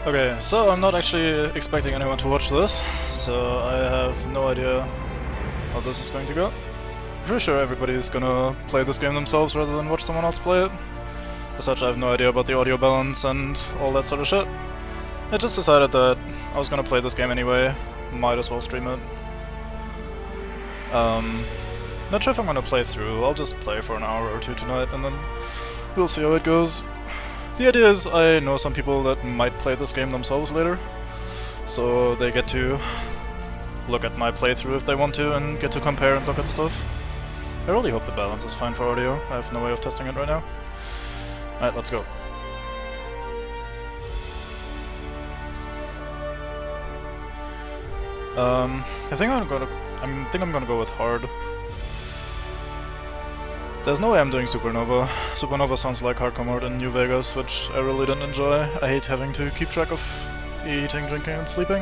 Okay, so I'm not actually expecting anyone to watch this, so I have no idea how this is going to go. I'm pretty sure everybody's gonna play this game themselves rather than watch someone else play it. As such, I have no idea about the audio balance and all that sort of shit. I just decided that I was gonna play this game anyway, might as well stream it. Not sure if I'm gonna play through, I'll just play for an hour or two tonight and then we'll see how it goes. The idea is I know some people that might play this game themselves later, so they get to look at my playthrough if they want to and get to compare and look at stuff. I really hope the balance is fine for audio, I have no way of testing it right now. Alright, let's go. I think I'm gonna go with hard. There's no way I'm doing Supernova. Supernova sounds like hardcore mode in New Vegas, which I really didn't enjoy. I hate having to keep track of eating, drinking, and sleeping.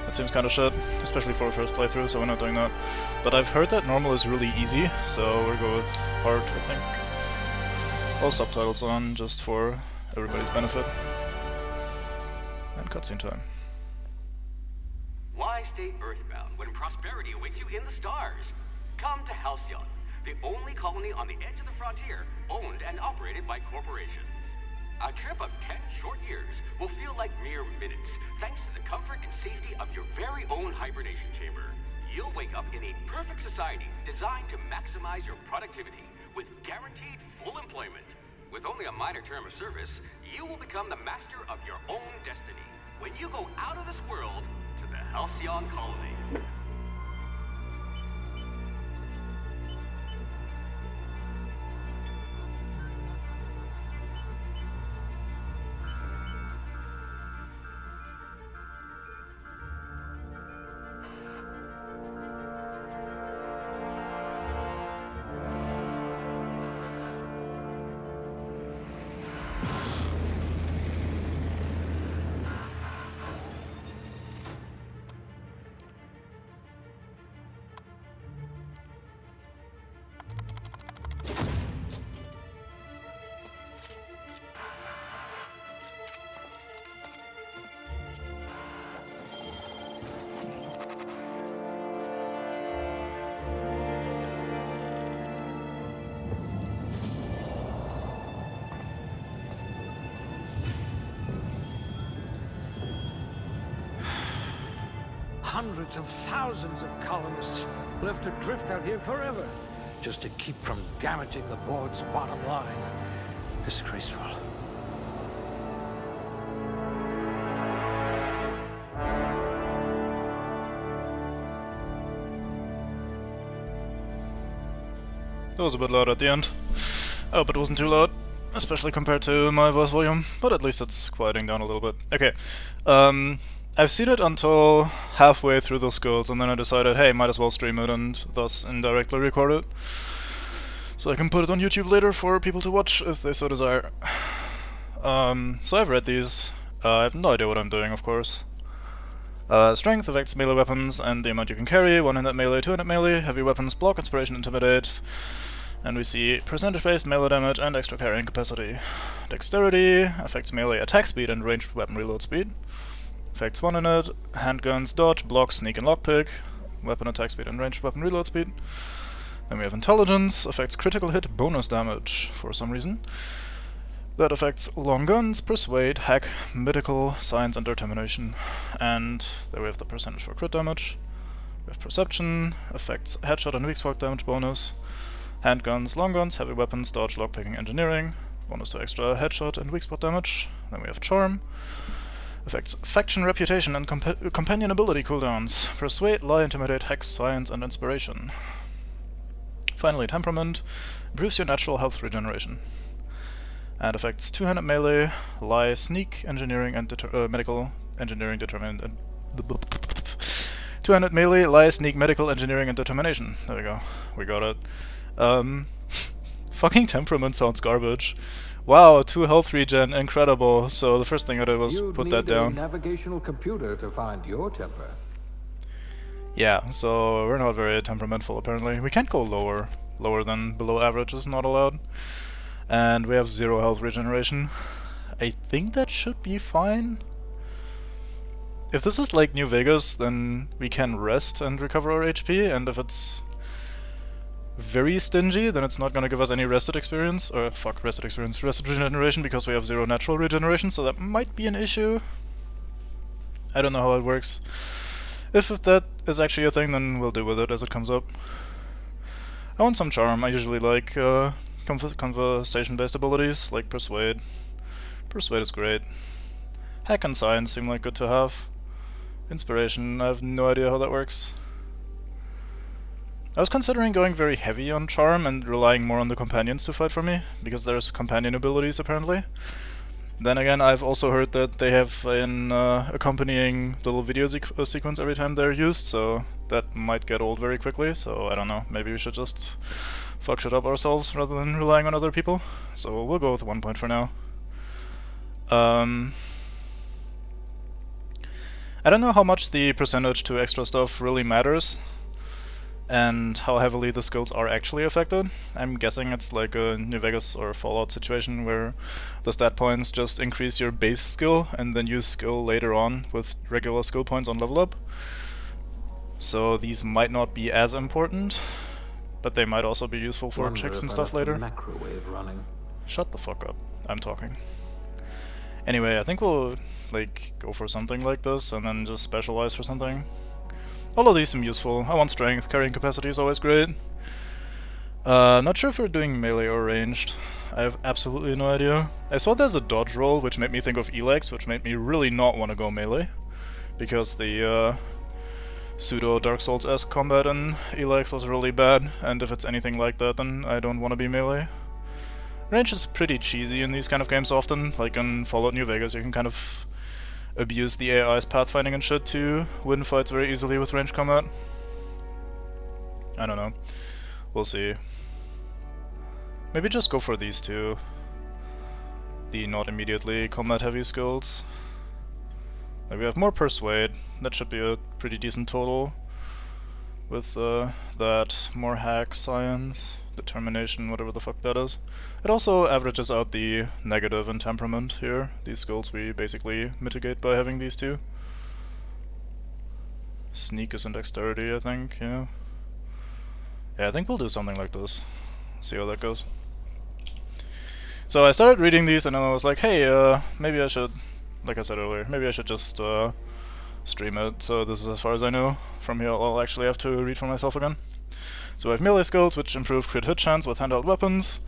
That seems kinda shit, especially for a first playthrough, so we're not doing that. But I've heard that normal is really easy, so we'll go with hard, I think. All subtitles on, just for everybody's benefit. And cutscene time. Why stay earthbound when prosperity awaits you in the stars? Come to Halcyon, the only colony on the edge of the frontier, owned and operated by corporations. A trip of 10 short years will feel like mere minutes, thanks to the comfort and safety of your very own hibernation chamber. You'll wake up in a perfect society designed to maximize your productivity with guaranteed full employment. With only a minor term of service, you will become the master of your own destiny when you go out of this world to the Halcyon colony. Hundreds of thousands of colonists will have to drift out here forever just to keep from damaging the board's bottom line. Disgraceful. That was a bit loud at the end. I hope it wasn't too loud, especially compared to my voice volume, but at least it's quieting down a little bit. Okay, I've seen it until halfway through those girls, and then I decided, hey, might as well stream it and thus indirectly record it. So I can put it on YouTube later for people to watch if they so desire. So I've read these. I have no idea what I'm doing, of course. Strength affects melee weapons and the amount you can carry, one-handed melee, two-handed melee, heavy weapons block, inspiration, intimidate. And we see percentage-based melee damage and extra carrying capacity. Dexterity affects melee attack speed and ranged weapon reload speed. Affects one-handed, handguns, dodge, block, sneak, and lockpick. Weapon attack speed and ranged weapon reload speed. Then we have intelligence, affects critical hit bonus damage for some reason. That affects long guns, persuade, hack, medical, science, and determination. And there we have the percentage for crit damage. We have perception, affects headshot and weak spot damage bonus. Handguns, long guns, heavy weapons, dodge, lockpicking, engineering. Bonus to extra headshot and weak spot damage. Then we have charm. Affects faction reputation and companion ability cooldowns. Persuade, lie, intimidate, hack, science, and inspiration. Finally, temperament. Improves your natural health regeneration. And affects two-handed melee, lie, sneak, engineering, and medical, engineering, determined, and two-handed melee, lie, sneak, medical, engineering, and determination. There we go. We got it. Fucking temperament sounds garbage. Wow, 2 health regen, incredible. So the first thing I did was put that down. You'd need a navigational computer to find your temper. Yeah, so we're not very temperamental apparently. We can't go lower. Lower than below average is not allowed. And we have 0 health regeneration. I think that should be fine. if this is like New Vegas, then we can rest and recover our HP, and if it's very stingy, then it's not gonna give us any rested experience, or fuck, rested experience, rested regeneration, because we have 0 natural regeneration, so that might be an issue. I don't know how it works. If that is actually a thing, then we'll deal with it as it comes up. I want some charm. I usually like conversation-based abilities, like Persuade. Persuade is great. Hack and Science seem like good to have. Inspiration, I have no idea how that works. I was considering going very heavy on charm and relying more on the companions to fight for me, because there's companion abilities apparently. Then again, I've also heard that they have an accompanying little video sequence every time they're used, so that might get old very quickly, so I don't know, maybe we should just fuck shit up ourselves rather than relying on other people. So we'll go with 1 point for now. I don't know how much the percentage to extra stuff really matters, and how heavily the skills are actually affected. I'm guessing it's like a New Vegas or Fallout situation where the stat points just increase your base skill and then use skill later on with regular skill points on level up. So these might not be as important, but they might also be useful for checks and stuff later. Macrowave running. Shut the fuck up. I'm talking. Anyway, I think we'll like go for something like this and then just specialize for something. All of these seem useful. I want strength, carrying capacity is always great. Not sure if we're doing melee or ranged. I have absolutely no idea. I saw there's a dodge roll, which made me think of Elex, which made me really not want to go melee. Because the pseudo Dark Souls-esque combat in Elex was really bad, and if it's anything like that, then I don't want to be melee. Range is pretty cheesy in these kind of games often, like in Fallout New Vegas you can kind of abuse the AI's pathfinding and shit to win fights very easily with range combat. I don't know. We'll see. Maybe just go for these two. The not immediately combat heavy skills. Like we have more Persuade, that should be a pretty decent total. With that, more Hack, Science, Determination, whatever the fuck that is. It also averages out the negative in Temperament here. These skills we basically mitigate by having these two. Sneak is in Dexterity, I think, yeah. Yeah, I think we'll do something like this. See how that goes. So I started reading these and then I was like, hey, maybe I should, like I said earlier, maybe I should just stream it. So this is as far as I know. From here I'll actually have to read for myself again. So I have melee skills, which improve crit hit chance with handheld weapons.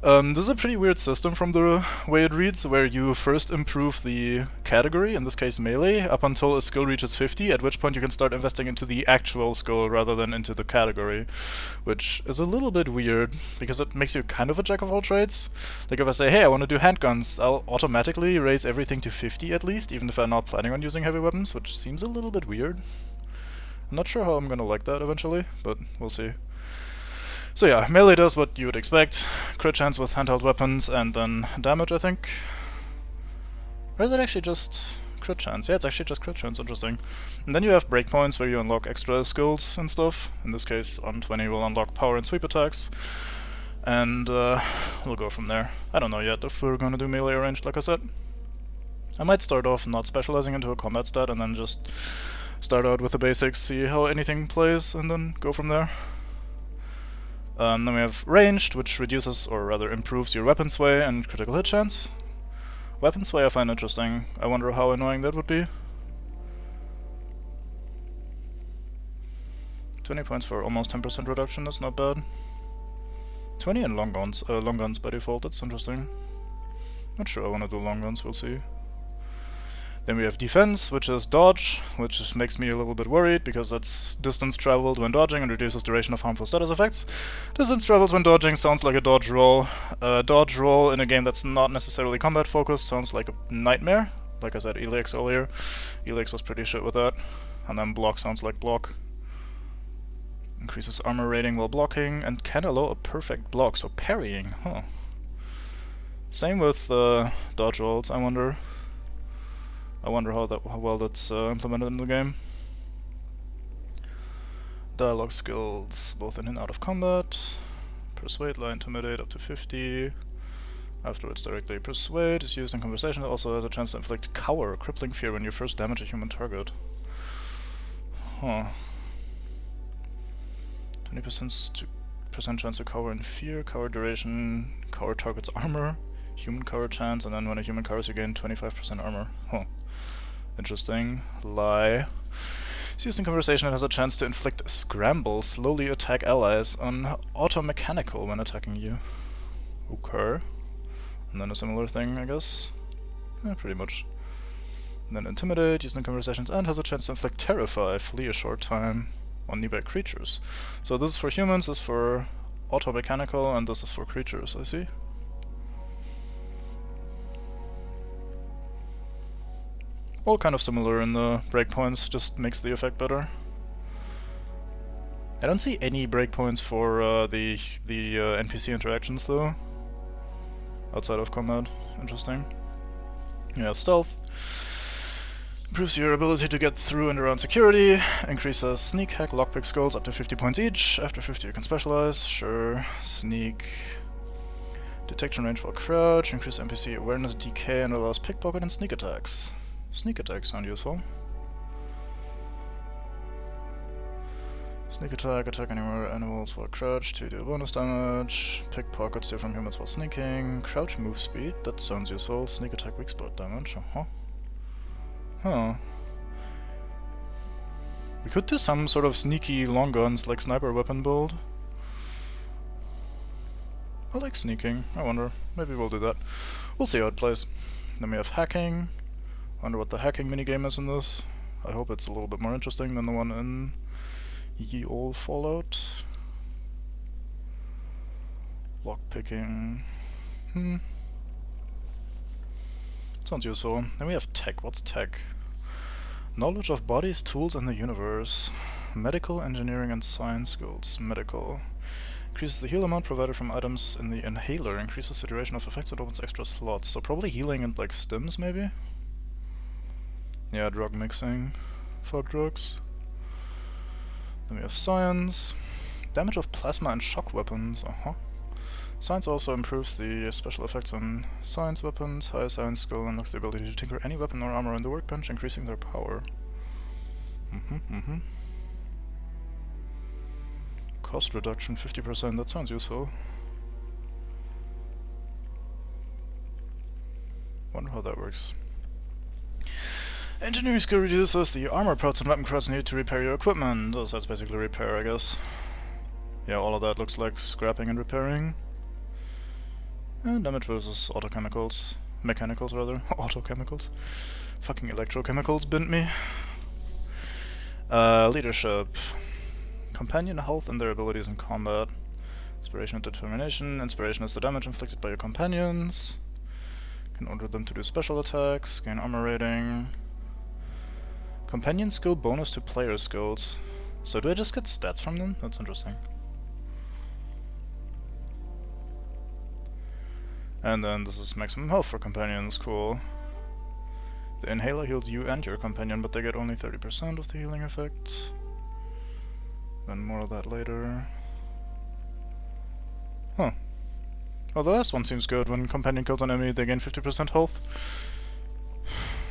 This is a pretty weird system from the way it reads, where you first improve the category, in this case melee, up until a skill reaches 50, at which point you can start investing into the actual skill rather than into the category. Which is a little bit weird, because it makes you kind of a jack of all trades. Like if I say, hey, I want to do handguns, I'll automatically raise everything to 50 at least, even if I'm not planning on using heavy weapons, which seems a little bit weird. I'm not sure how I'm gonna like that eventually, but we'll see. So yeah, melee does what you would expect. Crit chance with handheld weapons and then damage, I think. Or is it actually just crit chance? Yeah, it's actually just crit chance, interesting. And then you have breakpoints where you unlock extra skills and stuff. In this case, on 20 will unlock power and sweep attacks. And we'll go from there. I don't know yet if we're gonna do melee or ranged, like I said. I might start off not specializing into a combat stat and then just start out with the basics, see how anything plays, and then go from there. Then we have ranged, which reduces, or rather improves your weapon sway and critical hit chance. Weapon sway I find interesting. I wonder how annoying that would be. 20 points for almost 10% reduction, that's not bad. 20 in long guns by default, that's interesting. Not sure I want to do long guns, we'll see. Then we have defense, which is dodge, which just makes me a little bit worried, because that's distance traveled when dodging and reduces duration of harmful status effects. Distance traveled when dodging sounds like a dodge roll. Dodge roll in a game that's not necessarily combat focused sounds like a nightmare. Like I said, Elex earlier. Elex was pretty shit with that. And then block sounds like block. Increases armor rating while blocking, and can allow a perfect block, so parrying, huh. Same with dodge rolls, I wonder how well that's implemented in the game. Dialogue skills, both in and out of combat. Persuade, lie, intimidate up to 50. Afterwards, directly persuade is used in conversation. It also has a chance to inflict cower, crippling fear when you first damage a human target. Huh. 20% chance to cower in fear, cower duration, cower target's armor, human cower chance, and then when a human cowers you gain 25% armor. Huh. Interesting. Lie. It's used in conversation. It has a chance to inflict scramble, slowly attack allies on auto-mechanical when attacking you. Okay. And then a similar thing, I guess. Yeah, pretty much. And then intimidate, used in conversations, and has a chance to inflict terrify, flee a short time on nearby creatures. So this is for humans, this is for auto-mechanical, and this is for creatures, I see. All kind of similar in the breakpoints, just makes the effect better. I don't see any breakpoints for the NPC interactions though. Outside of combat. Interesting. Yeah, stealth. Improves your ability to get through and around security. Increases sneak, hack, lockpick skulls up to 50 points each. After 50 you can specialize. Sure. Sneak. Detection range while crouch. Increase NPC awareness, decay, and allows pickpocket and sneak attacks. Sneak attacks sound useful. Sneak attack, attack anywhere animals while crouched to do bonus damage. Pickpocket, steal from humans while sneaking. Crouch move speed, that sounds useful. Sneak attack, weak spot damage, Huh. We could do some sort of sneaky long guns like sniper weapon build. I like sneaking, I wonder. Maybe we'll do that. We'll see how it plays. Then we have hacking. Wonder what the hacking minigame is in this. I hope it's a little bit more interesting than the one in Ye Olde Fallout. Lockpicking. Sounds useful. Then we have tech. What's tech? Knowledge of bodies, tools, and the universe. Medical, engineering, and science skills. Medical. Increases the heal amount provided from items in the inhaler. Increases the duration of effects and opens extra slots. So probably healing and like stims maybe? Yeah, drug mixing. Fuck drugs. Then we have science. Damage of plasma and shock weapons. Science also improves the special effects on science weapons. High science skill unlocks the ability to tinker any weapon or armor in the workbench, increasing their power. Cost reduction 50%, that sounds useful. Wonder how that works. Engineering skill reduces the armor parts and weapon parts needed to repair your equipment. So that's basically repair, I guess. Yeah, all of that looks like scrapping and repairing. And damage versus autochemicals. Mechanicals, rather. Autochemicals. Fucking electrochemicals bent me. Leadership. Companion health and their abilities in combat. Inspiration and determination. Inspiration is the damage inflicted by your companions. Can order them to do special attacks. Gain armor rating. Companion skill bonus to player skills. So do I just get stats from them? That's interesting. And then this is maximum health for companions, cool. The inhaler heals you and your companion, but they get only 30% of the healing effect. Then more of that later. Huh. Well, the last one seems good. When companion kills an enemy, they gain 50% health.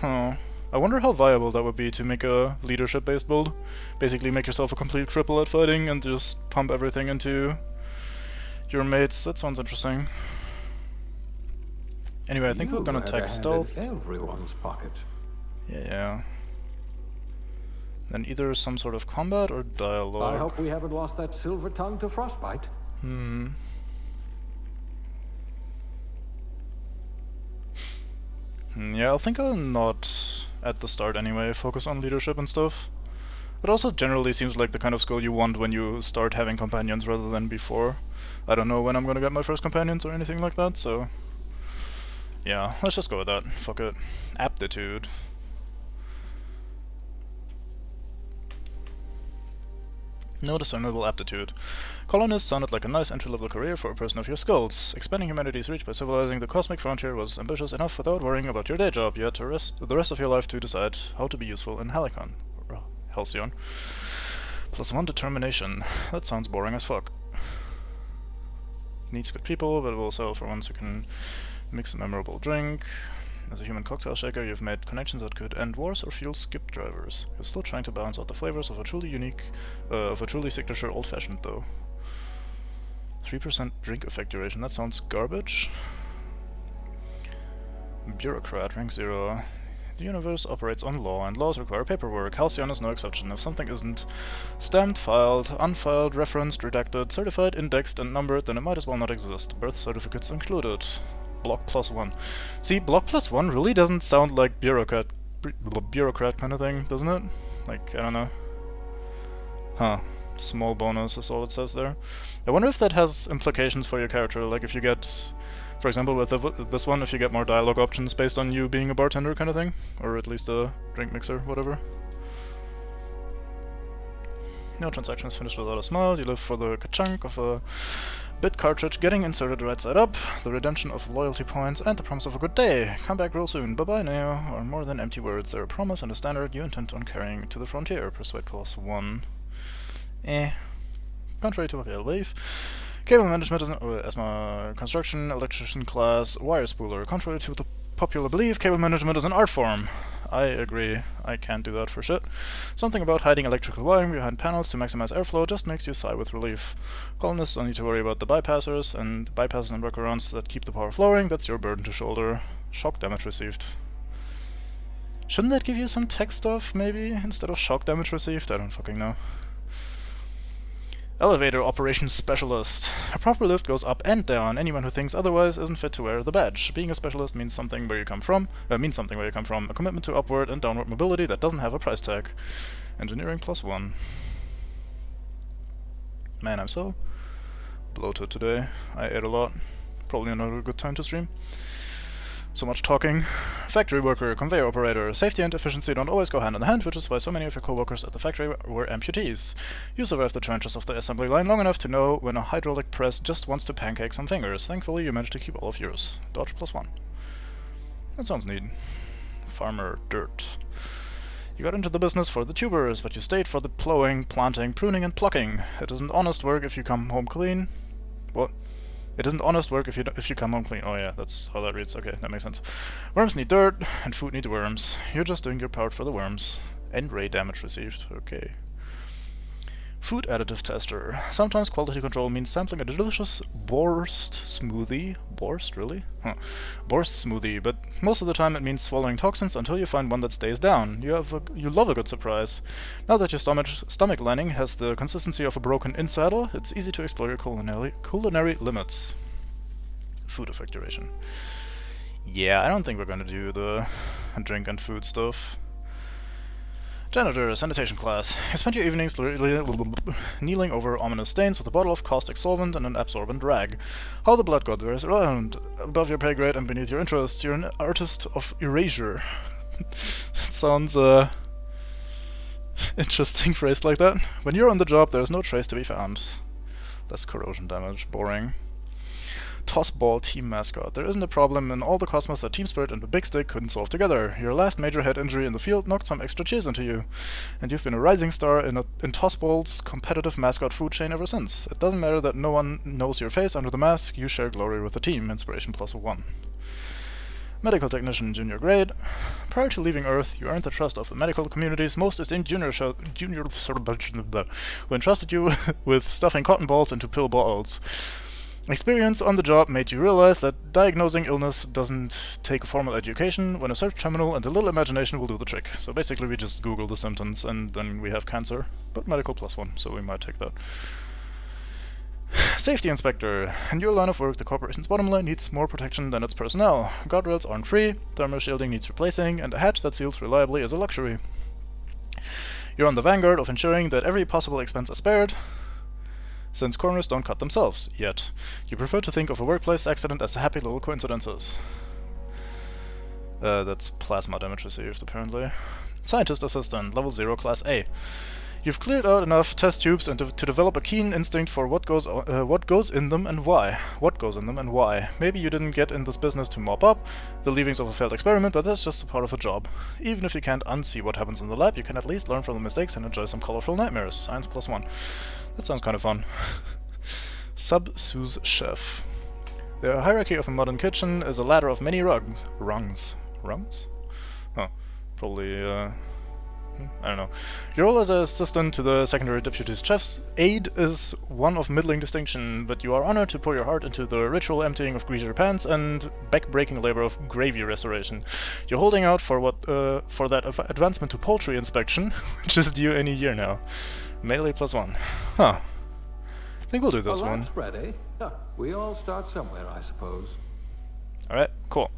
Oh. I wonder how viable that would be to make a leadership-based build. Basically make yourself a complete cripple at fighting and just pump everything into your mates. That sounds interesting. Anyway, I think we're gonna tech stealth. Everyone's pocket. Yeah. Then either some sort of combat or dialogue. I hope we haven't lost that silver tongue to frostbite. Yeah, I think I'll not, at the start anyway, focus on leadership and stuff. It also generally seems like the kind of skill you want when you start having companions rather than before. I don't know when I'm gonna get my first companions or anything like that, so... yeah, let's just go with that. Fuck it. Aptitude. No discernible aptitude. Colonists sounded like a nice entry-level career for a person of your skills. Expanding humanity's reach by civilizing the cosmic frontier was ambitious enough without worrying about your day job. You had to the rest of your life to decide how to be useful in Helicon. Or Halcyon. +1 determination. That sounds boring as fuck. Needs good people, but will sell for ones who can Mix a memorable drink. As a human cocktail shaker, you've made connections that could end wars or fuel skip drivers. You're still trying to balance out the flavors of a truly signature old-fashioned, though. 3% drink effect duration. That sounds garbage. Bureaucrat, rank 0. The universe operates on law, and laws require paperwork. Halcyon is no exception. If something isn't stamped, filed, unfiled, referenced, redacted, certified, indexed, and numbered, then it might as well not exist. Birth certificates included. Block +1. See, block +1 really doesn't sound like bureaucrat kind of thing, doesn't it? Like, I don't know. Huh. Small bonus is all it says there. I wonder if that has implications for your character, like if you get, for example with this one, if you get more dialogue options based on you being a bartender kind of thing, or at least a drink mixer, whatever. No transaction is finished without a smile. You live for the ka-chunk of a bit cartridge getting inserted right side up, the redemption of loyalty points, and the promise of a good day. Come back real soon. Bye-bye now. Are more than empty words. They're a promise and a standard you intend on carrying to the frontier. Persuade +1. Contrary to popular belief, cable management is an construction, electrician class, wire spooler. Contrary to the popular belief, cable management is an art form. I agree. I can't do that for shit. Something about hiding electrical wiring behind panels to maximize airflow just makes you sigh with relief. Colonists don't need to worry about the bypasses and workarounds that keep the power flowing. That's your burden to shoulder. Shock damage received. Shouldn't that give you some tech stuff, maybe, instead of shock damage received? I don't fucking know. Elevator Operations Specialist. A proper lift goes up and down. Anyone who thinks otherwise isn't fit to wear the badge. Being a specialist means something where you come from. A commitment to upward and downward mobility that doesn't have a price tag. Engineering +1. Man, I'm so bloated today. I ate a lot. Probably not a good time to stream. So much talking. Factory worker, conveyor operator. Safety and efficiency don't always go hand in hand, which is why so many of your co-workers at the factory were amputees. You survived the trenches of the assembly line long enough to know when a hydraulic press just wants to pancake some fingers. Thankfully, you managed to keep all of yours. Dodge +1. That sounds neat. Farmer Dirt. You got into the business for the tubers, but you stayed for the plowing, planting, pruning, and plucking. It isn't honest work if you come home clean. What? It isn't honest work if you come home clean. Oh yeah, that's how that reads. Okay, that makes sense. Worms need dirt, and food need worms. You're just doing your part for the worms. End ray damage received. Okay. Food additive tester. Sometimes quality control means sampling a delicious Borst smoothie. Borst, really? Huh. Borst smoothie, but most of the time it means swallowing toxins until you find one that stays down. You love a good surprise. Now that your stomach lining has the consistency of a broken in-saddle, it's easy to explore your culinary limits. Food effect duration. Yeah, I don't think we're gonna do the drink and food stuff. Janitor, sanitation class. You spent your evenings kneeling over ominous stains with a bottle of caustic solvent and an absorbent rag. How the blood got there is around, above your pay grade and beneath your interests. You're an artist of erasure. That sounds, interesting phrase like that. When you're on the job, there's no trace to be found. Less corrosion damage. Boring. Tossball team mascot. There isn't a problem in all the cosmos that Team Spirit and the Big Stick couldn't solve together. Your last major head injury in the field knocked some extra cheers into you, and you've been a rising star in Tossball's competitive mascot food chain ever since. It doesn't matter that no one knows your face under the mask, you share glory with the team. Inspiration +1. Medical technician, junior grade. Prior to leaving Earth, you earned the trust of the medical community's most esteemed who entrusted you with stuffing cotton balls into pill balls. Experience on the job made you realize that diagnosing illness doesn't take a formal education. When a search terminal and a little imagination will do the trick. So basically we just Google the symptoms and then we have cancer. But medical +1, so we might take that. Safety inspector. In your line of work, the corporation's bottom line needs more protection than its personnel. Guardrails aren't free, thermal shielding needs replacing, and a hatch that seals reliably is a luxury. You're on the vanguard of ensuring that every possible expense is spared, since corners don't cut themselves, yet. You prefer to think of a workplace accident as happy little coincidences. That's plasma damage received, apparently. Scientist assistant, level 0, class A. You've cleared out enough test tubes and to develop a keen instinct for what goes in them and why. What goes in them and why. Maybe you didn't get in this business to mop up the leavings of a failed experiment, but that's just a part of a job. Even if you can't unsee what happens in the lab, you can at least learn from the mistakes and enjoy some colorful nightmares. Science +1. That sounds kind of fun. Sub-sous chef. The hierarchy of a modern kitchen is a ladder of many rungs. Rungs? Oh, probably, I don't know. Your role as an assistant to the secondary deputy chef's aide is one of middling distinction, but you are honored to pour your heart into the ritual emptying of greasier pans and back-breaking labor of gravy restoration. You're holding out for for that advancement to poultry inspection, which is due any year now. Melee +1. Huh. I think we'll do this one. Ready? We all start somewhere, I suppose. Alright, cool.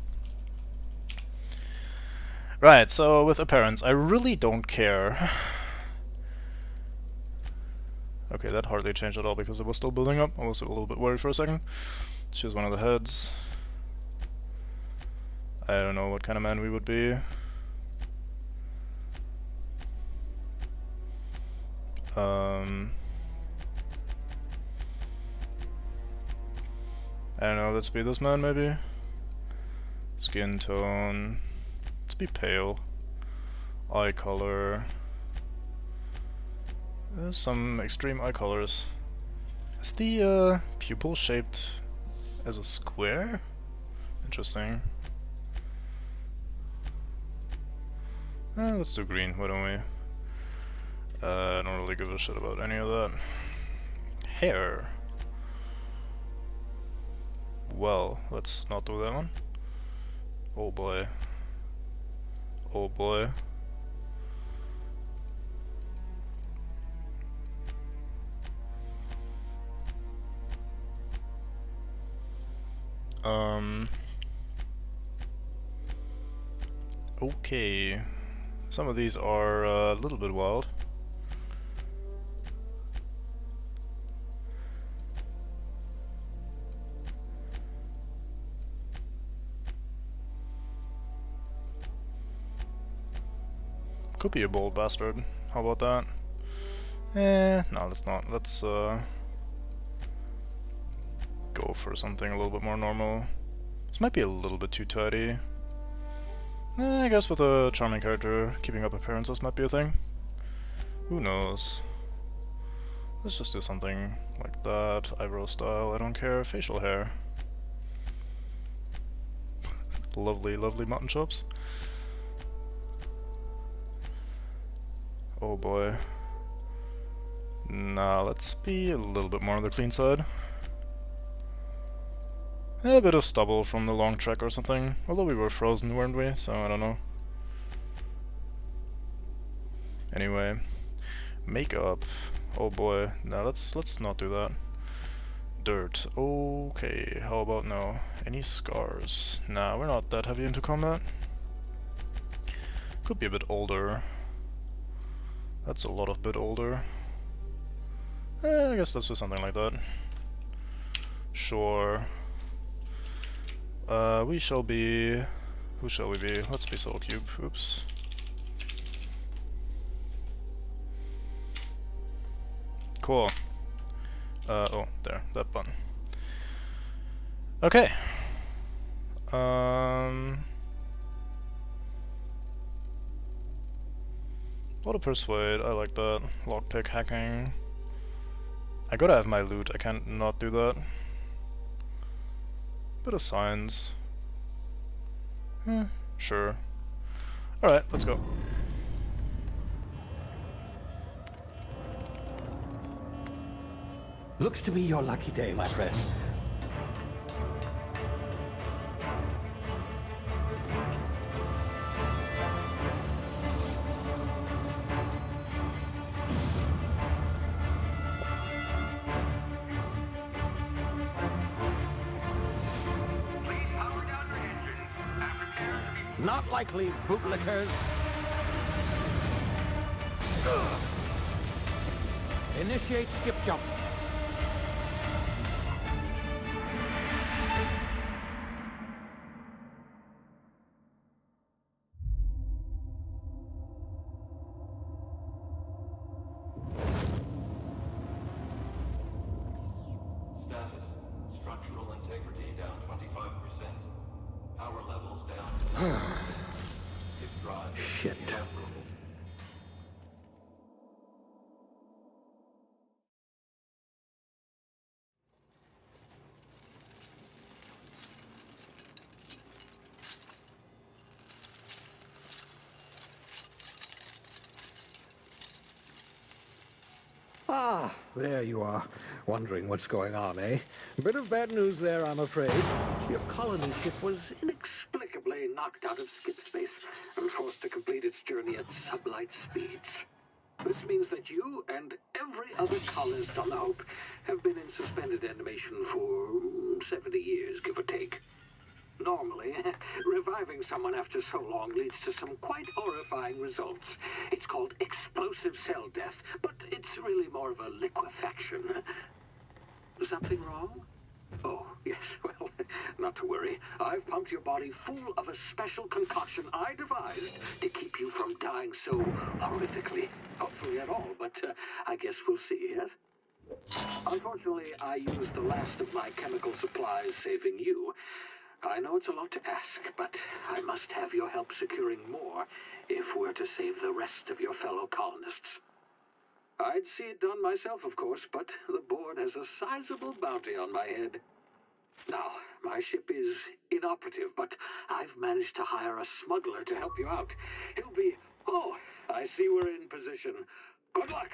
Right, so with appearance, I really don't care. Okay, that hardly changed at all because it was still building up. I was a little bit worried for a second. Let's choose one of the heads. I don't know what kind of man we would be. I don't know, let's be this man maybe? Skin tone. Let's be pale. Eye color. There's some extreme eye colors. Is the pupil shaped as a square? Interesting. Let's do green, why don't we? I don't really give a shit about any of that. Hair. Well, let's not do that one. Oh boy. Oh boy. Okay. Some of these are a little bit wild. Could be a bold bastard. How about that? No, let's not. Let's go for something a little bit more normal. This might be a little bit too tidy. I guess with a charming character, keeping up appearances might be a thing. Who knows? Let's just do something like that. Eyebrow style, I don't care. Facial hair. Lovely, lovely mutton chops. Oh boy. Nah, let's be a little bit more on the clean side. A bit of stubble from the long trek or something. Although we were frozen, weren't we? So I don't know. Anyway, makeup. Oh boy. No, let's not do that. Dirt. Okay. How about no? Any scars? Nah, we're not that heavy into combat. Could be a bit older. That's a lot of bit older. I guess let's do something like that. Sure. We shall be... Who shall we be? Let's be Soul Cube. Oops. Cool. Oh, there. That button. Okay. Auto persuade, I like that. Lockpick hacking. I gotta have my loot, I can't not do that. Bit of signs. Sure. Alright, let's go. Looks to be your lucky day, my friend. Not likely, bootlickers. Initiate skip jump. Status. Structural integrity down 25%. Power levels down 10%. Skip drive Shit. inoperable. Ah, there you are. Wondering what's going on, eh? Bit of bad news there, I'm afraid. Your colony ship was inexplicably knocked out of skip space and forced to complete its journey at sublight speeds. This means that you and every other colonist on the Hope have been in suspended animation for 70 years, give or take. Normally, reviving someone after so long leads to some quite horrifying results. It's called explosive cell death, but it's really more of a liquefaction. Something wrong? Oh, yes, well, not to worry. I've pumped your body full of a special concoction I devised to keep you from dying so horrifically. Hopefully at all, but I guess we'll see, yes? Unfortunately, I used the last of my chemical supplies saving you. I know it's a lot to ask, but I must have your help securing more if we're to save the rest of your fellow colonists. I'd see it done myself, of course, but the board has a sizable bounty on my head. Now, my ship is inoperative, but I've managed to hire a smuggler to help you out. He'll be... Oh, I see we're in position. Good luck!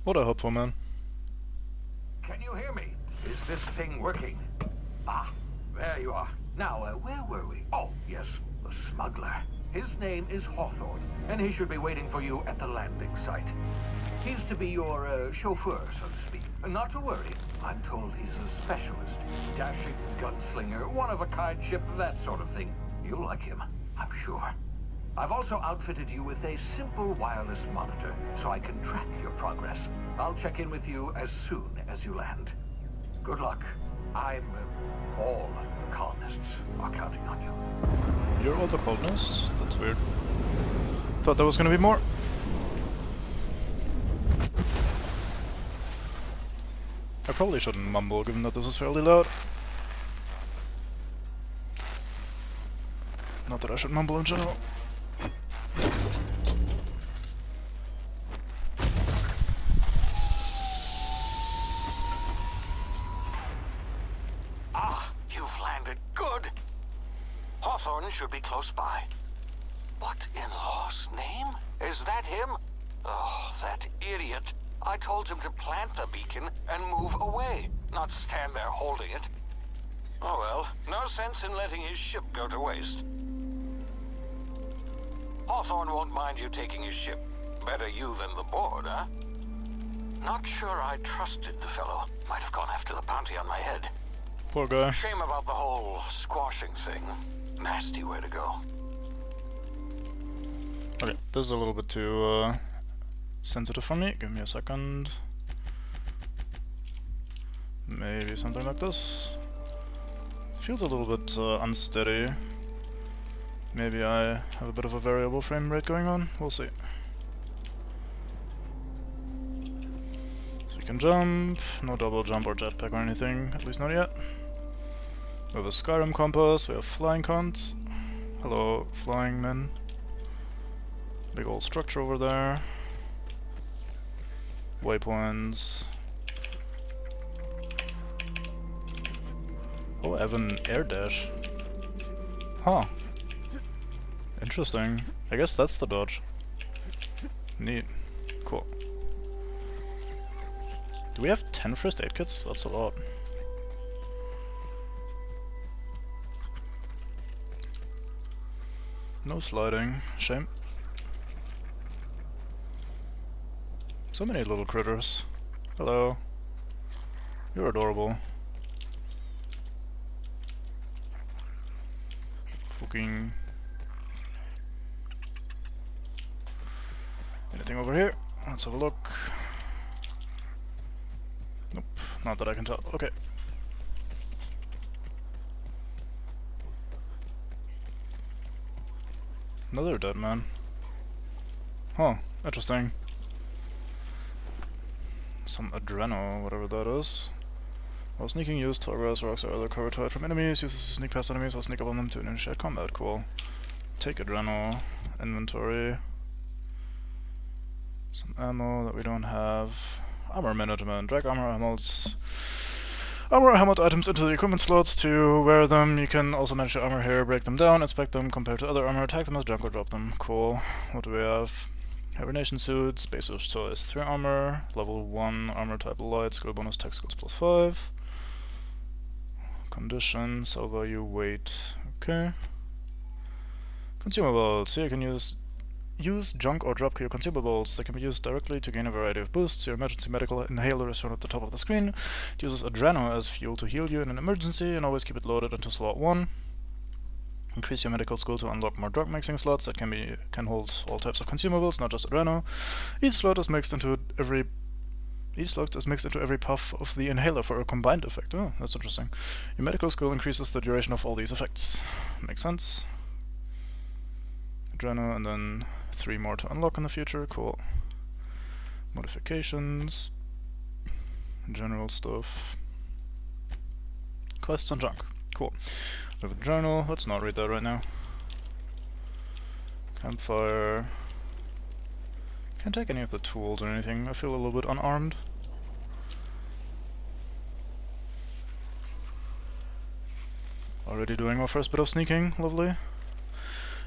What a hopeful man. Can you hear me? Is this thing working? Ah, there you are. Now, where were we? Oh, yes, the smuggler. His name is Hawthorne, and he should be waiting for you at the landing site. He's to be your chauffeur, so to speak. Not to worry. I'm told he's a specialist. Dashing gunslinger, one-of-a-kind ship, that sort of thing. You'll like him, I'm sure. I've also outfitted you with a simple wireless monitor, so I can track your progress. I'll check in with you as soon as you land. Good luck. All the colonists are counting on you. You're all the colonists? That's weird. Thought there was gonna be more. I probably shouldn't mumble, given that this is fairly loud. Not that I should mumble in general. Ah, you've landed. Good. Hawthorne should be close by. What in law's name? Is that him? Oh, that idiot. I told him to plant the beacon and move away, not stand there holding it. Oh well, no sense in letting his ship go to waste. Hawthorne won't mind you taking his ship. Better you than the board, huh? Not sure I trusted the fellow. Might have gone after the bounty on my head. Poor guy. Shame about the whole squashing thing. Nasty way to go. Okay, this is a little bit too sensitive for me. Give me a second. Maybe something like this. Feels a little bit unsteady. Maybe I have a bit of a variable frame rate going on. We'll see. So we can jump. No double jump or jetpack or anything. At least not yet. We have a Skyrim compass. We have flying cons. Hello, flying men. Big old structure over there. Waypoints. Oh, I have an air dash. Huh. Interesting. I guess that's the dodge. Neat. Cool. Do we have 10 first aid kits? That's a lot. No sliding. Shame. So many little critters. Hello. You're adorable. Fucking... Anything over here? Let's have a look. Nope, not that I can tell. Okay. Another dead man. Huh, interesting. Some adreno, whatever that is. While sneaking, use tall grass, rocks, or other cover to hide from enemies. Use this to sneak past enemies or sneak up on them to initiate combat. Cool. Take adreno. Inventory. Some ammo that we don't have. Armor management. Drag armor helmets. Armor helmet items into the equipment slots to wear them. You can also manage your armor here, break them down, inspect them, compare to other armor, tag them as junk or drop them. Cool. What do we have? Hibernation suit, Spacer's Choice 3 armor, level 1 armor type light, skill bonus, tech skills +5. Condition, sell value, weight. Okay. Consumables. Here you can use junk or drop your consumables. They can be used directly to gain a variety of boosts. Your emergency medical inhaler is shown at the top of the screen. It uses adreno as fuel to heal you in an emergency, and always keep it loaded into slot 1. Increase your medical skill to unlock more drug mixing slots that can hold all types of consumables, not just adreno. Each slot is mixed into every puff of the inhaler for a combined effect. Oh, that's interesting. Your medical skill increases the duration of all these effects. Makes sense. Adreno, and then 3 more to unlock in the future. Cool. Modifications. General stuff. Quests and junk. Cool. We have a journal. Let's not read that right now. Campfire. Can't take any of the tools or anything. I feel a little bit unarmed. Already doing our first bit of sneaking. Lovely.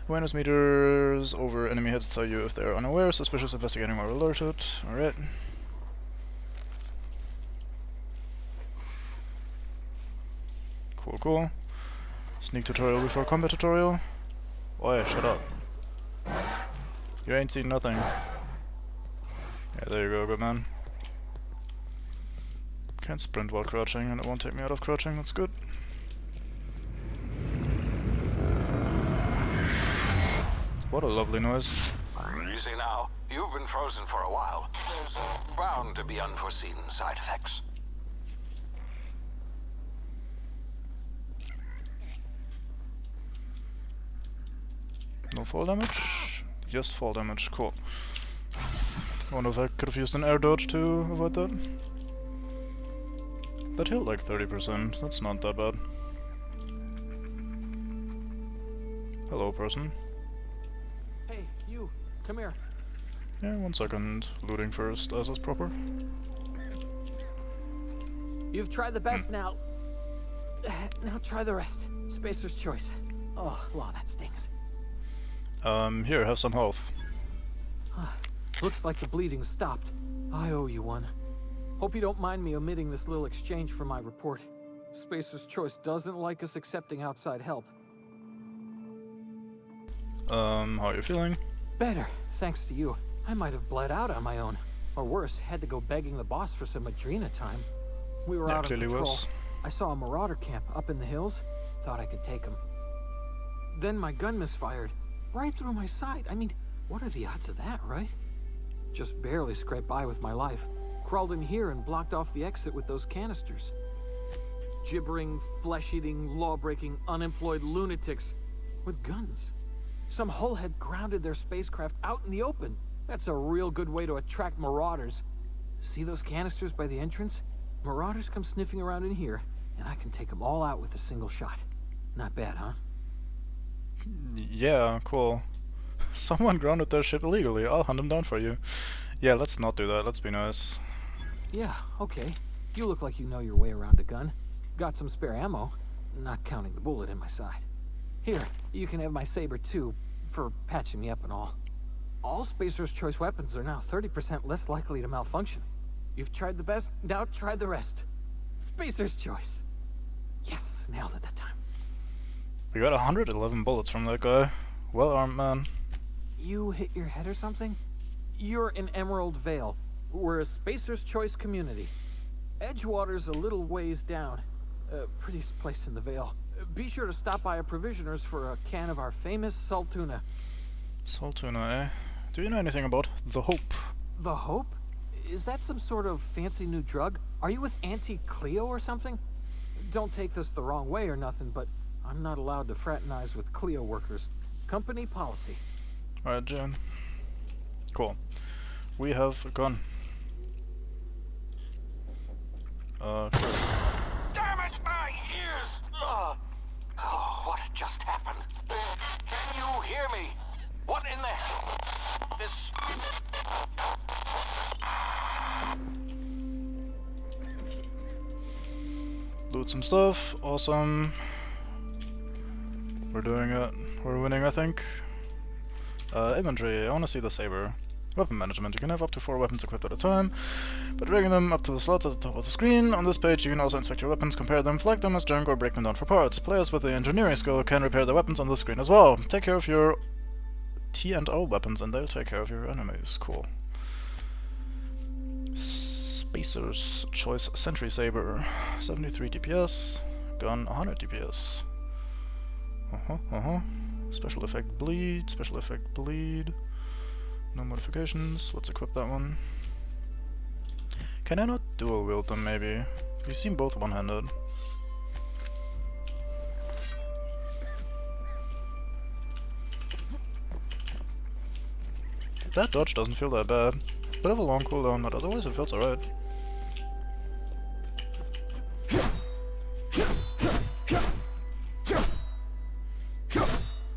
Awareness meters over enemy heads tell you if they are unaware, suspicious, investigating, or alerted. Alright. Cool, cool. Sneak tutorial before combat tutorial. Oi, shut up. You ain't seen nothing. Yeah, there you go, good man. Can't sprint while crouching, and it won't take me out of crouching, that's good. What a lovely noise. Easy now. You've been frozen for a while. There's bound to be unforeseen side effects. No fall damage? Yes, fall damage. Cool. I wonder if I could have used an air dodge to avoid that. That healed like 30%. That's not that bad. Hello, person. Hey, you. Come here. Yeah, 1 second. Looting first, as is proper. You've tried the best now. Now try the rest. Spacer's Choice. Oh, law, that stings. Here, have some health. Looks like the bleeding stopped. I owe you one. Hope you don't mind me omitting this little exchange from my report. Spacer's Choice doesn't like us accepting outside help. How are you feeling? Better, thanks to you. I might have bled out on my own. Or worse, had to go begging the boss for some Adrena time. We were Yeah, out of clearly patrol. was. I saw a marauder camp up in the hills. Thought I could take him. Then my gun misfired. Right through my side. I mean, what are the odds of that, right? Just barely scraped by with my life. Crawled in here and blocked off the exit with those canisters. Gibbering, flesh-eating, law-breaking, unemployed lunatics with guns. Some hull had grounded their spacecraft out in the open. That's a real good way to attract marauders. See those canisters by the entrance? Marauders come sniffing around in here, and I can take them all out with a single shot. Not bad, huh? Yeah, cool. Someone grounded their ship illegally. I'll hunt them down for you. Yeah, let's not do that. Let's be nice. Yeah, okay. You look like you know your way around a gun. Got some spare ammo, not counting the bullet in my side. Here, you can have my saber too, for patching me up and all. All Spacer's Choice weapons are now 30% less likely to malfunction. You've tried the best, now try the rest. Spacer's Choice. Yes, nailed it that time. We got 111 bullets from that guy. Well armed man. You hit your head or something? You're in Emerald Vale. We're a Spacer's Choice community. Edgewater's a little ways down. Prettiest place in the Vale. Be sure to stop by a provisioner's for a can of our famous salt tuna. Salt tuna, eh? Do you know anything about the Hope? The Hope? Is that some sort of fancy new drug? Are you with Auntie Cleo or something? Don't take this the wrong way or nothing, but I'm not allowed to fraternize with Cleo workers. Company policy. Alright, Jen. Cool. We have a gun. Sure. Damn it, my ears! Oh, what just happened? Can you hear me? What in the hell? This... loot some stuff. Awesome. We're doing it. We're winning, I think. Inventory. I want to see the saber. Weapon management. You can have up to 4 weapons equipped at a time, but dragging them up to the slots at the top of the screen. On this page you can also inspect your weapons, compare them, flag them as junk, or break them down for parts. Players with the engineering skill can repair their weapons on this screen as well. Take care of your T&O weapons and they'll take care of your enemies. Cool. Spacer's Choice Sentry Saber. 73 DPS. Gun 100 DPS. Special effect bleed. Special effect bleed. No modifications. Let's equip that one. Can I not dual wield them maybe? You seem both one-handed. That dodge doesn't feel that bad. Bit of a long cooldown, but otherwise it feels alright.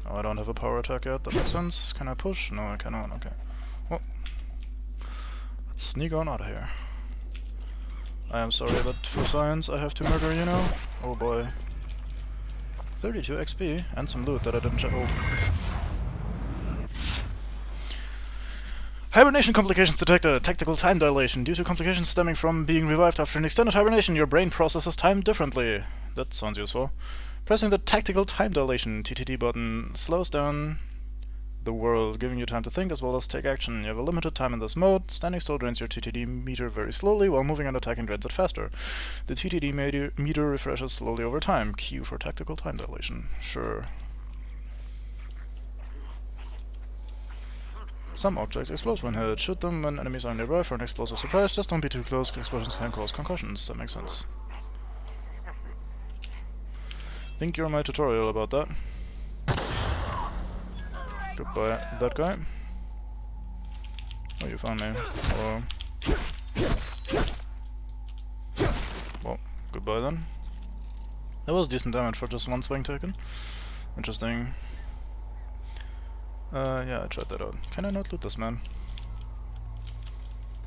Oh, I don't have a power attack yet, that makes sense. Can I push? No, I cannot, okay. Well, let's sneak on out of here. I am sorry, but for science I have to murder, you know? Oh boy. 32 XP, and some loot that I didn't check. Oh. Hibernation complications detected. Tactical time dilation. Due to complications stemming from being revived after an extended hibernation, your brain processes time differently. That sounds useful. Pressing the tactical time dilation (TTD) button slows down the world, giving you time to think as well as take action. You have a limited time in this mode. Standing still drains your TTD meter very slowly, while moving and attacking drains it faster. The TTD meter refreshes slowly over time. Q for tactical time dilation. Sure. Some objects explode when hit. Shoot them when enemies are nearby for an explosive surprise. Just don't be too close, explosions can cause concussions. That makes sense. Think you're my tutorial about that. Goodbye, that guy. Oh, you found me. Hello. Well, goodbye then. That was decent damage for just one swing taken. Interesting. Yeah, I tried that out. Can I not loot this man?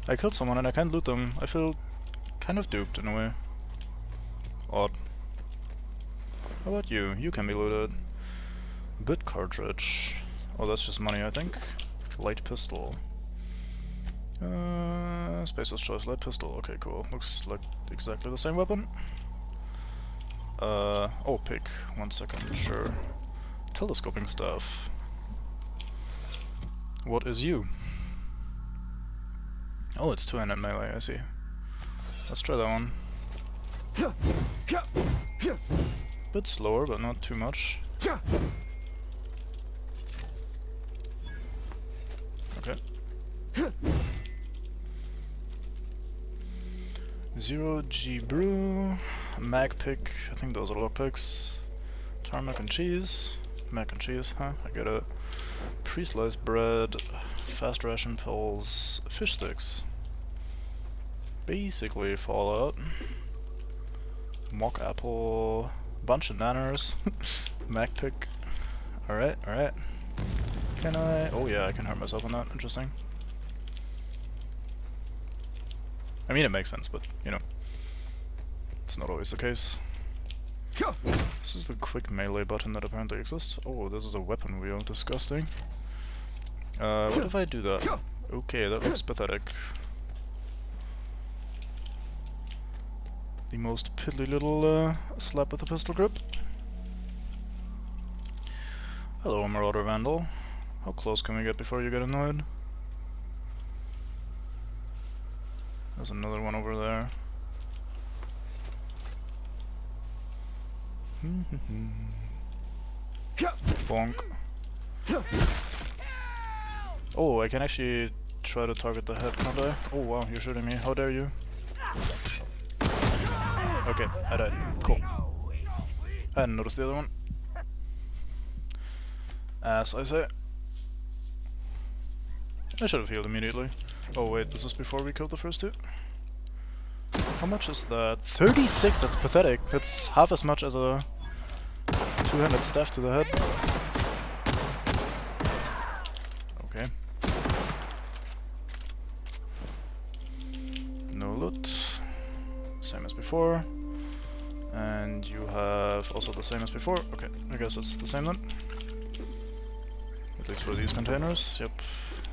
I killed someone and I can't loot them. I feel kind of duped in a way. Odd. How about you? You can be looted. Bit cartridge. Oh, that's just money, I think. Light pistol. Spacer's Choice light pistol. Okay, cool. Looks like exactly the same weapon. Oh, pick. 1 second, sure. Telescoping stuff. What is you? Oh, it's 2-handed melee, I see. Let's try that one. Bit slower, but not too much. Okay. 0G brew, mag pick, I think those are lockpicks. Tarmac and cheese. Mac and cheese, huh? I get it. Pre-sliced bread, fast ration pills, fish sticks. Basically Fallout. Mock apple, bunch of nanners. Mac pick. Alright, alright. Can I? Oh yeah, I can hurt myself on that. Interesting. I mean, it makes sense, but, you know, it's not always the case. This is the quick melee button that apparently exists. Oh, this is a weapon wheel. Disgusting. What if I do that? Okay, that looks pathetic. The most piddly little slap with a pistol grip. Hello, Marauder Vandal. How close can we get before you get annoyed? There's another one over there. Bonk. Oh, I can actually try to target the head, can't I? Oh wow, you're shooting me. How dare you? Okay, I died. Cool. I hadn't noticed the other one. As I say. I should have healed immediately. Oh wait, this is before we killed the first two? How much is that? 36? That's pathetic. That's half as much as a two-handed staff to the head. Okay. No loot. Same as before. And you have also the same as before. Okay, I guess it's the same then. At least for these containers. Yep,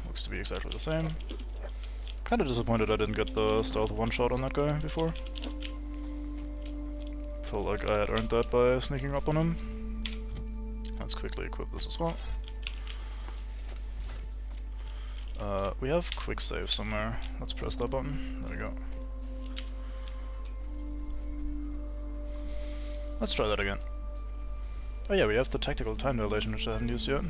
looks to be exactly the same. Kinda disappointed I didn't get the stealth one-shot on that guy before. Felt like I had earned that by sneaking up on him. Let's quickly equip this as well. We have quick save somewhere. Let's press that button. There we go. Let's try that again. Oh yeah, we have the tactical time dilation, which I haven't used yet.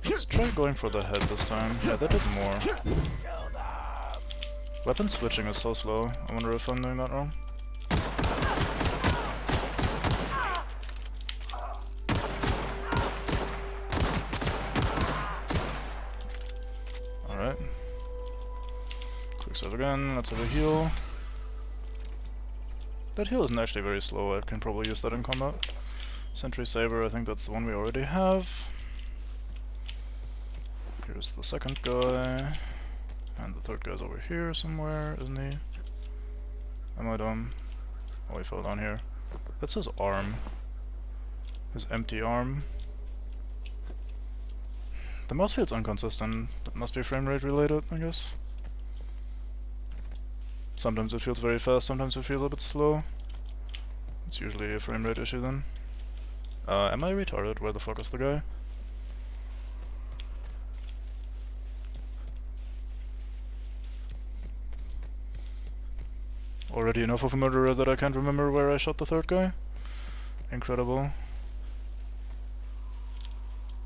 Let's try going for the head this time. Yeah, that did more. Weapon switching is so slow. I wonder if I'm doing that wrong. Alright. Quick save again, let's have a heal. That heal isn't actually very slow, I can probably use that in combat. Sentry Saber, I think that's the one we already have. Here's the second guy. And the third guy's over here somewhere, isn't he? Am I dumb? Oh, he fell down here. That's his arm. His empty arm. The mouse feels inconsistent. That must be frame rate related, I guess. Sometimes it feels very fast, sometimes it feels a bit slow. It's usually a frame rate issue then. Am I retarded? Where the fuck is the guy? Already enough of a murderer that I can't remember where I shot the third guy? Incredible.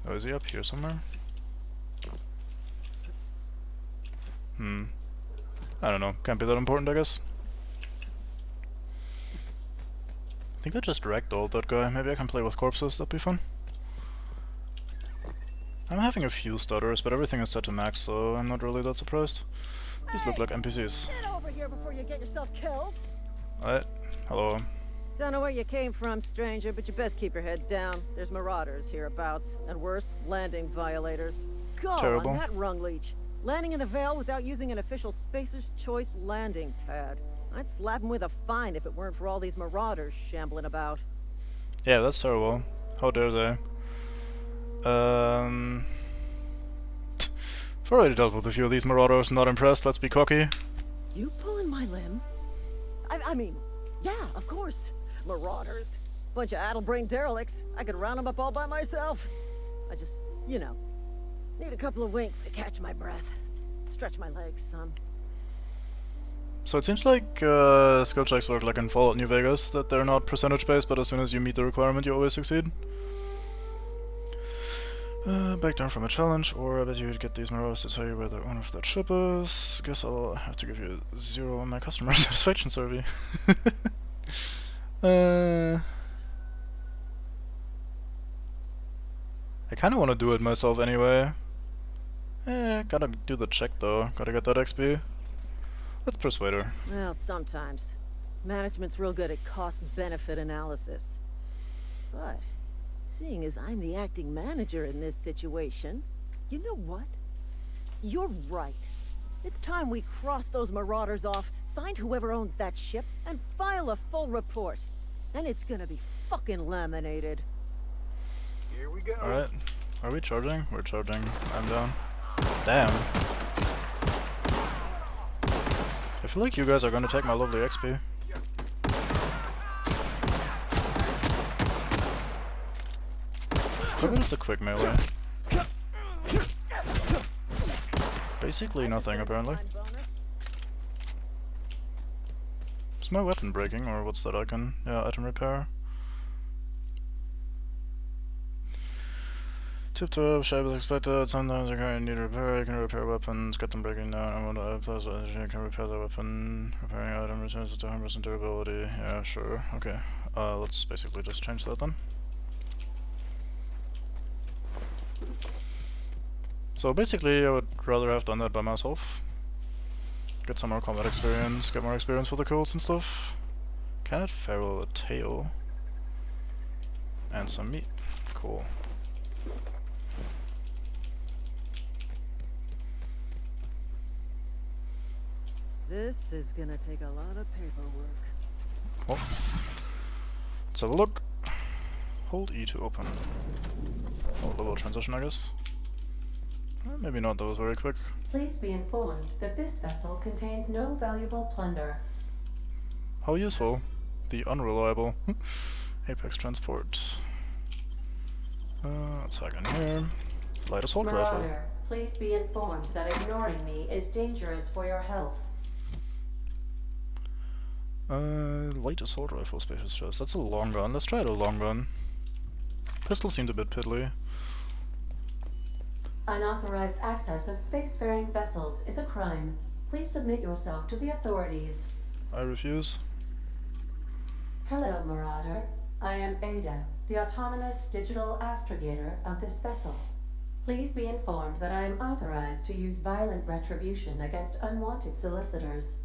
Oh, is he up here somewhere? I don't know. Can't be that important, I guess. I think I just ragdolled that guy. Maybe I can play with corpses, that'd be fun. I'm having a few stutters, but everything is set to max, so I'm not really that surprised. These look like NPCs. Get over here before you get yourself killed. Alright. Hello. Don't know where you came from, stranger, but you best keep your head down. There's marauders hereabouts, and worse, landing violators. God, Terrible. on that rung leech. Landing in the Vale without using an official Spacer's Choice landing pad. I'd slap him with a fine if it weren't for all these marauders shambling about. Yeah, that's terrible. How dare they? I've already dealt with a few of these marauders, not impressed, let's be cocky. You pulling my limb? I mean, yeah, of course. Marauders. Bunch of addle-brained derelicts. I could round them up all by myself. I just, you know, need a couple of winks to catch my breath. Stretch my legs, son. So it seems like skill checks work like in Fallout New Vegas, that they're not percentage based, but as soon as you meet the requirement you always succeed. Back down from a challenge, or I bet you would get these marauders to tell you where the owner of that ship is. Guess I'll have to give you 0 on my customer satisfaction survey. I kinda wanna do it myself anyway. Gotta do the check though, gotta get that XP. Let's persuade her. Well, sometimes. Management's real good at cost-benefit analysis. But, seeing as I'm the acting manager in this situation, you know what? You're right. It's time we cross those marauders off, find whoever owns that ship, and file a full report. And it's gonna be fucking laminated. Here we go. Alright. Are we charging? We're charging. I'm down. Damn. I feel like you guys are gonna take my lovely XP. What is the quick melee? Basically nothing, apparently. Is my weapon breaking, or what's that icon? Yeah, item repair. Tip-top, shape is expected, sometimes you can need repair, you can repair weapons, get them breaking down, and you can repair the weapon, repairing item returns to 100% durability, yeah, sure, okay. Let's basically just change that then. So basically I would rather have done that by myself. Get some more combat experience, get more experience for the cults and stuff. Can it feral a tail? And some meat. Cool. This is gonna take a lot of paperwork. Oh. Let's have a look. Hold E to open. Oh, level transition, I guess. Maybe not, that was very quick. Please be informed that this vessel contains no valuable plunder. How useful. The unreliable. Apex transport. Let's hack in here. Light assault rifle. Marauder, please be informed that ignoring me is dangerous for your health. Light assault rifle, spacious chest. That's a long gun. Let's try the long gun. Pistol seemed a bit piddly. Unauthorized access of spacefaring vessels is a crime. Please submit yourself to the authorities. I refuse. Hello, Marauder. I am Ada, the autonomous digital astrogator of this vessel. Please be informed that I am authorized to use violent retribution against unwanted solicitors.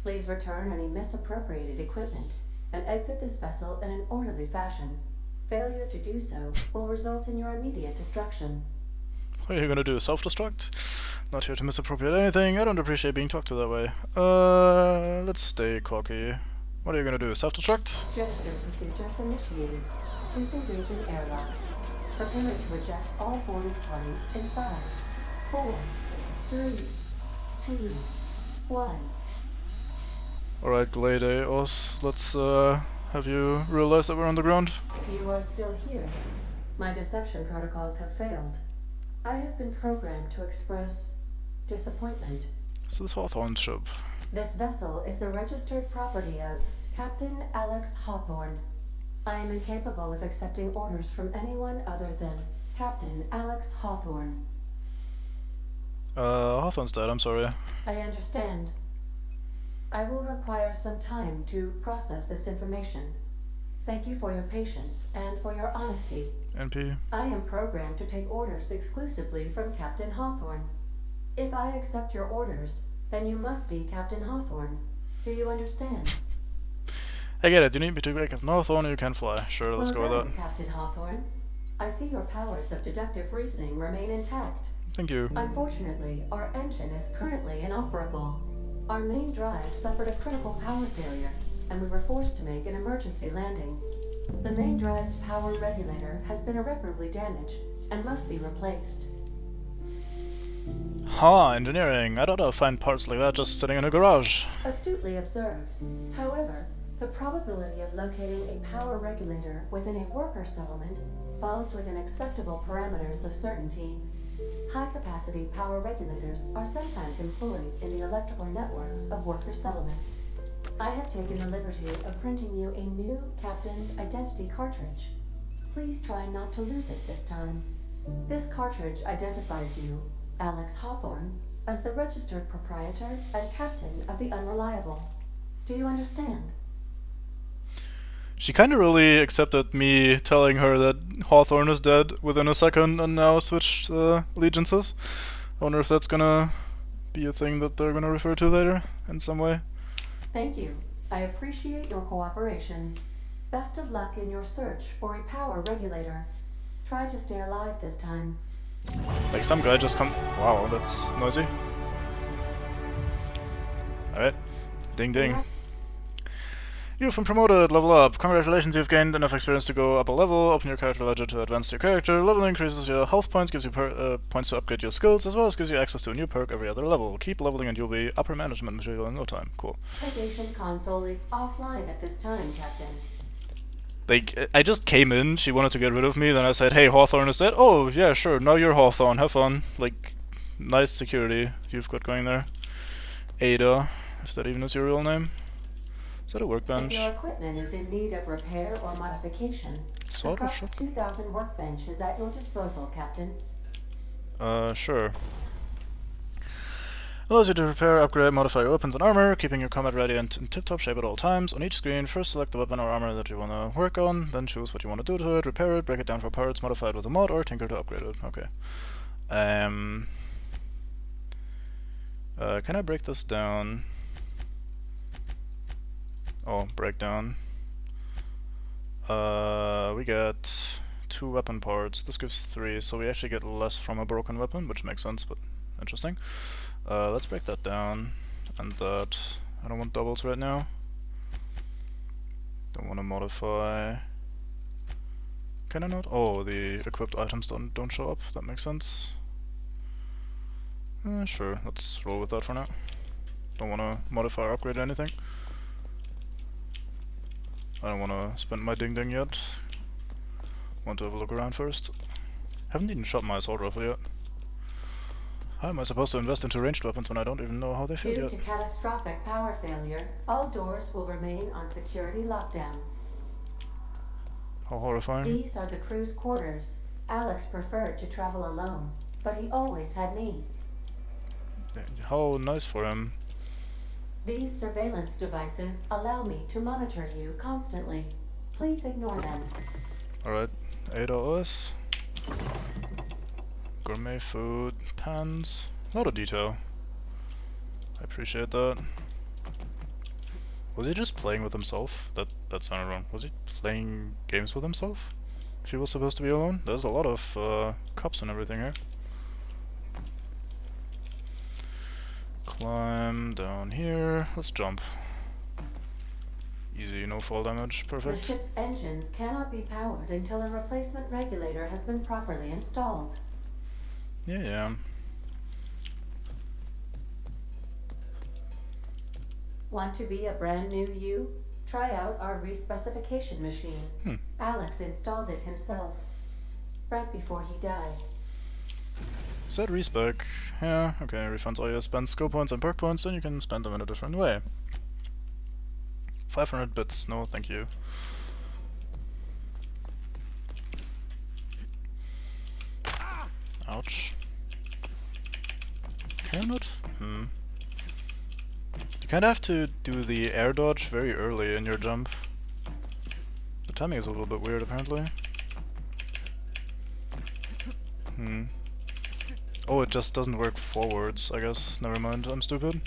Please return any misappropriated equipment and exit this vessel in an orderly fashion. Failure to do so will result in your immediate destruction. What are you gonna do? Self-destruct? Not here to misappropriate anything. I don't appreciate being talked to that way. Let's stay cocky. What are you gonna do? Self-destruct? Gesture procedures initiated. Please engage in airlocks. Preparing to eject all boarding parties in 5, 4, 3, 2, 1. Alright, Gladios, let's have you realize that we're on the ground? You are still here. My deception protocols have failed. I have been programmed to express disappointment. So this Hawthorne ship. This vessel is the registered property of Captain Alex Hawthorne. I am incapable of accepting orders from anyone other than Captain Alex Hawthorne. Hawthorne's dead, I'm sorry. I understand. I will require some time to process this information. Thank you for your patience and for your honesty. NP. I am programmed to take orders exclusively from Captain Hawthorne. If I accept your orders, then you must be Captain Hawthorne. Do you understand? I get it, you need me to make up Hawthorne and you can fly. Sure, let's go with Well that. done, Captain Hawthorne. I see your powers of deductive reasoning remain intact. Thank you. Unfortunately, our engine is currently inoperable. Our main drive suffered a critical power failure, and we were forced to make an emergency landing. The main drive's power regulator has been irreparably damaged and must be replaced. Ha, engineering. I thought I'd find parts like that just sitting in a garage. Astutely observed. However, the probability of locating a power regulator within a worker settlement falls within acceptable parameters of certainty. High-capacity power regulators are sometimes employed in the electrical networks of worker settlements. I have taken the liberty of printing you a new Captain's Identity cartridge. Please try not to lose it this time. This cartridge identifies you, Alex Hawthorne, as the registered proprietor and captain of the Unreliable. Do you understand? She kinda really accepted me telling her that Hawthorne is dead within a second and now switched allegiances. I wonder if that's gonna be a thing that they're gonna refer to later in some way. Thank you. I appreciate your cooperation. Best of luck in your search for a power regulator. Try to stay alive this time. Like some guy just come. Wow, that's noisy. Alright. Ding ding. You've been promoted, level up. Congratulations, you've gained enough experience to go up a level. Open your character ledger to advance your character. Level increases your health points, gives you points to upgrade your skills, as well as gives you access to a new perk every other level. Keep leveling and you'll be upper management material in no time. Cool. Navigation console is offline at this time, Captain. Like, I just came in, she wanted to get rid of me, then I said, hey, Hawthorne is dead? Oh, yeah, sure, now you're Hawthorne, have fun. Like, nice security you've got going there. Ada, if that even is your real name. Is that a workbench? If your equipment is in need of repair or modification, Sort the of Crux shop. 2000 workbench is at your disposal, Captain. Sure. Allows you to repair, upgrade, modify your weapons and armor, keeping your combat ready and in tip-top shape at all times. On each screen, first select the weapon or armor that you want to work on, then choose what you want to do to it, repair it, break it down for parts, modify it with a mod, or tinker to upgrade it. Okay. Can I break this down? Oh, breakdown. We get 2 weapon parts. This gives 3, so we actually get less from a broken weapon, which makes sense, but interesting. Let's break that down. and that. I don't want doubles right now. Don't want to modify. Can I not? Oh, the equipped items don't show up. That makes sense. Sure, let's roll with that for now. Don't want to modify or upgrade anything. I don't want to spend my ding yet. Want to have a look around first. Haven't even shot my assault rifle yet. How am I supposed to invest into ranged weapons when I don't even know how they feel Due yet? to catastrophic power failure, all doors will remain on security lockdown. How horrifying. These are the crew's quarters. Alex preferred to travel alone, but he always had me. How nice for him. These surveillance devices allow me to monitor you constantly. Please ignore them. Alright, ADOS. Gourmet food, pans. A lot of detail. I appreciate that. Was he just playing with himself? That sounded wrong. Was he playing games with himself? If he was supposed to be alone? There's a lot of cups and everything here. Climb down here. Let's jump. Easy, no fall damage. The Perfect. ship's engines cannot be powered until a replacement regulator has been properly installed. Yeah. Want to be a brand new you? Try out our respecification machine. Alex installed it himself, right before he died. Set respec. Yeah, okay, refunds all your spent skill points and perk points, and you can spend them in a different way. 500 bits, no thank you. Ouch. Can I not? You kinda have to do the air dodge very early in your jump. The timing is a little bit weird apparently. Oh, it just doesn't work forwards, I guess. Never mind, I'm stupid.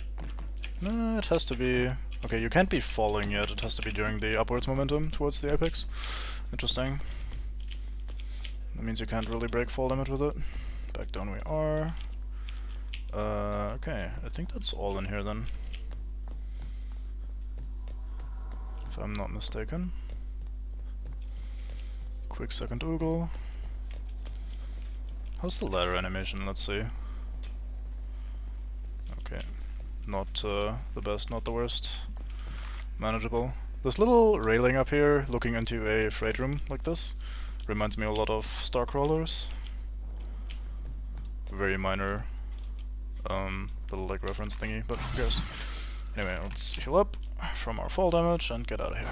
No, it has to be... Okay, you can't be falling yet, it has to be during the upwards momentum towards the apex. Interesting. That means you can't really break fall damage with it. Back down we are. Okay, I think that's all in here then. If I'm not mistaken. Quick second oogle. How's the ladder animation? Let's see. Okay. Not the best, not the worst. Manageable. This little railing up here, looking into a freight room like this, reminds me a lot of Starcrawlers. Very minor little like reference thingy, but who cares. Anyway, let's heal up from our fall damage and get out of here.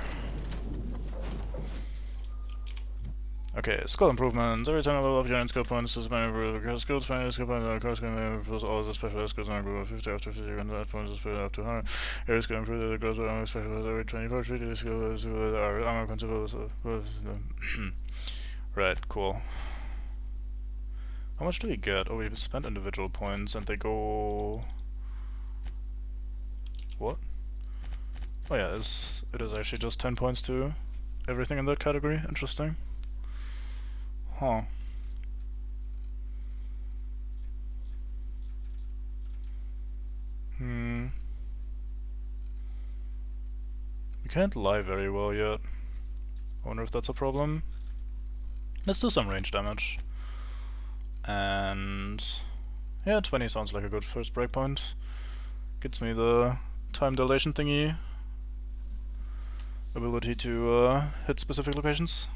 Okay, skill improvements. Every time I level up your skill points, this may improve skill points, skill points, of course, can improve all the specialized skills and group of 50 after 50, and that points is spread up to 100. Every skill improves the growth of armor specialized every 24. Treat the skill as our armor consumables. Right, cool. How much do we get? Oh, we spent individual points and they go... What? Oh yeah, it is actually just 10 points to everything in that category. Interesting. Huh. We can't lie very well yet. I wonder if that's a problem. Let's do some range damage. And... yeah, 20 sounds like a good first breakpoint. Gets me the time dilation thingy. Ability to hit specific locations.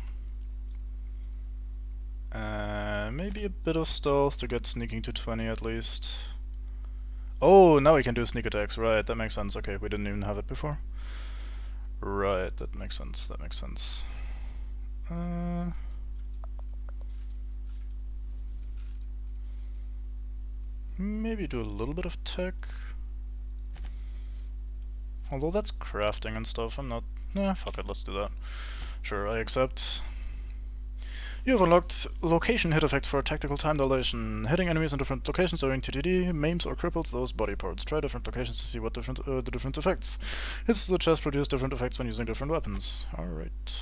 Maybe a bit of stealth to get sneaking to 20 at least. Oh, now we can do sneak attacks, right, that makes sense. Okay, we didn't even have it before. Right, that makes sense, that makes sense. Maybe do a little bit of tech. Although that's crafting and stuff, I'm not... nah, fuck it, let's do that. Sure, I accept. You have unlocked location hit effects for tactical time dilation. Hitting enemies in different locations during TTD maims or cripples those body parts. Try different locations to see what the different effects. Hits to the chest produce different effects when using different weapons. Alright.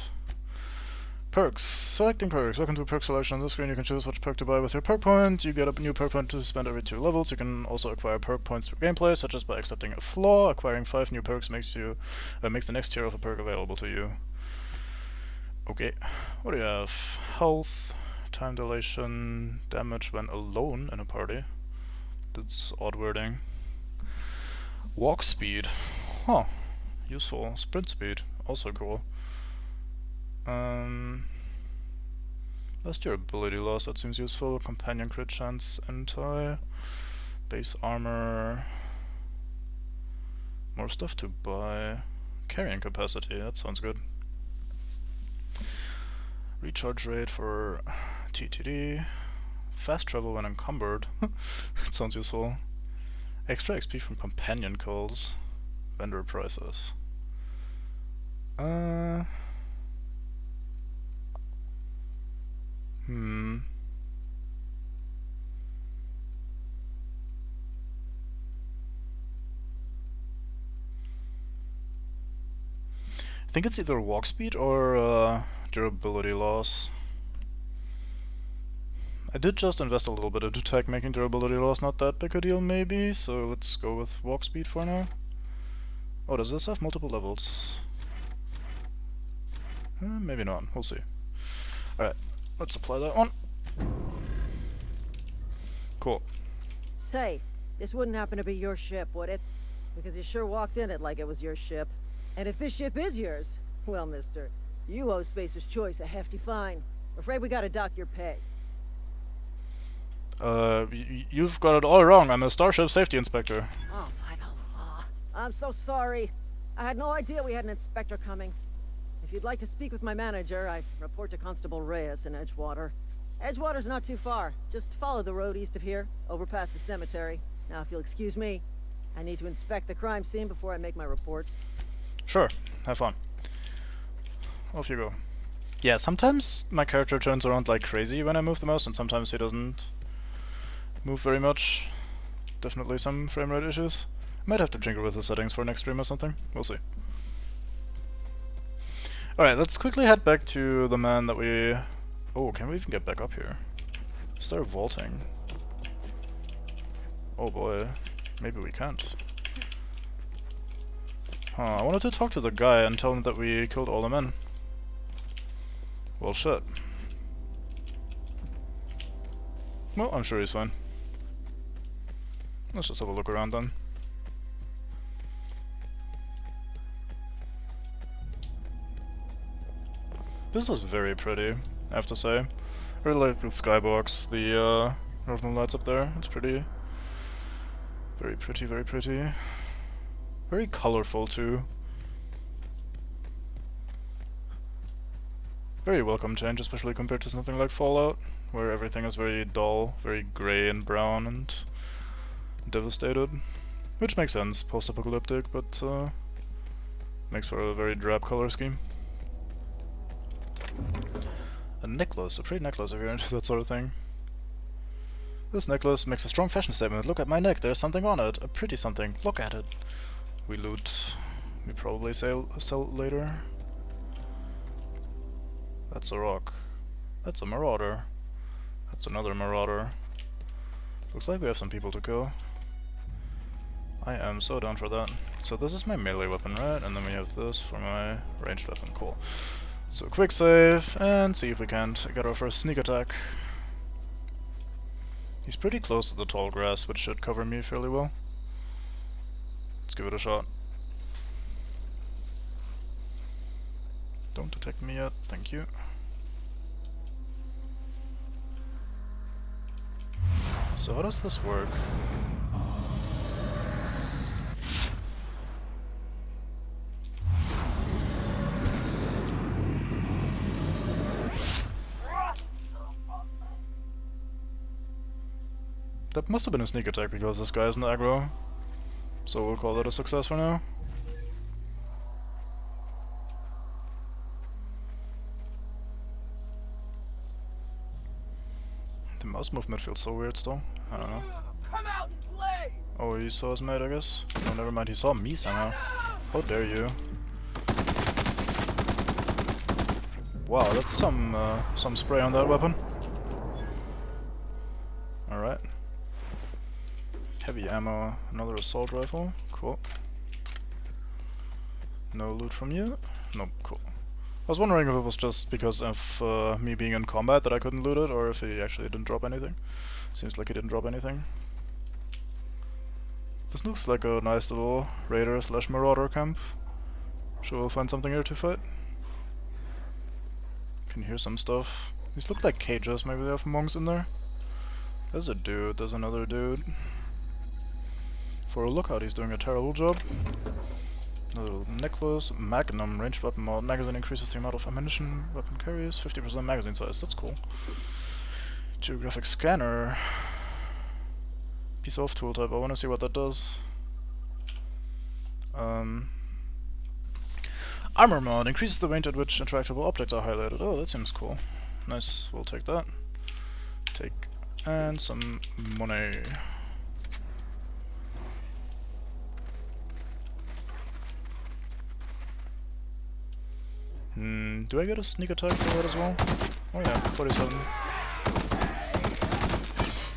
Perks. Selecting perks. Welcome to perk selection. On this screen you can choose which perk to buy with your perk point. You get a new perk point to spend every 2 levels. You can also acquire perk points through gameplay, such as by accepting a flaw. Acquiring 5 new perks makes the next tier of a perk available to you. Okay. What do you have? Health, time dilation, damage when alone in a party. That's odd wording. Walk speed. Huh. Useful. Sprint speed. Also cool. Less durability loss, that seems useful. Companion crit chance, anti. Base armor. More stuff to buy. Carrying capacity, that sounds good. Recharge rate for TTD. Fast travel when encumbered. That sounds useful. Extra XP from companion calls. Vendor prices. I think it's either walk speed or durability loss. I did just invest a little bit into tech, making durability loss not that big a deal maybe, so let's go with walk speed for now. Oh, does this have multiple levels? Maybe not, we'll see. Alright, let's apply that one. Cool. Say, this wouldn't happen to be your ship, would it? Because you sure walked in it like it was your ship. And if this ship is yours, well, mister, you owe Spacer's Choice a hefty fine. I'm afraid we gotta dock your pay. You've got it all wrong. I'm a Starship Safety Inspector. Oh, by the law. I'm so sorry. I had no idea we had an inspector coming. If you'd like to speak with my manager, I report to Constable Reyes in Edgewater. Edgewater's not too far. Just follow the road east of here, over past the cemetery. Now, if you'll excuse me, I need to inspect the crime scene before I make my report. Sure. Have fun. Off you go. Yeah, sometimes my character turns around like crazy when I move the mouse, and sometimes he doesn't move very much. Definitely some frame rate issues. Might have to tinker with the settings for next stream or something. We'll see. Alright, let's quickly head back to the man that we... Oh, can we even get back up here? Is there vaulting? Oh boy. Maybe we can't. I wanted to talk to the guy and tell him that we killed all the men. Well, shit. Well, I'm sure he's fine. Let's just have a look around then. This is very pretty, I have to say. I really like the skybox, the northern lights up there. It's pretty. Very pretty, very pretty. Very colorful too. Very welcome change, especially compared to something like Fallout, where everything is very dull, very grey and brown and devastated. Which makes sense, post-apocalyptic, but makes for a very drab color scheme. A necklace, a pretty necklace if you're into that sort of thing. This necklace makes a strong fashion statement. Look at my neck, there's something on it. A pretty something. Look at it. We loot. We probably sell it later. That's a rock. That's a marauder. That's another marauder. Looks like we have some people to kill. I am so down for that. So this is my melee weapon, right? And then we have this for my ranged weapon. Cool. So quick save, and see if we can't get our first sneak attack. He's pretty close to the tall grass, which should cover me fairly well. Let's give it a shot. Don't detect me yet, thank you. So how does this work? That must have been a sneak attack because this guy isn't aggro. So we'll call that a success for now. The mouse movement feels so weird still. I don't know. Come out and play! Oh, he saw his mate, I guess? Oh, never mind, he saw me somehow. How dare you? wow, that's some spray on that weapon. Alright. Heavy ammo, another assault rifle, cool. No loot from you? Nope, cool. I was wondering if it was just because of me being in combat that I couldn't loot it, or if he actually didn't drop anything. Seems like he didn't drop anything. This looks like a nice little raider slash marauder camp. Sure we'll find something here to fight. Can hear some stuff. These look like cages, maybe they have monks in there. There's a dude, there's another dude. For a lookout, he's doing a terrible job. A little necklace, magnum, ranged weapon mod, magazine increases the amount of ammunition weapon carries, 50% magazine size, that's cool. Geographic scanner. Piece of tool type, I wanna see what that does. Armor mod, increases the range at which interactable objects are highlighted. Oh, that seems cool. Nice, we'll take that. And some money. Do I get a sneak attack for that as well? Oh yeah, 47.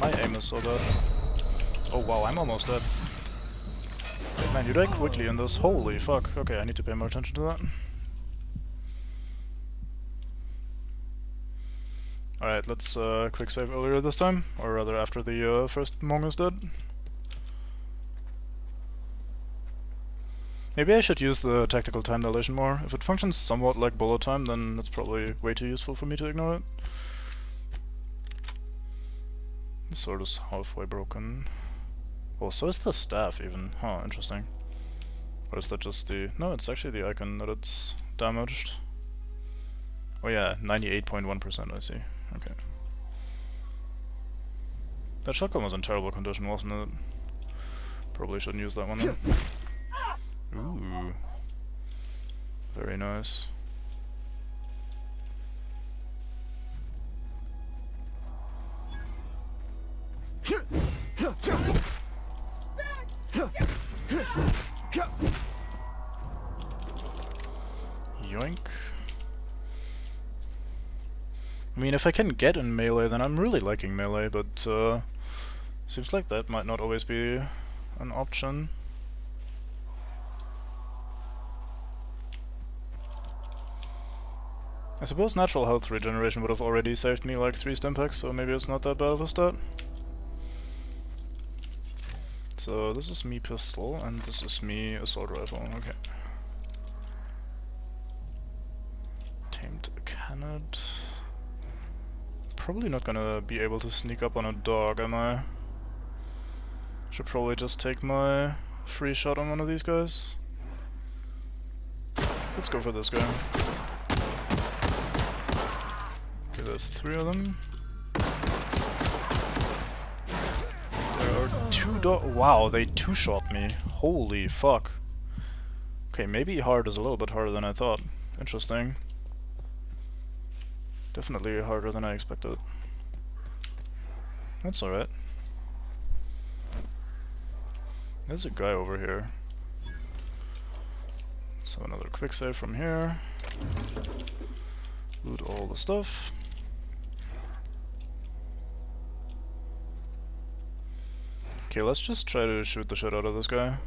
My aim is so bad. Oh wow, I'm almost dead. Man, you die quickly in this. Holy fuck. Okay, I need to pay more attention to that. Alright, let's quick save earlier this time, or rather after the first Mong is dead. Maybe I should use the tactical time dilation more. If it functions somewhat like bullet time, then it's probably way too useful for me to ignore it. This sword is halfway broken. Oh, so is the staff even. Huh, interesting. Or is that just the... No, it's actually the icon that it's damaged. Oh yeah, 98.1%, I see. Okay. That shotgun was in terrible condition, wasn't it? Probably shouldn't use that one then. Ooh. Very nice. Yoink. I mean, if I can get in melee, then I'm really liking melee, but seems like that might not always be an option. I suppose natural health regeneration would have already saved me like 3 stimpaks, so maybe it's not that bad of a start. So this is me pistol, and this is me assault rifle, okay. Tamed Canid. Probably not gonna be able to sneak up on a dog, am I? Should probably just take my free shot on one of these guys. Let's go for this guy. Okay, there's 3 of them. There are 2 wow, they 2-shot me. Holy fuck. Okay, maybe hard is a little bit harder than I thought. Interesting. Definitely harder than I expected. That's alright. There's a guy over here. So another quick save from here. Loot all the stuff. Okay, let's just try to shoot the shit out of this guy.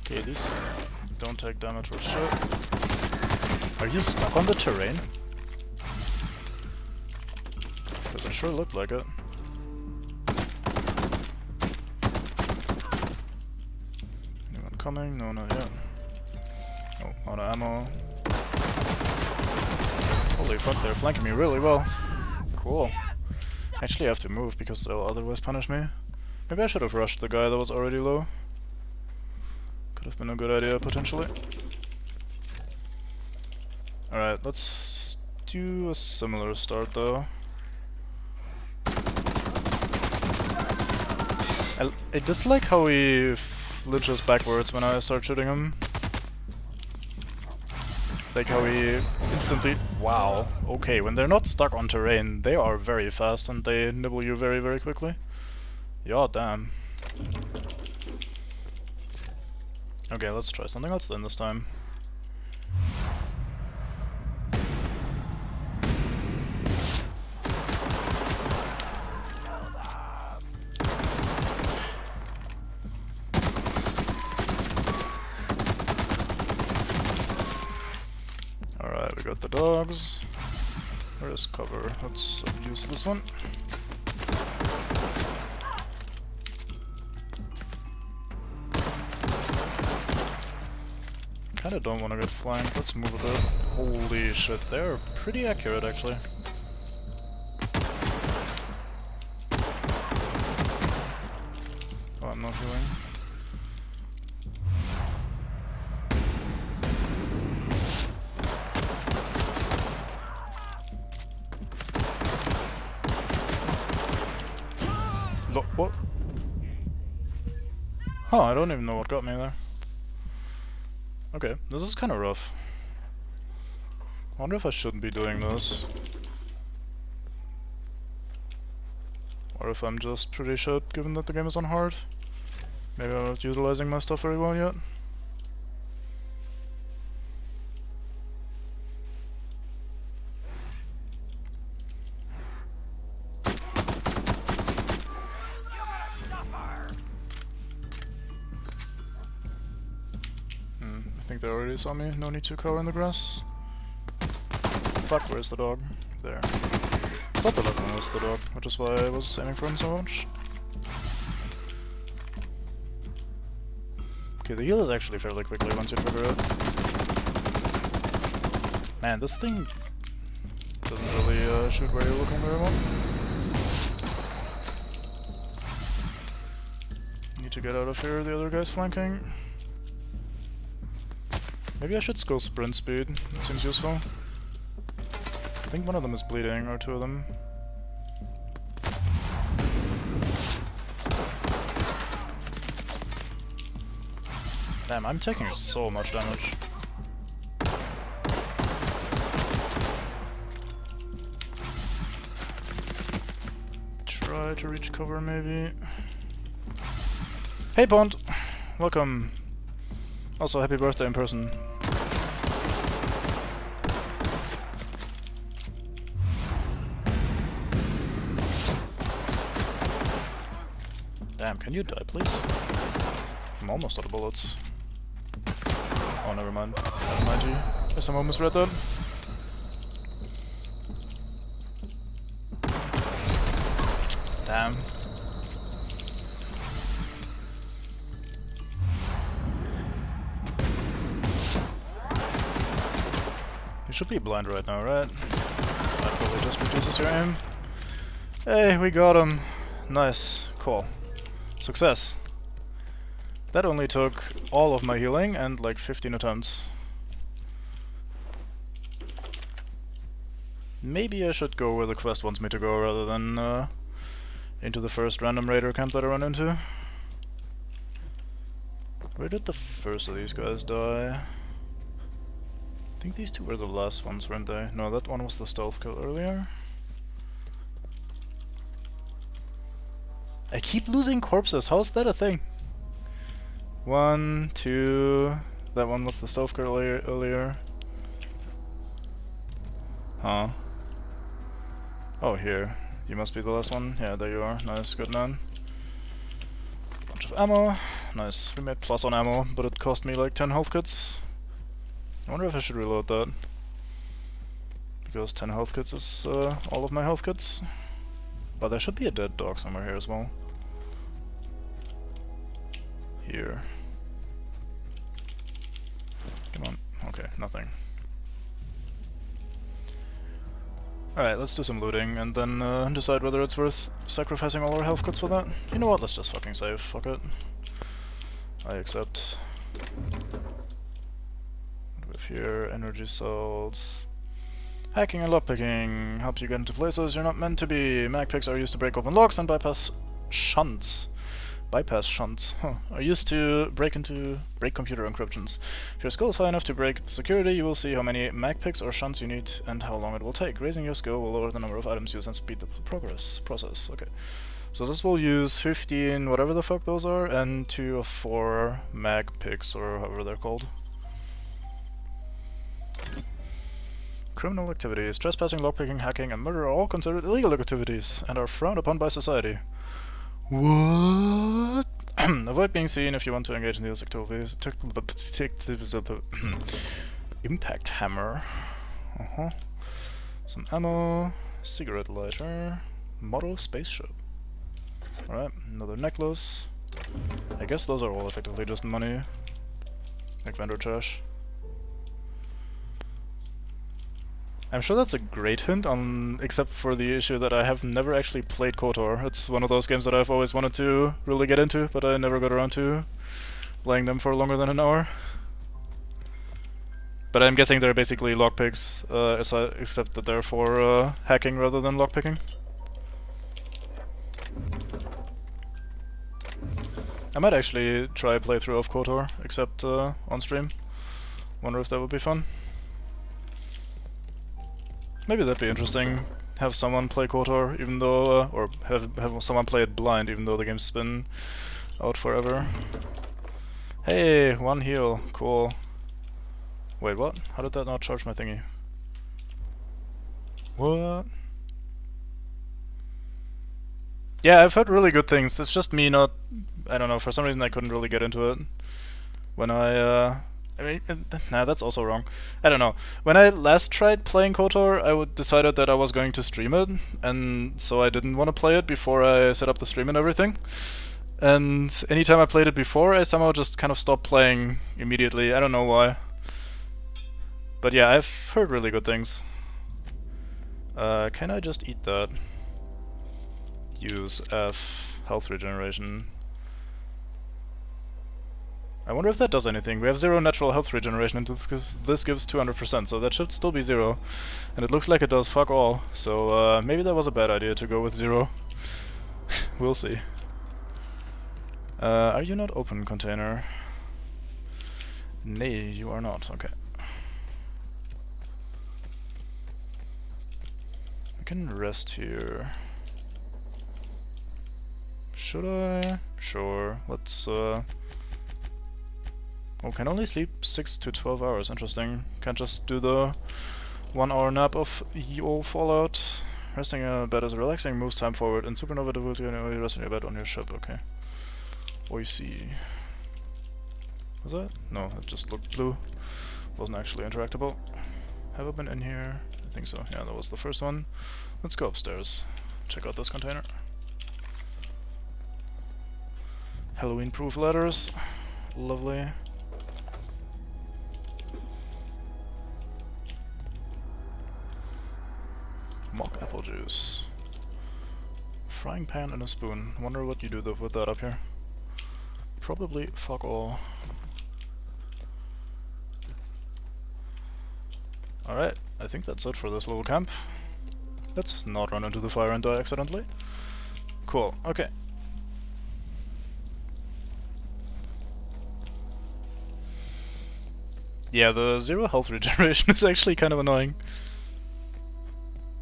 Okay, these don't take damage or shit. Are you stuck on the terrain? Because it sure looked like it. Anyone coming? No, not yet. Oh, out of ammo. Holy fuck, they're flanking me really well. Cool. Actually, I have to move because they'll otherwise punish me. Maybe I should have rushed the guy that was already low. Could have been a good idea, potentially. Alright, let's do a similar start, though. I dislike how he flinches backwards when I start shooting him. Like how he instantly... Wow, okay, when they're not stuck on terrain, they are very fast and they nibble you very, very quickly. Yeah, damn. Okay, let's try something else then this time. Alright, we got the dogs. Where is cover? Let's use this one. Kinda don't wanna get flanked. Let's move a bit. Holy shit, they're pretty accurate actually. Oh, I'm not healing. What? Huh, I don't even know what got me there. Okay, this is kinda rough. I wonder if I shouldn't be doing this. Or if I'm just pretty shit given that the game is on hard. Maybe I'm not utilizing my stuff very well yet. I think they already saw me, no need to cover in the grass. Fuck, where's the dog? There. I thought the left one was the dog, which is why I was aiming for him so much. Okay, the heal is actually fairly quickly once you trigger it. Man, this thing doesn't really shoot where you're looking very well. Need to get out of here, the other guy's flanking. Maybe I should go sprint speed, it seems useful. I think one of them is bleeding, or two of them. Damn, I'm taking so much damage. Try to reach cover, maybe. Hey Pond! Welcome. Also, happy birthday in person. Damn, can you die, please? I'm almost out of bullets. Oh, never mind. Never mind you. Guess I'm almost red then. Damn. You should be blind right now, right? That probably just reduces your aim. Hey, we got him. Nice. Cool. Success. That only took all of my healing and like 15 attempts. Maybe I should go where the quest wants me to go rather than into the first random raider camp that I run into. Where did the first of these guys die? I think these two were the last ones, weren't they? No, that one was the stealth kill earlier. I keep losing corpses, how's that a thing? 1, 2... That one was the stealth kill earlier. Huh. Oh, here. You must be the last one. Yeah, there you are. Nice, good man. Bunch of ammo. Nice. We made plus on ammo, but it cost me like 10 health kits. I wonder if I should reload that. Because 10 health kits is all of my health kits. But there should be a dead dog somewhere here as well. Here. Come on. Okay, nothing. Alright, let's do some looting and then decide whether it's worth sacrificing all our health kits for that. You know what, let's just fucking save, fuck it. I accept. What do we have here? Energy cells. Hacking and lockpicking helps you get into places you're not meant to be. Mag picks are used to break open locks and bypass shunts. Bypass shunts. Huh. Are used to break computer encryptions. If your skill is high enough to break the security, you will see how many mag picks or shunts you need and how long it will take. Raising your skill will lower the number of items used and speed the process. Okay. So this will use 15 whatever the fuck those are and 2 or 4 mag picks or however they're called. Criminal activities. Trespassing, lockpicking, hacking, and murder are all considered illegal activities and are frowned upon by society. What? Avoid being seen if you want to engage in these activities. Impact hammer. Some ammo. Cigarette lighter. Model spaceship. Alright, another necklace. I guess those are all effectively just money. Like vendor trash. I'm sure that's a great hint, except for the issue that I have never actually played KOTOR. It's one of those games that I've always wanted to really get into, but I never got around to playing them for longer than an hour. But I'm guessing they're basically lockpicks, except that they're for hacking rather than lockpicking. I might actually try a playthrough of KOTOR, except on stream. Wonder if that would be fun. Maybe that'd be interesting. Have someone play KOTOR, even though, or have someone play it blind, even though the game's been out forever. Hey, 1 heal, cool. Wait, what? How did that not charge my thingy? What? Yeah, I've heard really good things. It's just me not... I don't know, for some reason I couldn't really get into it. When I mean, nah, that's also wrong. I don't know. When I last tried playing KOTOR, I decided that I was going to stream it, and so I didn't want to play it before I set up the stream and everything. And anytime I played it before, I somehow just kind of stopped playing immediately. I don't know why. But yeah, I've heard really good things. Can I just eat that? Use F. Health regeneration. I wonder if that does anything. We have 0 natural health regeneration, and this gives 200%, so that should still be 0. And it looks like it does fuck all, so maybe that was a bad idea to go with 0. We'll see. Are you not open, container? Nay, you are not. Okay. I can rest here. Should I? Sure. Let's oh, can only sleep 6 to 12 hours. Interesting. Can't just do the 1 hour nap of old Fallout. Resting in a bed is relaxing, moves time forward. In Supernova difficulty, you rest in your bed on your ship. Okay. I see. Was that? No, it just looked blue. Wasn't actually interactable. Have I been in here? I think so. Yeah, that was the first one. Let's go upstairs. Check out this container. Halloween-proof letters. Lovely. Mock apple juice. Frying pan and a spoon. Wonder what you do with that up here. Probably fuck all. Alright, I think that's it for this little camp. Let's not run into the fire and die accidentally. Cool, okay. Yeah, the 0 health regeneration is actually kind of annoying.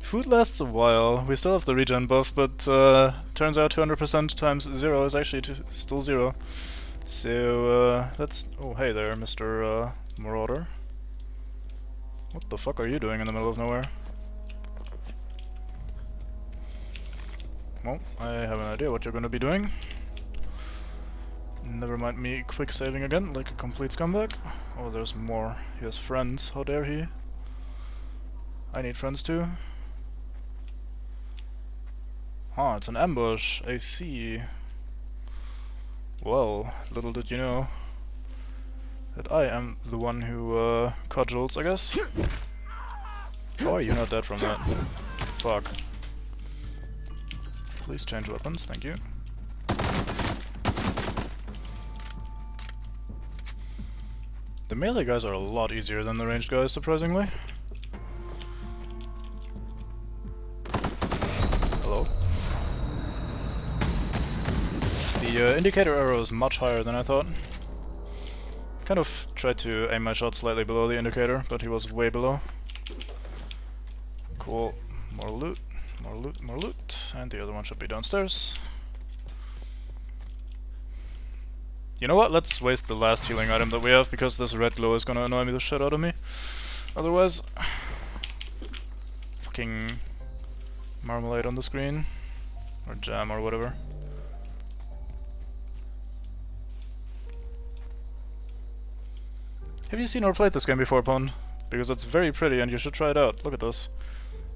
Food lasts a while. We still have the regen buff, but turns out 200% times 0 is actually still 0. So that's... Oh, hey there, Mr. Marauder. What the fuck are you doing in the middle of nowhere? Well, I have an idea what you're gonna be doing. Never mind me quick saving again, like a complete scumbag. Oh, there's more. He has friends. How dare he? I need friends too. Huh, it's an ambush. I see. Well, little did you know that I am the one who cudgels, I guess. Oh, are you not dead from that? Fuck. Please change weapons, thank you. The melee guys are a lot easier than the ranged guys, surprisingly. Hello? The indicator arrow is much higher than I thought. Kind of tried to aim my shot slightly below the indicator, but he was way below. Cool. More loot, more loot, more loot. And the other one should be downstairs. You know what? Let's waste the last healing item that we have, because this red glow is gonna annoy me the shit out of me. Otherwise... fucking... marmalade on the screen. Or jam or whatever. Have you seen or played this game before, Pond? Because it's very pretty and you should try it out. Look at this.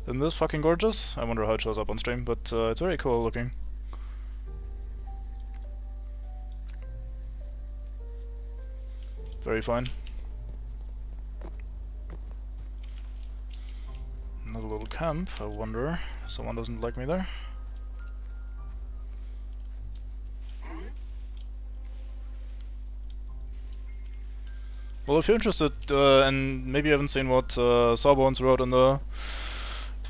Isn't this fucking gorgeous? I wonder how it shows up on stream, but it's very cool looking. Very fine. Another little camp. I wonder if someone doesn't like me there. Well, if you're interested, and maybe you haven't seen what Sawbones wrote in the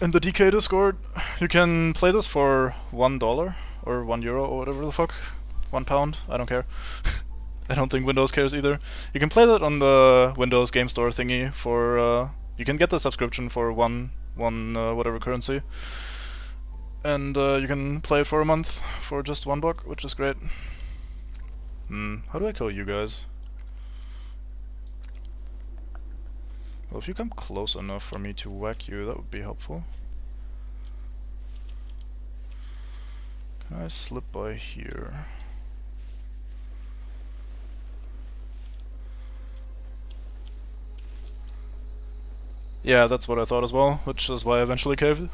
DK Discord, you can play this for $1 or €1 or whatever the fuck, £1. I don't care. I don't think Windows cares either. You can play that on the Windows Game Store thingy for. You can get the subscription for one whatever currency, and you can play it for a month for just $1, which is great. How do I kill you guys? Well, if you come close enough for me to whack you, that would be helpful. Can I slip by here? Yeah, that's what I thought as well, which is why I eventually caved.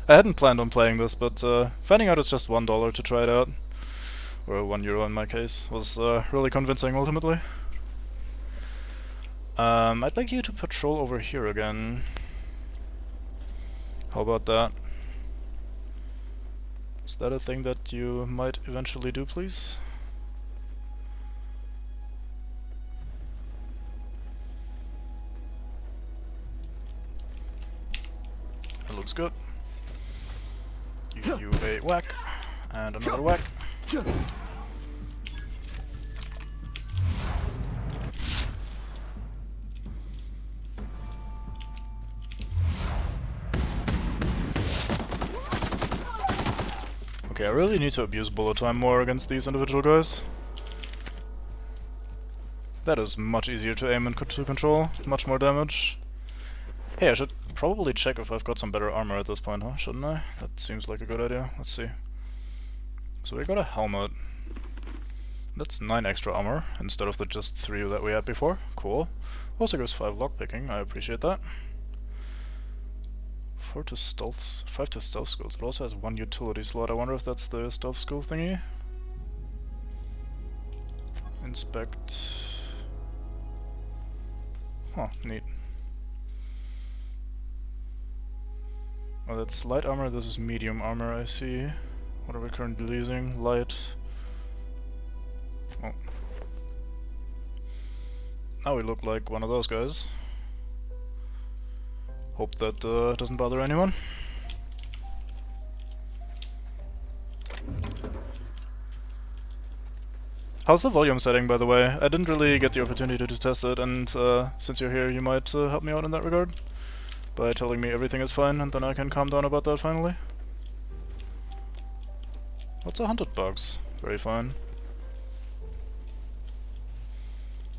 I hadn't planned on playing this, but finding out it's just $1 to try it out, or €1 in my case, was really convincing ultimately. I'd like you to patrol over here again. How about that? Is that a thing that you might eventually do, please? That looks good. Give you a whack, and another whack. Okay, I really need to abuse bullet time more against these individual guys. That is much easier to aim and to control, much more damage. Hey, I should probably check if I've got some better armor at this point, huh? Shouldn't I? That seems like a good idea. Let's see. So we got a helmet. That's 9 extra armor, instead of the just 3 that we had before. Cool. Also gives 5 lockpicking, I appreciate that. 5 to stealth skills. It also has 1 utility slot. I wonder if that's the stealth skill thingy. Inspect. Huh, neat. Oh, that's light armor, this is medium armor, I see. What are we currently using? Light. Oh. Now we look like one of those guys. Hope that doesn't bother anyone. How's the volume setting, by the way? I didn't really get the opportunity to test it, and since you're here, you might help me out in that regard by telling me everything is fine, and then I can calm down about that finally. Lots of hunted bugs. Very fine.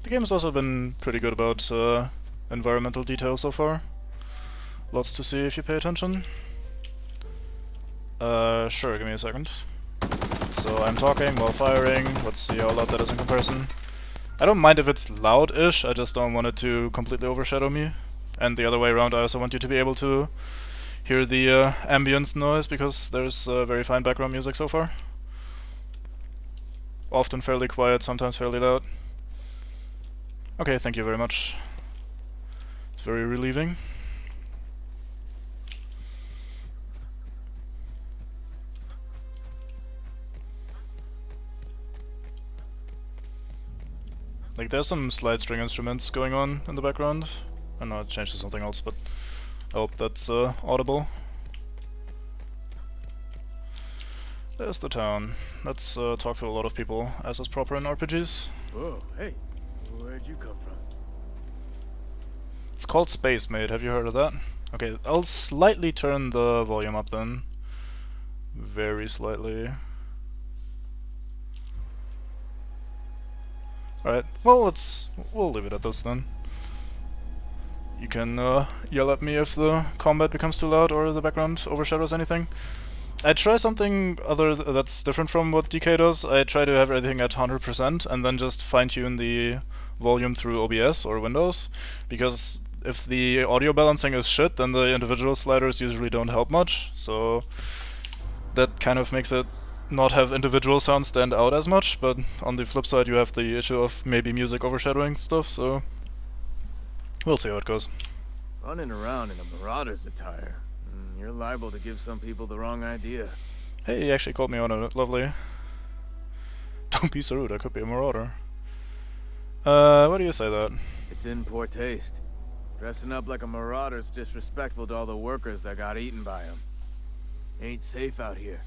The game has also been pretty good about environmental detail so far. Lots to see if you pay attention. Sure, give me a second. So I'm talking while firing. Let's see how loud that is in comparison. I don't mind if it's loud-ish, I just don't want it to completely overshadow me. And the other way around, I also want you to be able to hear the ambience noise, because there's very fine background music so far. Often fairly quiet, sometimes fairly loud. Okay, thank you very much. It's very relieving. Like, there's some slide string instruments going on in the background. I know it changed to something else, but I hope that's audible. There's the town. Let's talk to a lot of people, as is proper in RPGs. Whoa, hey, where'd you come from? It's called Space Maid, have you heard of that? Okay, I'll slightly turn the volume up then. Very slightly. Alright, well, we'll leave it at this then. You can yell at me if the combat becomes too loud or the background overshadows anything. I try something that's different from what DK does. I try to have everything at 100% and then just fine-tune the volume through OBS or Windows, because if the audio balancing is shit, then the individual sliders usually don't help much, so that kind of makes it not have individual sounds stand out as much, but on the flip side you have the issue of maybe music overshadowing stuff, so we'll see how it goes. Running around in a Marauder's attire. You're liable to give some people the wrong idea. Hey, he actually called me on it, lovely. Don't be so rude, I could be a Marauder. Why do you say that? It's in poor taste. Dressing up like a Marauder's disrespectful to all the workers that got eaten by him. Ain't safe out here.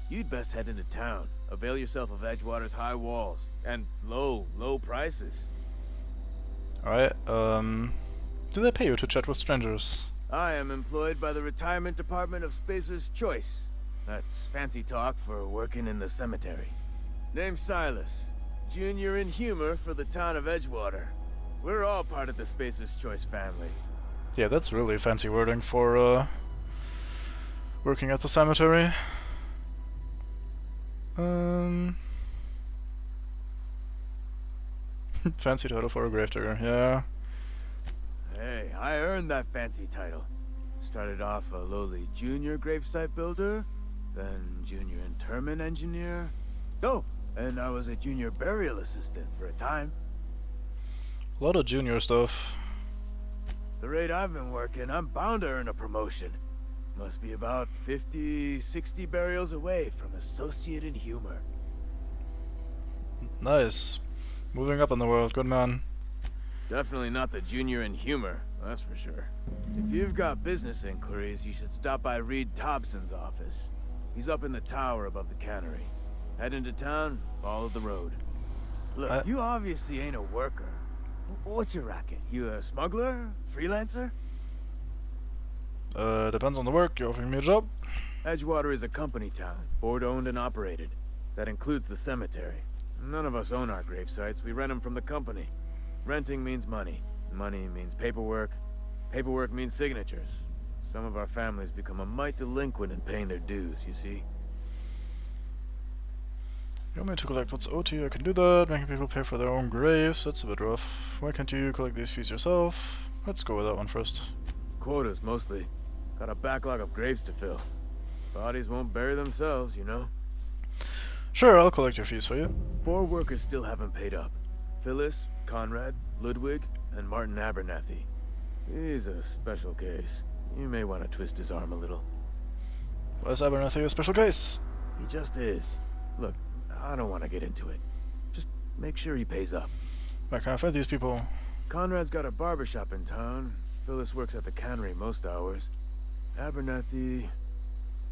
You'd best head into town. Avail yourself of Edgewater's high walls. And low prices. Alright, do they pay you to chat with strangers? I am employed by the Retirement Department of Spacer's Choice. That's fancy talk for working in the cemetery. Name's Silas. Junior in humor for the town of Edgewater. We're all part of the Spacer's Choice family. Yeah, that's really fancy wording for, working at the cemetery. Fancy title for a gravedigger, yeah. Hey, I earned that fancy title. Started off a lowly junior gravesite builder, then junior interment engineer. Oh, and I was a junior burial assistant for a time. A lot of junior stuff. The rate I've been working, I'm bound to earn a promotion. Must be about 50, 60 burials away from associate in humor. Nice. Moving up in the world, good man. Definitely not the junior in humor, that's for sure. If you've got business inquiries, you should stop by Reed Thompson's office. He's up in the tower above the cannery. Head into town, follow the road. Look, you obviously ain't a worker. What's your racket? You a smuggler? Freelancer? Depends on the work. You're offering me a job? Edgewater is a company town, board-owned and operated. That includes the cemetery. None of us own our grave sites. We rent them from the company. Renting means money. Money means paperwork. Paperwork means signatures. Some of our families become a mite delinquent in paying their dues, you see. You want me to collect what's owed to you? I can do that. Making people pay for their own graves. That's a bit rough. Why can't you collect these fees yourself? Let's go with that one first. Quotas, mostly. Got a backlog of graves to fill. Bodies won't bury themselves, you know. Sure, I'll collect your fees for you. 4 workers still haven't paid up. Phyllis, Conrad, Ludwig, and Martin Abernathy. He's a special case. You may want to twist his arm a little. Why is Abernathy a special case? He just is. Look, I don't want to get into it. Just make sure he pays up. Where can I find these people? Conrad's got a barbershop in town. Phyllis works at the cannery most hours. Abernathy...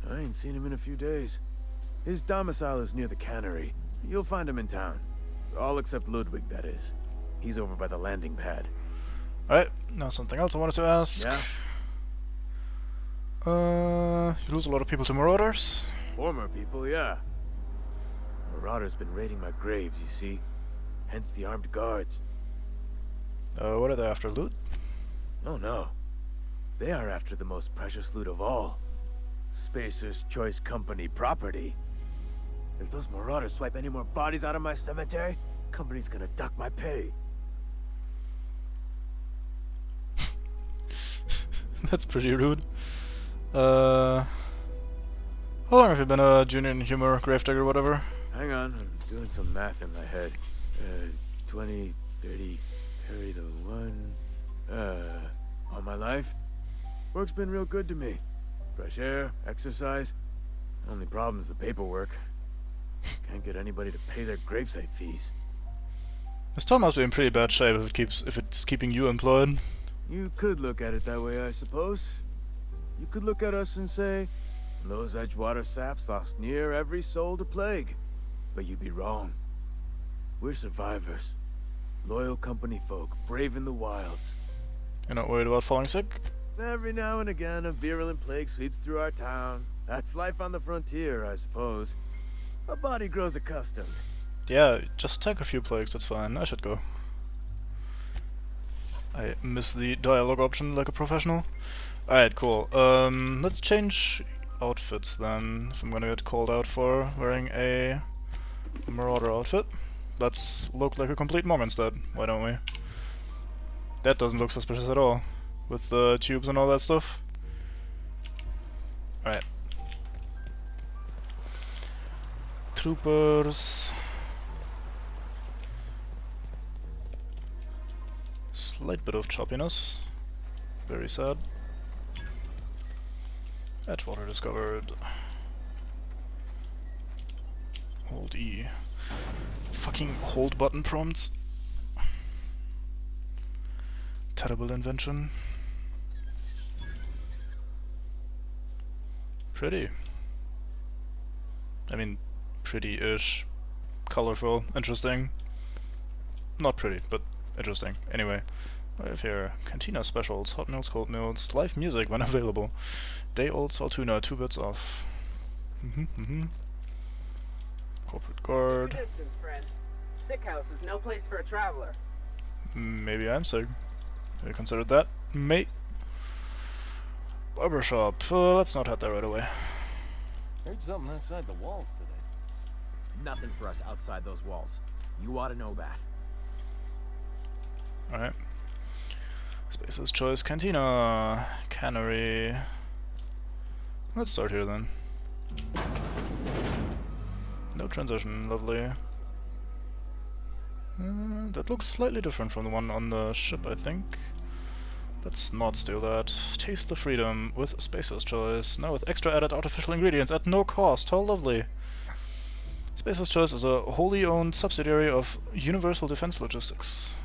I ain't seen him in a few days. His domicile is near the cannery. You'll find him in town. All except Ludwig, that is. He's over by the landing pad. Alright, now something else I wanted to ask. Yeah? You lose a lot of people to Marauders? Former people, yeah. Marauders been raiding my graves, you see. Hence the armed guards. What are they after, loot? Oh no. They are after the most precious loot of all. Spacer's Choice Company property. If those Marauders swipe any more bodies out of my cemetery, company's gonna duck my pay. That's pretty rude. How long have you been a junior in humor, gravedigger, whatever? Hang on, I'm doing some math in my head. 20, 30, carry the 1... all my life? Work's been real good to me. Fresh air, exercise. Only problem's the paperwork. Can't get anybody to pay their gravesite fees. This town must be in pretty bad shape if it's keeping you employed. You could look at it that way, I suppose. You could look at us and say, Those Edgewater saps lost near every soul to plague. But you'd be wrong. We're survivors. Loyal company folk, brave in the wilds. You're not worried about falling sick? Every now and again, a virulent plague sweeps through our town. That's life on the frontier, I suppose. A body grows accustomed. Yeah, just take a few plagues, that's fine. I should go. I miss the dialogue option like a professional. Alright, cool. Let's change outfits then, if I'm gonna get called out for wearing a Marauder outfit. Let's look like a complete Mog instead, why don't we? That doesn't look suspicious at all, with the tubes and all that stuff. Alright. Troopers. Slight bit of choppiness. Very sad. Edgewater discovered. Hold E. Fucking hold button prompts. Terrible invention. Pretty. I mean, pretty-ish. Colorful. Interesting. Not pretty, but interesting. Anyway. We have here Cantina specials, hot meals, cold meals, live music when available. Day-old Saltuna, 2 bits off. Corporate guard. Distance, friend. Sick house is no place for a traveler. Maybe I'm sick. Have you considered that, mate? Barbershop. Let's not head there right away. Heard something outside the walls today. Nothing for us outside those walls. You ought to know that. Alright. Space's Choice Cantina. Cannery. Let's start here then. No transition, lovely. That looks slightly different from the one on the ship, I think. Let's not steal that. Taste the freedom with Spacer's Choice. Now with extra added artificial ingredients at no cost. How lovely. Spacer's Choice is a wholly owned subsidiary of Universal Defense Logistics.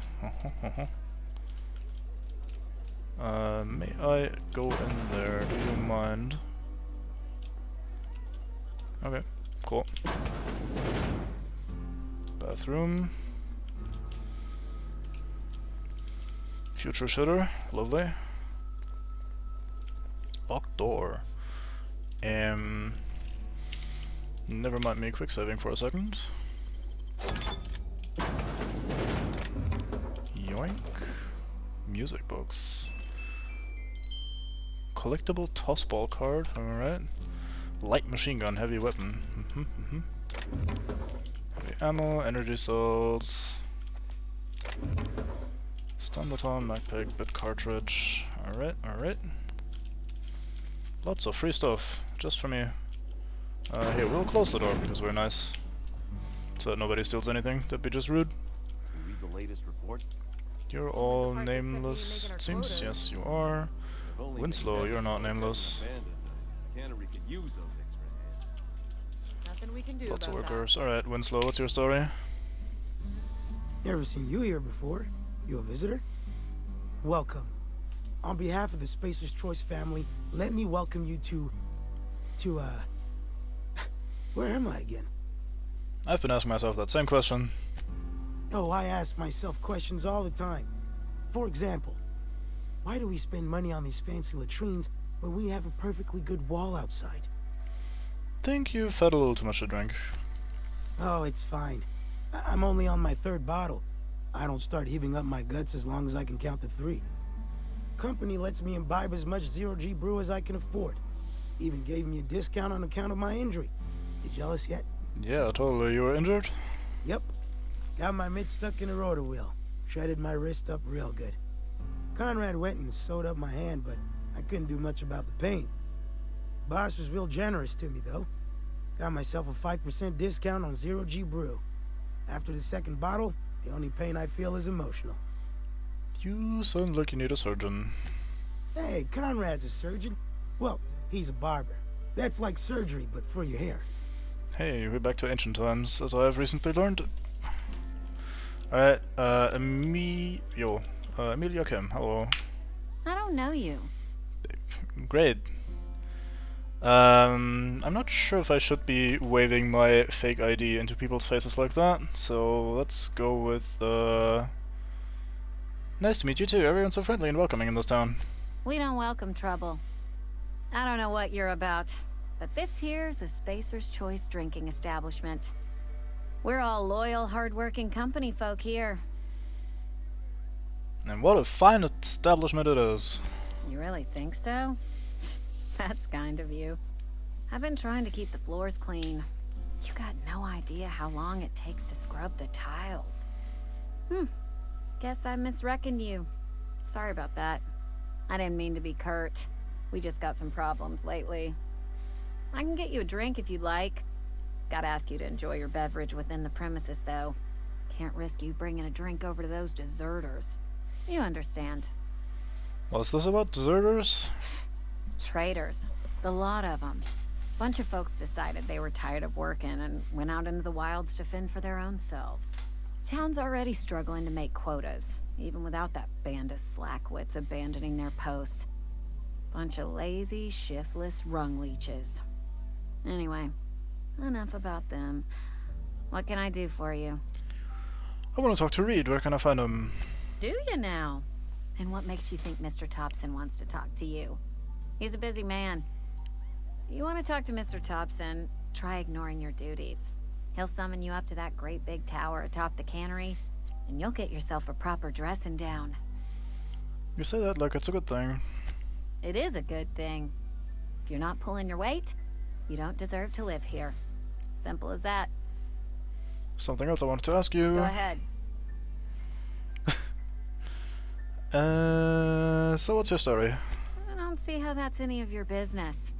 May I go in there? Do you mind? Okay, cool. Bathroom. Future shooter, lovely. Locked door. Never mind me quick saving for a second. Yoink. Music box. Collectible tossball card, alright. Light machine gun, heavy weapon. Heavy ammo, energy cells. Stun baton, magpeg, bit cartridge. Alright, alright. Lots of free stuff, just for me. Here, we'll close the door because we're nice. So that nobody steals anything, that'd be just rude. You read the latest report? You're all nameless, it seems. Yes, you are. Winslow, you're not nameless. Cannery could use those extra hands. Nothing we can do Lots of about workers. Alright, Winslow, what's your story? Never seen you here before. You a visitor? Welcome. On behalf of the Spacer's Choice family, let me welcome you to where am I again? I've been asking myself that same question. Oh, I ask myself questions all the time. For example, why do we spend money on these fancy latrines when we have a perfectly good wall outside? Think you've had a little too much to drink. Oh, it's fine. I'm only on my 3rd bottle. I don't start heaving up my guts as long as I can count to 3. Company lets me imbibe as much zero-G brew as I can afford. Even gave me a discount on account of my injury. You jealous yet? Yeah, totally. You were injured? Yep. Got my mitt stuck in a rotor wheel. Shredded my wrist up real good. Conrad went and sewed up my hand, but I couldn't do much about the pain. Boss was real generous to me, though. Got myself a 5% discount on zero-G brew. After the 2nd bottle, the only pain I feel is emotional. You sound like you need a surgeon. Hey, Conrad's a surgeon. Well, he's a barber. That's like surgery, but for your hair. Hey, we're back to ancient times, as I have recently learned. Alright, Emilia Kim, hello. I don't know you. Great. I'm not sure if I should be waving my fake ID into people's faces like that, so let's go with, nice to meet you too. Everyone's so friendly and welcoming in this town. We don't welcome trouble. I don't know what you're about, but this here's a Spacer's Choice drinking establishment. We're all loyal, hard-working company folk here. And what a fine establishment it is. You really think so? That's kind of you. I've been trying to keep the floors clean. You got no idea how long it takes to scrub the tiles. Guess I misreckoned you. Sorry about that. I didn't mean to be curt. We just got some problems lately. I can get you a drink if you'd like. Gotta ask you to enjoy your beverage within the premises, though. Can't risk you bringing a drink over to those deserters. You understand. What's this about, deserters? Traitors. The lot of them. Bunch of folks decided they were tired of working and went out into the wilds to fend for their own selves. Town's already struggling to make quotas, even without that band of slackwits abandoning their posts. Bunch of lazy, shiftless rung leeches. Anyway, enough about them. What can I do for you? I want to talk to Reed. Where can I find him? Do you now? And what makes you think Mr. Thompson wants to talk to you? He's a busy man. You want to talk to Mr. Thompson, try ignoring your duties. He'll summon you up to that great big tower atop the cannery, and you'll get yourself a proper dressing down. You say that like it's a good thing. It is a good thing. If you're not pulling your weight, you don't deserve to live here. Simple as that. Something else I wanted to ask you. Go ahead. So what's your story? I don't see how that's any of your business.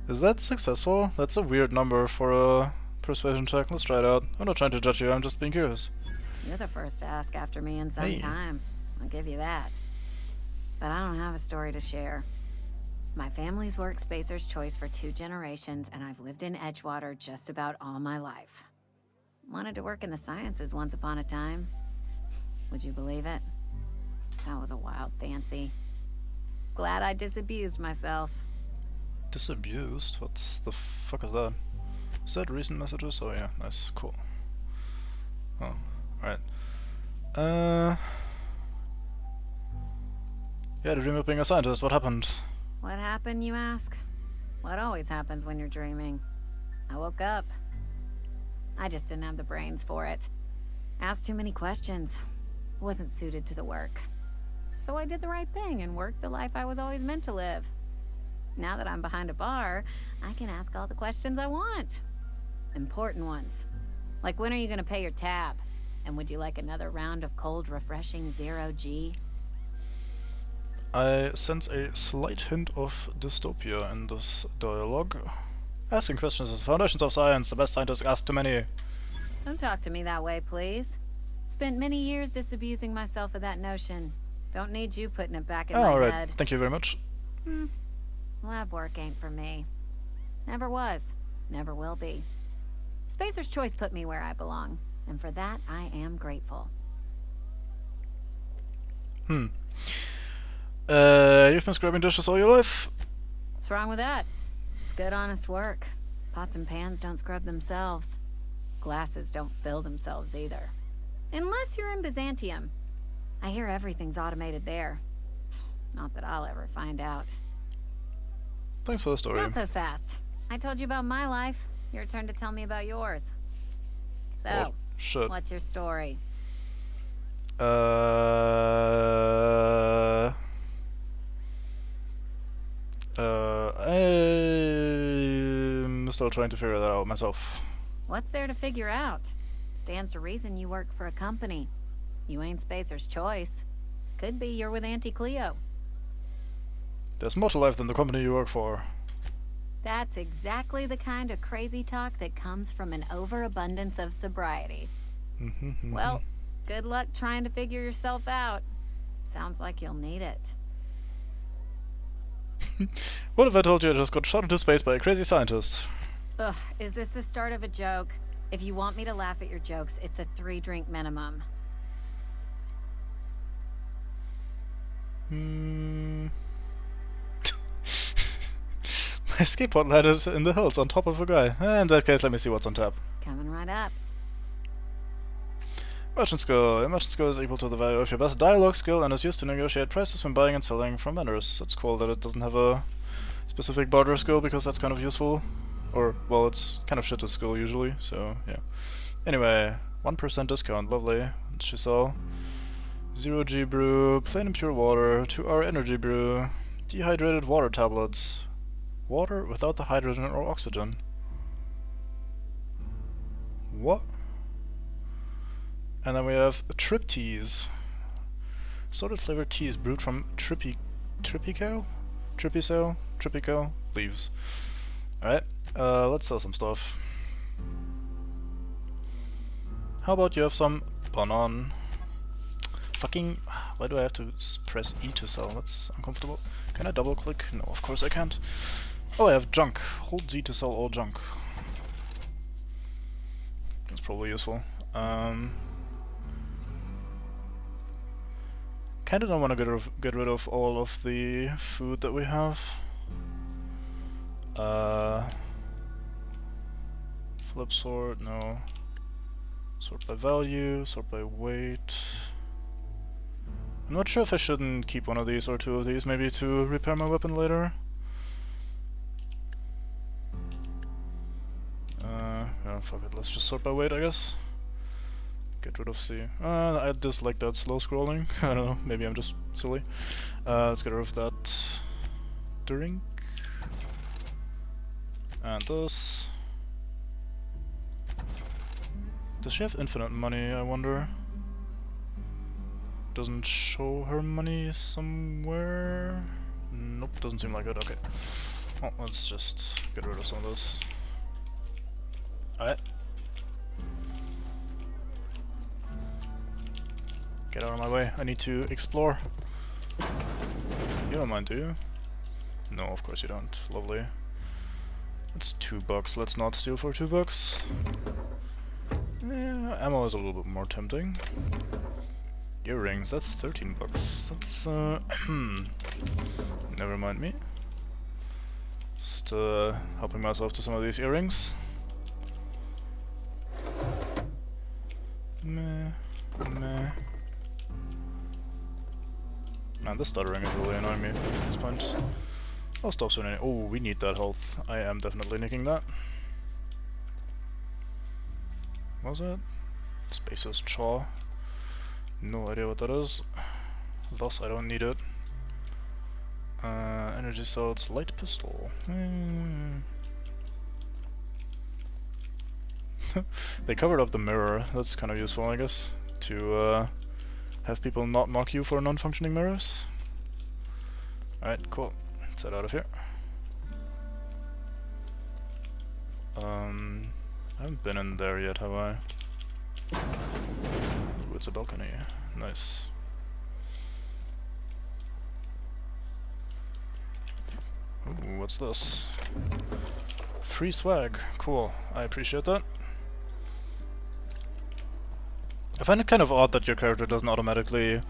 Is that successful? That's a weird number for a persuasion check. Let's try it out. I'm not trying to judge you, I'm just being curious. You're the first to ask after me in some time. I'll give you that. But I don't have a story to share. My family's worked Spacer's Choice for 2 generations, and I've lived in Edgewater just about all my life. Wanted to work in the sciences once upon a time. Would you believe it? That was a wild fancy. Glad I disabused myself. Disabused? What the fuck is that? Is that recent messages? Oh yeah, nice, cool. Oh, alright. You had a dream of being a scientist, what happened? What happened, you ask? What always happens when you're dreaming. I woke up. I just didn't have the brains for it. Asked too many questions. Wasn't suited to the work. So I did the right thing and worked the life I was always meant to live. Now that I'm behind a bar, I can ask all the questions I want. Important ones. Like, when are you gonna pay your tab? And would you like another round of cold, refreshing Zero-G? I sense a slight hint of dystopia in this dialogue. Asking questions is the foundations of science. The best scientists ask too many. Don't talk to me that way, please. Spent many years disabusing myself of that notion. Don't need you putting it back in my head. Thank you very much. Lab work ain't for me. Never was. Never will be. Spacer's Choice put me where I belong, and for that I am grateful. You've been scrubbing dishes all your life? What's wrong with that? It's good, honest work. Pots and pans don't scrub themselves. Glasses don't fill themselves either. Unless you're in Byzantium. I hear everything's automated there. Not that I'll ever find out. Thanks for the story. Not so fast. I told you about my life. Your turn to tell me about yours. So, oh, shit. What's your story? I'm still trying to figure that out myself. What's there to figure out? Stands to reason you work for a company. You ain't Spacer's Choice. Could be you're with Auntie Cleo. There's more to life than the company you work for. That's exactly the kind of crazy talk that comes from an overabundance of sobriety. Well, good luck trying to figure yourself out. Sounds like you'll need it. What if I told you I just got shot into space by a crazy scientist? Ugh, is this the start of a joke? If you want me to laugh at your jokes, it's a 3-drink minimum. Escape pod landed in the hills on top of a guy. In that case, let me see what's on tap. Coming right up. Merchant skill. Your merchant skill is equal to the value of your best dialogue skill and is used to negotiate prices when buying and selling from vendors. That's cool that it doesn't have a specific barter skill, because that's kind of useful. Or, well, it's kind of shit to skill usually, so yeah. Anyway, 1% discount, lovely. What's she sell? 0G brew, plain and pure water, 2-hour energy brew, dehydrated water tablets. Water without the hydrogen or oxygen. What? And then we have trip teas. Sorted flavored teas brewed from Tripico leaves. Alright, let's sell some stuff. How about you have some banan? Fucking, why do I have to press E to sell? That's uncomfortable. Can I double click? No, of course I can't. Oh, I have junk. Hold Z to sell all junk. That's probably useful. Kinda don't want to get rid of all of the food that we have. Flip sort, no. Sort by value, sort by weight. I'm not sure if I shouldn't keep one of these or two of these, maybe to repair my weapon later. Yeah, fuck it, let's just sort by weight, I guess. Get rid of C. I dislike that slow scrolling. I don't know, maybe I'm just silly. Let's get rid of that drink. And this. Does she have infinite money, I wonder? Doesn't show her money somewhere? Nope, doesn't seem like it, okay. Well, let's just get rid of some of this. Alright. Get out of my way, I need to explore. You don't mind, do you? No, of course you don't. Lovely. That's $2, let's not steal for $2. Yeah, ammo is a little bit more tempting. Earrings, that's $13. That's, never mind me. Just, helping myself to some of these earrings. Meh. Man, this stuttering is really annoying me at this point. I'll stop soon. Oh, we need that health. I am definitely nicking that. What was that? Spacer's Chaw. No idea what that is. Thus, I don't need it. Energy cells, light pistol. They covered up the mirror. That's kind of useful, I guess, to have people not mock you for non-functioning mirrors. Alright, cool. Let's head out of here. I haven't been in there yet, have I? Ooh, it's a balcony. Nice. Ooh, what's this? Free swag. Cool. I appreciate that. I find it kind of odd that your character doesn't automatically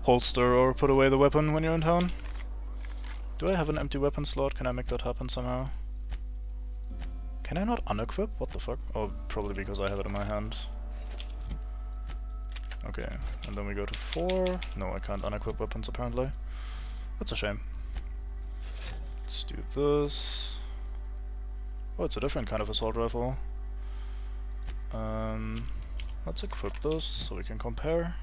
holster or put away the weapon when you're in town. Do I have an empty weapon slot? Can I make that happen somehow? Can I not unequip? What the fuck? Oh, probably because I have it in my hand. Okay, and then we go to 4. No, I can't unequip weapons apparently. That's a shame. Let's do this. Oh, it's a different kind of assault rifle. Let's equip this so we can compare.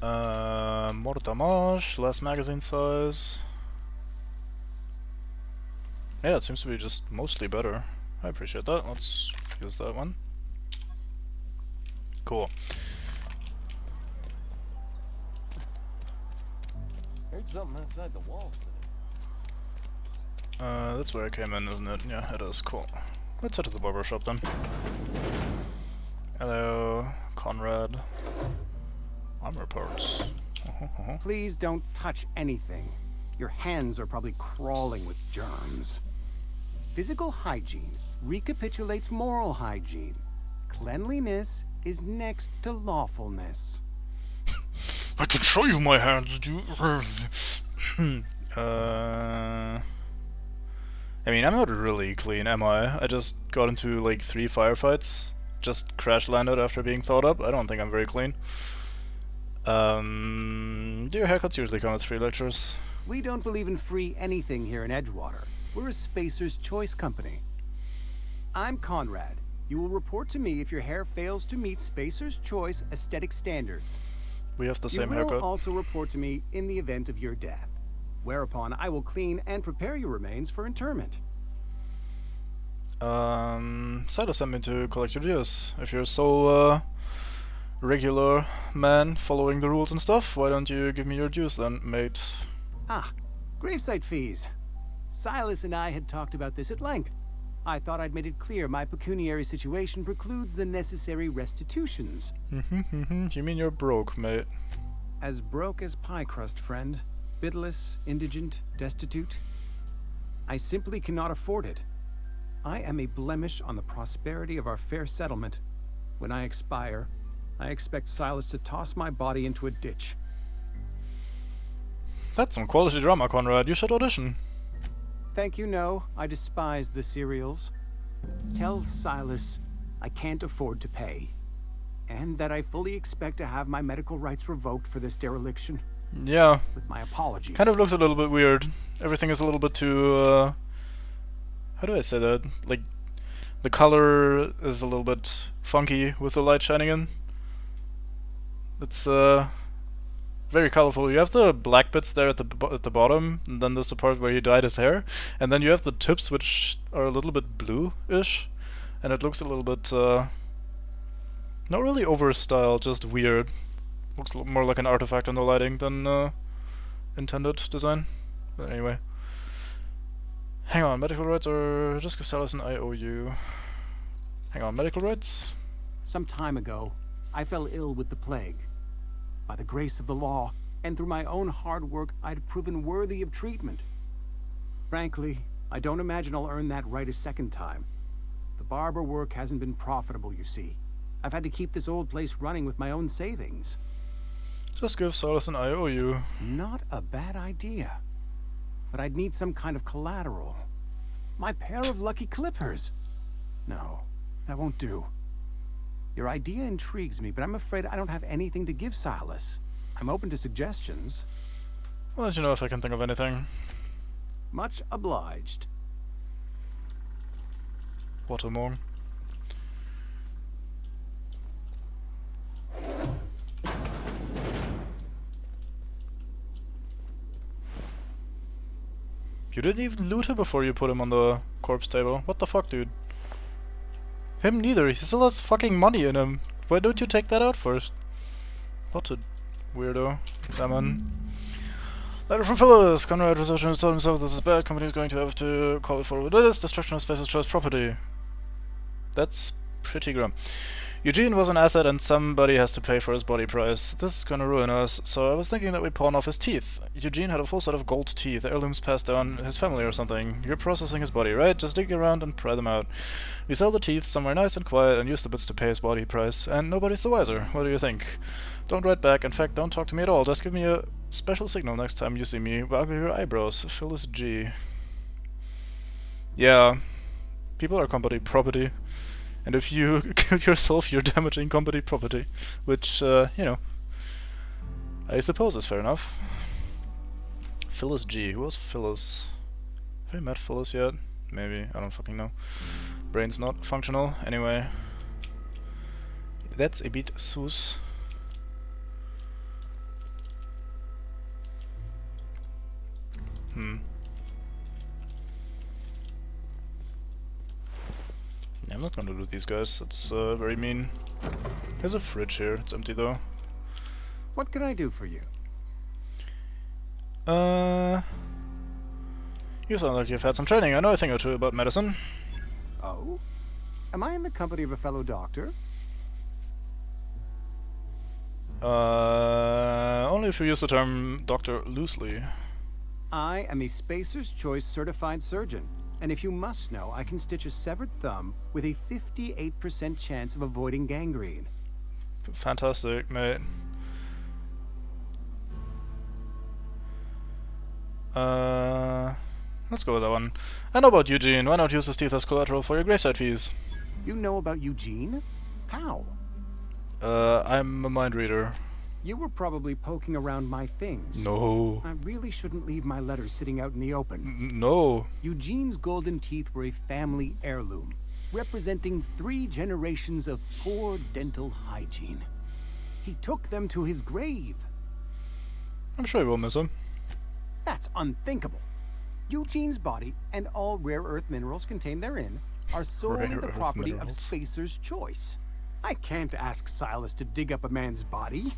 More damage, less magazine size. Yeah, it seems to be just mostly better. I appreciate that. Let's use that one. Cool. Heard something outside the walls today. That's where I came in, isn't it? Yeah, it is. Cool. Let's head to the barber shop then. Hello, Conrad. Armor parts. Please don't touch anything. Your hands are probably crawling with germs. Physical hygiene recapitulates moral hygiene. Cleanliness is next to lawfulness. I can show you my hands, dude. I mean, I'm not really clean, am I? I just got into like 3 firefights, just crash landed after being thawed up. I don't think I'm very clean. Do your haircuts usually come with free lectures? We don't believe in free anything here in Edgewater. We're a Spacer's Choice company. I'm Conrad. You will report to me if your hair fails to meet Spacer's Choice aesthetic standards. We have the same You haircut. will also report to me in the event of your death, whereupon I will clean and prepare your remains for interment. Silas sent me to collect your dues. If you're so, regular man following the rules and stuff, why don't you give me your dues then, mate? Ah, gravesite fees. Silas and I had talked about this at length. I thought I'd made it clear my pecuniary situation precludes the necessary restitutions. You mean you're broke, mate? As broke as pie crust, friend. Bidless, indigent, destitute. I simply cannot afford it. I am a blemish on the prosperity of our fair settlement. When I expire, I expect Silas to toss my body into a ditch. That's some quality drama, Conrad. You should audition. Thank you, no. I despise the serials. Tell Silas I can't afford to pay. And that I fully expect to have my medical rights revoked for this dereliction. Yeah. With my apologies. Kind of looks a little bit weird. Everything is a little bit too, how do I say that? Like, the color is a little bit funky with the light shining in. It's, very colorful. You have the black bits there at the bottom, and then there's the part where he dyed his hair, and then you have the tips which are a little bit blue-ish, and it looks a little bit, not really over-styled, just weird. Looks more like an artifact on the lighting than intended design. But anyway. Hang on, medical rights or just give Silas an IOU? Hang on, medical rights? Some time ago, I fell ill with the plague. By the grace of the law, and through my own hard work, I'd proven worthy of treatment. Frankly, I don't imagine I'll earn that right a second time. The barber work hasn't been profitable, you see. I've had to keep this old place running with my own savings. Just give Silas an IOU. Not a bad idea. But I'd need some kind of collateral. My pair of lucky clippers. No, that won't do. Your idea intrigues me, but I'm afraid I don't have anything to give Silas. I'm open to suggestions. I'll let you know if I can think of anything. Much obliged. Watermore. You didn't even loot him before you put him on the corpse table. What the fuck, dude? Him neither. He still has fucking money in him. Why don't you take that out first? What a weirdo. Examine. Letter from Phyllis. Conrad researcher has told himself this is bad. Company is going to have to call it for what it is. Destruction of Spacer's Choice property. That's pretty grim. Eugene was an asset and somebody has to pay for his body price. This is gonna ruin us, so I was thinking that we pawn off his teeth. Eugene had a full set of gold teeth, heirlooms passed down his family or something. You're processing his body, right? Just dig around and pry them out. We sell the teeth somewhere nice and quiet and use the bits to pay his body price, and nobody's the wiser. What do you think? Don't write back, in fact, don't talk to me at all. Just give me a special signal next time you see me. Waggle your eyebrows. Phyllis G. Yeah. People are company property. And if you kill yourself, you're damaging company property. Which, you know, I suppose is fair enough. Phyllis G. Who was Phyllis? Have I met Phyllis yet? Maybe. I don't fucking know. Brain's not functional. Anyway. That's a bit sus. I'm not gonna loot these guys, that's very mean. There's a fridge here, it's empty though. What can I do for you? You sound like you've had some training. I know a thing or two about medicine. Oh? Am I in the company of a fellow doctor? Only if you use the term doctor loosely. I am a Spacer's Choice certified surgeon. And if you must know, I can stitch a severed thumb with a 58% chance of avoiding gangrene. Fantastic, mate. Let's go with that one. I know about Eugene. Why not use his teeth as collateral for your gravesite fees? You know about Eugene? How? I'm a mind reader. You were probably poking around my things. No. I really shouldn't leave my letters sitting out in the open. No. Eugene's golden teeth were a family heirloom, representing 3 generations of poor dental hygiene. He took them to his grave. I'm sure you will miss him. That's unthinkable. Eugene's body and all rare earth minerals contained therein are solely the property of Spacer's Choice. I can't ask Silas to dig up a man's body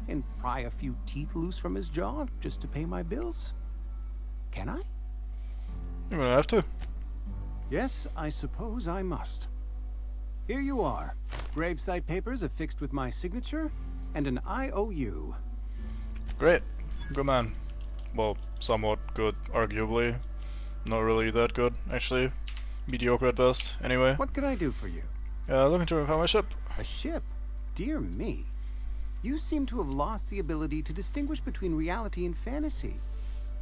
and pry a few teeth loose from his jaw just to pay my bills. Can I? You're gonna have to. Yes, I suppose I must. Here you are. Gravesite papers affixed with my signature and an IOU. Great. Good man. Well, somewhat good, arguably. Not really that good, actually. Mediocre at best, anyway. What can I do for you? Looking to repair my ship. A ship? Dear me. You seem to have lost the ability to distinguish between reality and fantasy.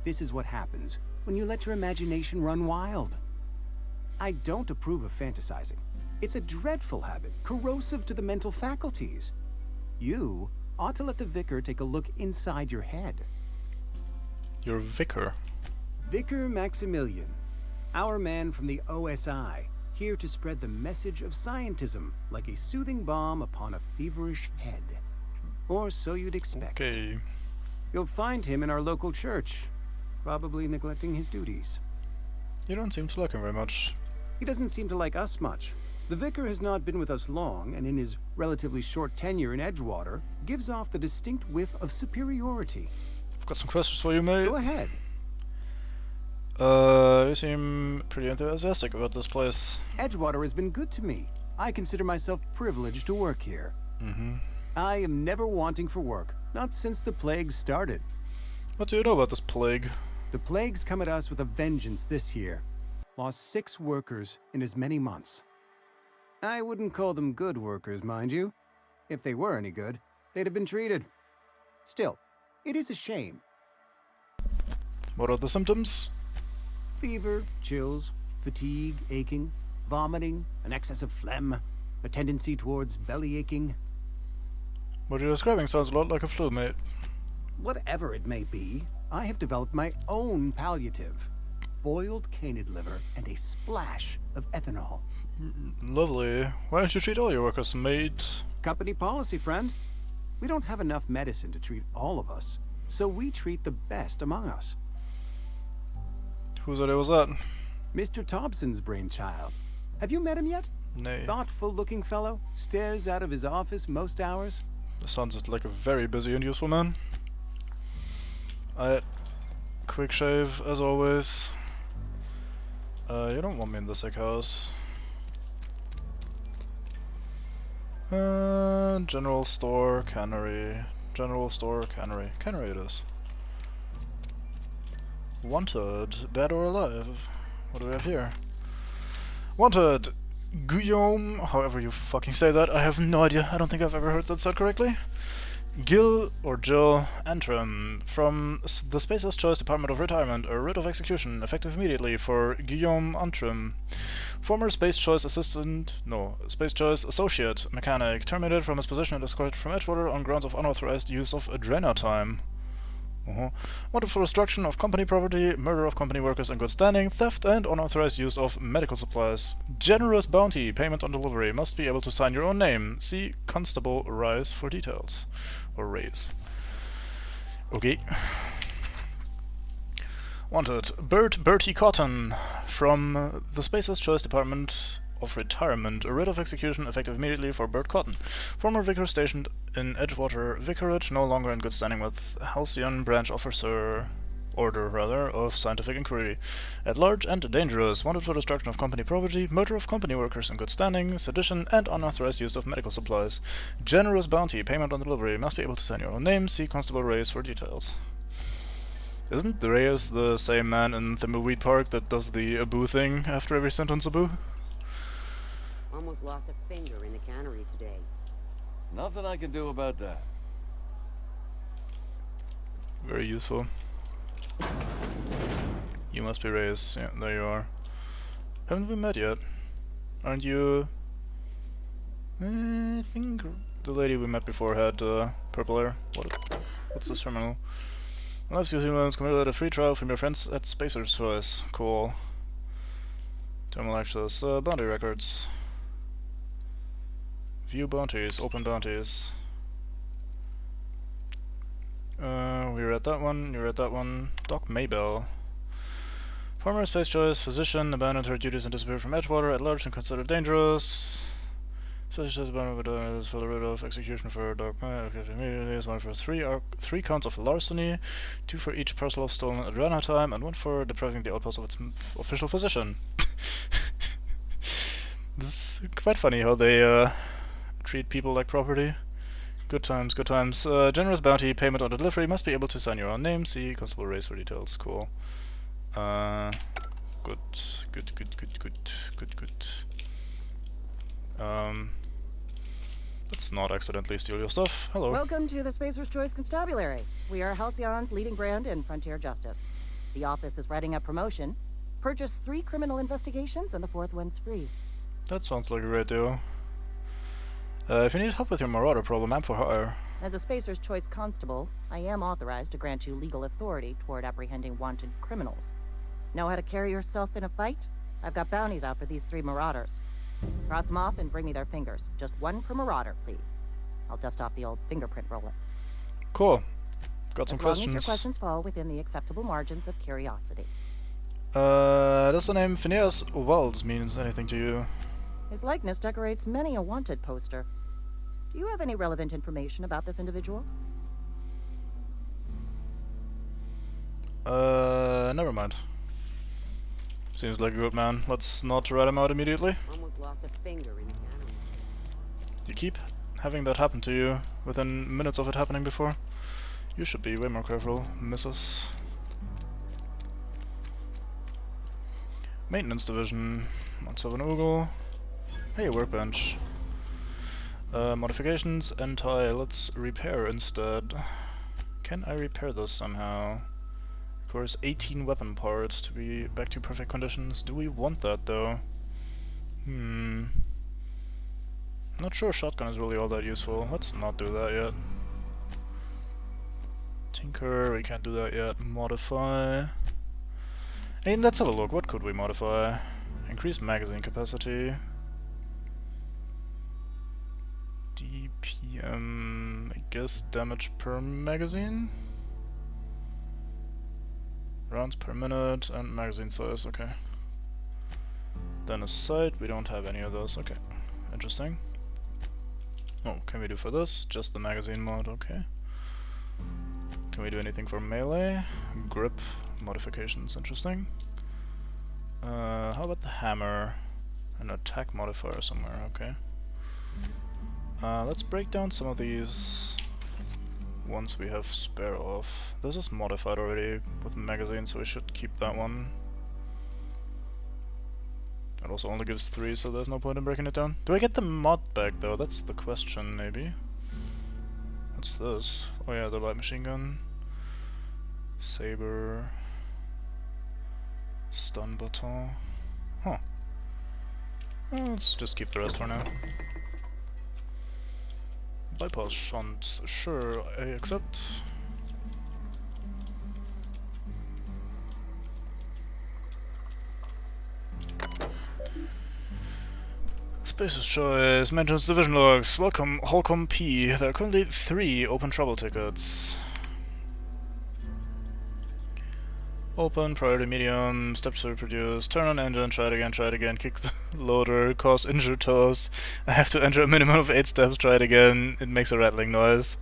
This is what happens when you let your imagination run wild. I don't approve of fantasizing. It's a dreadful habit, corrosive to the mental faculties. You ought to let the vicar take a look inside your head. Your vicar? Vicar Maximilian, our man from the OSI, here to spread the message of scientism like a soothing balm upon a feverish head. Or so you'd expect. Okay. You'll find him in our local church, probably neglecting his duties. You don't seem to like him very much. He doesn't seem to like us much. The vicar has not been with us long, and in his relatively short tenure in Edgewater, gives off the distinct whiff of superiority. I've got some questions for you, mate. Go ahead. You seem pretty enthusiastic about this place. Edgewater has been good to me. I consider myself privileged to work here. Mm-hmm. I am never wanting for work, not since the plague started. What do you know about this plague? The plague's come at us with a vengeance this year. Lost 6 workers in as many months. I wouldn't call them good workers, mind you. If they were any good, they'd have been treated. Still, it is a shame. What are the symptoms? Fever, chills, fatigue, aching, vomiting, an excess of phlegm, a tendency towards belly aching. What you're describing sounds a lot like a flu, mate. Whatever it may be, I have developed my own palliative. Boiled canid liver and a splash of ethanol. Lovely. Why don't you treat all your workers, mate? Company policy, friend. We don't have enough medicine to treat all of us, so we treat the best among us. Whose idea was that? Mr. Thompson's brainchild. Have you met him yet? Nay. Thoughtful-looking fellow, stares out of his office most hours. This sounds like a very busy and useful man. Quick shave, as always. You don't want me in the sick house. General store, cannery. General store, cannery. Cannery it is. Wanted, dead or alive. What do we have here? Wanted, Guillaume, however you fucking say that, I have no idea. I don't think I've ever heard that said correctly. Gil or Jill Antrim from the Spacer's Choice Department of Retirement, a writ of execution effective immediately for Guillaume Antrim, former Space Choice Associate Mechanic, terminated from his position and escorted from Edgewater on grounds of unauthorized use of adrenatime. Wanted for destruction of company property, murder of company workers in good standing, theft and unauthorized use of medical supplies. Generous bounty, payment on delivery, must be able to sign your own name. See Constable Rice for details. Or Raise. Okay. Wanted, Bertie Cotton from the Spacer's Choice Department of Retirement, a writ of execution effective immediately for Bert Cotton, former vicar stationed in Edgewater Vicarage, no longer in good standing with Halcyon Branch Order of Scientific Inquiry, at large and dangerous, wanted for destruction of company property, murder of company workers in good standing, sedition and unauthorized use of medical supplies. Generous bounty, payment on delivery, must be able to sign your own name, see Constable Reyes for details. Isn't Reyes the same man in Thimbleweed Park that does the Abu thing after every sentence Abu? Almost lost a finger in the cannery today. Nothing I can do about that. Very useful. You must be Reyes. Yeah, there you are. Haven't we met yet? Aren't you... I think the lady we met before had purple hair. What's this terminal? Well, excuse me, let's complete a free trial from your friends at Spacer's Choice. Cool. Terminal access. Bounty records. View bounties. Open bounties. We read that one. You read that one. Doc Maybell. Former Space Choice physician abandoned her duties and disappeared from Edgewater at large and considered dangerous. Space Choice abandoned is for the rid of execution for Doc Maybell. Immediately is one for three counts of larceny, 2 for each parcel of stolen adrenotime, and 1 for depriving the outpost of its official physician. This is quite funny how they treat people like property. Good times, good times. Generous bounty payment on delivery. Must be able to sign your own name. See Constable Reyes for details. Cool. Good. Let's not accidentally steal your stuff. Hello. Welcome to the Spacer's Choice Constabulary. We are Halcyon's leading brand in frontier justice. The office is writing a promotion. Purchase 3 criminal investigations and the 4th one's free. That sounds like a great deal. If you need help with your Marauder problem, I'm for hire. As a Spacer's Choice constable, I am authorized to grant you legal authority toward apprehending wanted criminals. Know how to carry yourself in a fight? I've got bounties out for these 3 marauders. Cross them off and bring me their fingers. Just 1 per marauder, please. I'll dust off the old fingerprint roller. Cool. Got some questions. As long as your questions fall within the acceptable margins of curiosity. Does the name Phineas Wells means anything to you? His likeness decorates many a wanted poster. Do you have any relevant information about this individual? Never mind. Seems like a good man. Let's not rat him out immediately. Almost lost a finger in the cannery. You keep having that happen to you within minutes of it happening before. You should be way more careful, Mrs. Maintenance division. Let's have an oogle. Hey, workbench. Modifications, anti. Let's repair instead. Can I repair this somehow? Requires 18 weapon parts to be back to perfect conditions. Do we want that though? Not sure shotgun is really all that useful. Let's not do that yet. Tinker, we can't do that yet. Modify. Hey, let's have a look. What could we modify? Increase magazine capacity. DPM, I guess damage per magazine? Rounds per minute and magazine size, okay. Then a sight, we don't have any of those, okay. Interesting. Oh, can we do for this? Just the magazine mod, okay. Can we do anything for melee? Grip modifications, interesting. How about the hammer? An attack modifier somewhere, okay. Let's break down some of these once we have spare off. This is modified already with magazine, so we should keep that one. It also only gives 3, so there's no point in breaking it down. Do I get the mod back though? That's the question, maybe. What's this? Oh yeah, the light machine gun. Saber. Stun baton. Huh. Well, let's just keep the rest for now. Bypass shunt, sure, I accept. Spacer's Choice, Maintenance Division Logs, welcome Holcomb P. There are currently 3 open trouble tickets. Open, priority medium, steps to reproduce, turn on engine, try it again, kick the loader, cause injured toes. I have to enter a minimum of 8 steps, try it again, it makes a rattling noise.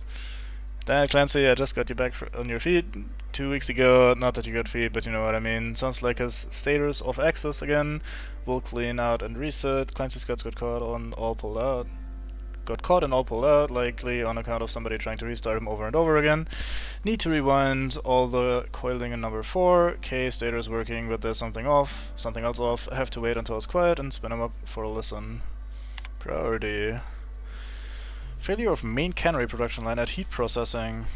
Dan Clancy, I just got you back on your feet 2 weeks ago, not that you got feet, but you know what I mean. Sounds like his status of access again. We'll clean out and reset. Clancy's guts got caught and all pulled out. Likely on account of somebody trying to restart him over and over again. Need to rewind all the coiling in number 4. K stator's working, but there's something else off. I have to wait until it's quiet and spin him up for a listen. Priority. Failure of main cannery production line at heat processing.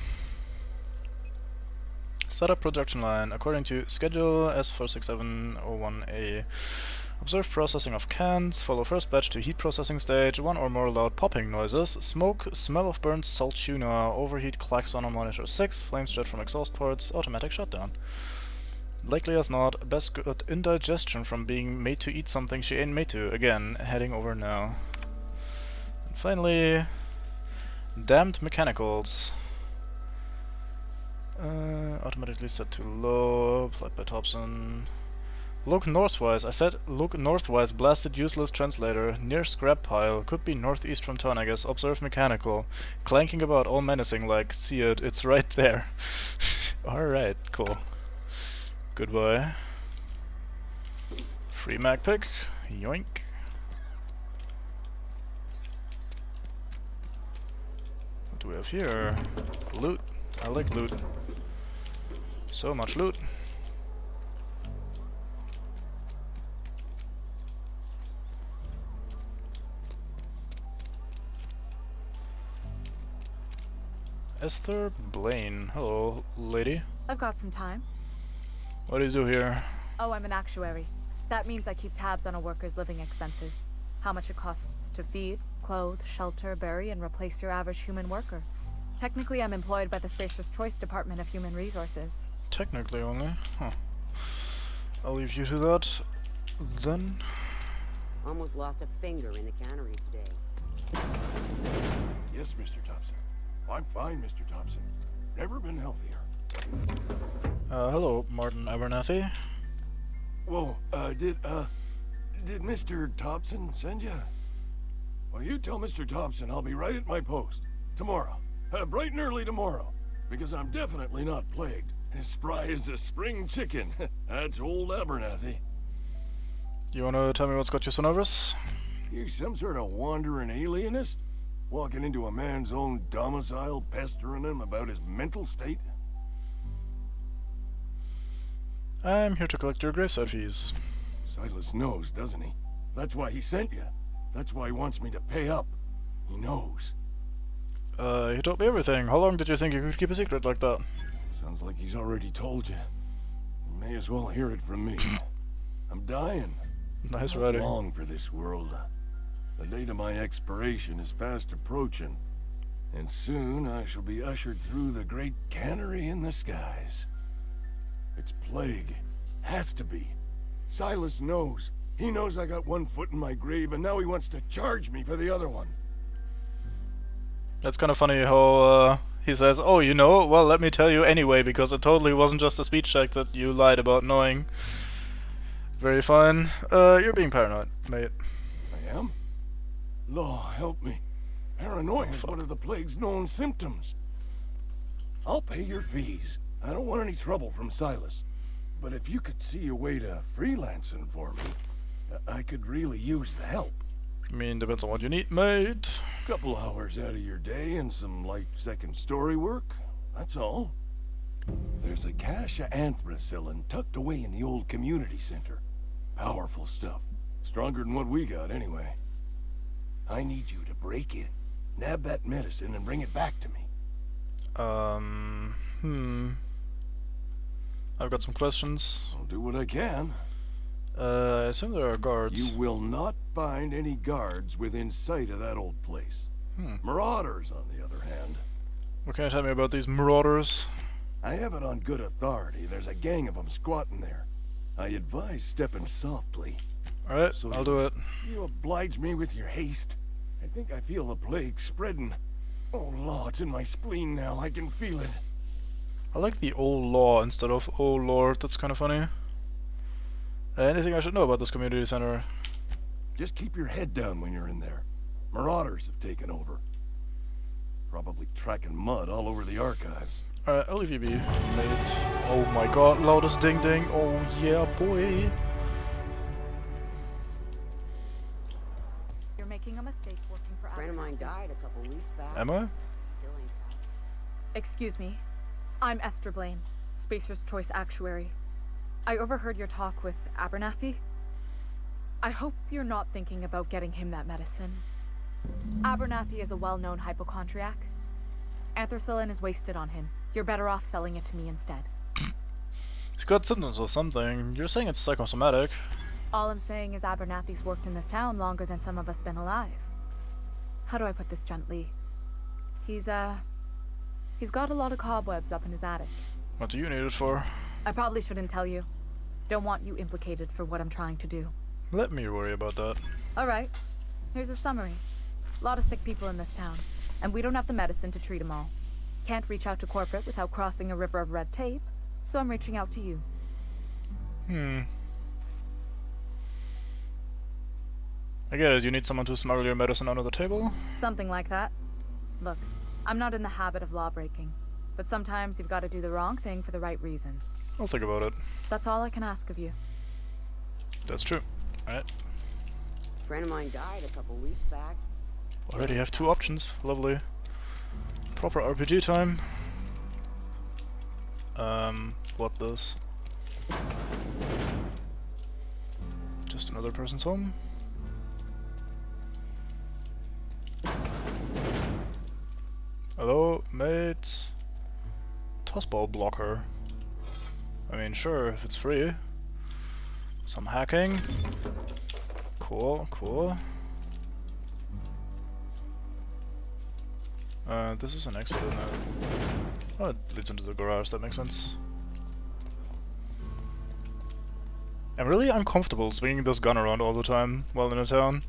Setup production line. According to schedule S46701A. Observe processing of cans. Follow first batch to heat processing stage. 1 or more loud popping noises. Smoke. Smell of burnt salt tuna. Overheat klaxon on monitor 6. Flames jet from exhaust ports. Automatic shutdown. Likely as not, Bess got indigestion from being made to eat something she ain't made to. Again, heading over now. And finally, damned mechanicals. Automatically set to low. Applied by Thompson. Look northwise. I said look northwise. Blasted useless translator. Near scrap pile. Could be northeast from town, I guess. Observe mechanical. Clanking about all menacing like, see it, it's right there. Alright, cool. Goodbye. Free mag pick. Yoink. What do we have here? Loot. I like loot. So much loot. Esther Blaine. Hello, lady. I've got some time. What do you do here? Oh, I'm an actuary. That means I keep tabs on a worker's living expenses. How much it costs to feed, clothe, shelter, bury, and replace your average human worker. Technically, I'm employed by the Spacer's Choice Department of Human Resources. Technically only? Huh. I'll leave you to that, then. Almost lost a finger in the cannery today. Yes, Mr. Thompson. I'm fine, Mr. Thompson. Never been healthier. Hello, Martin Abernathy. Whoa, did Mr. Thompson send you? Well, you tell Mr. Thompson I'll be right at my post. Tomorrow. Bright and early tomorrow. Because I'm definitely not plagued. As spry as a spring chicken. That's old Abernathy. You wanna tell me what's got you so nervous? You some sort of wandering alienist? Walking into a man's own domicile, pestering him about his mental state? I'm here to collect your graveside fees. Silas knows, doesn't he? That's why he sent you. That's why he wants me to pay up. He knows. He told me everything. How long did you think you could keep a secret like that? Sounds like he's already told you. You may as well hear it from me. I'm dying. Nice I writing. long for this world. The date of my expiration is fast approaching. And soon I shall be ushered through the great cannery in the skies. It's plague. Has to be. Silas knows. He knows I got one foot in my grave, and now he wants to charge me for the other one. That's kind of funny how he says, oh, you know, well, let me tell you anyway, because it totally wasn't just a speech check that you lied about knowing. Very fine. You're being paranoid, mate. I am? Law, help me. Paranoia is one of the plague's known symptoms. I'll pay your fees. I don't want any trouble from Silas. But if you could see a way to freelancing for me, I could really use the help. I mean, depends on what you need, mate. Couple hours out of your day and some light second story work. That's all. There's a cache of anthracillin tucked away in the old community center. Powerful stuff. Stronger than what we got, anyway. I need you to break in, nab that medicine, and bring it back to me. I've got some questions. I'll do what I can. I assume there are guards. You will not find any guards within sight of that old place. Marauders, on the other hand. What can you tell me about these marauders? I have it on good authority. There's a gang of them squatting there. I advise stepping softly. Alright, So I'll do it. You oblige me with your haste. I think I feel the plague spreading. Oh, Law, it's in my spleen now. I can feel it. I like the old law instead of oh lord, that's kind of funny. Anything I should know about this community center? Just keep your head down when you're in there. Marauders have taken over. Probably tracking mud all over the archives. Alright, I'll leave you be, mate. Oh my god, loudest ding ding. Oh yeah, boy. You're making a mistake working for A friend of mine died a couple weeks back. Am I? Still ain't passed. Excuse me. I'm Esther Blaine, Spacer's Choice Actuary. I overheard your talk with Abernathy. I hope you're not thinking about getting him that medicine. Abernathy is a well-known hypochondriac. Anthracillin is wasted on him. You're better off selling it to me instead. He's got symptoms of something. You're saying it's psychosomatic. All I'm saying is Abernathy's worked in this town longer than some of us been alive. How do I put this gently? He's got a lot of cobwebs up in his attic. What do you need it for? I probably shouldn't tell you. Don't want you implicated for what I'm trying to do. Let me worry about that. Alright, here's a summary. A lot of sick people in this town, and we don't have the medicine to treat them all. Can't reach out to corporate without crossing a river of red tape, so I'm reaching out to you. I get it, you need someone to smuggle your medicine under the table? Something like that. Look, I'm not in the habit of law-breaking, but sometimes you've got to do the wrong thing for the right reasons. I'll think about it. That's all I can ask of you. That's true. Alright. A friend of mine died a couple weeks back. Already have 2 options. Lovely. Proper RPG time. What this? Just another person's home? Hello, mate. Tossball blocker. I mean, sure, if it's free. Some hacking. Cool, cool. This is an exit, isn't it? Oh, it leads into the garage, that makes sense. I'm really uncomfortable swinging this gun around all the time while in a town.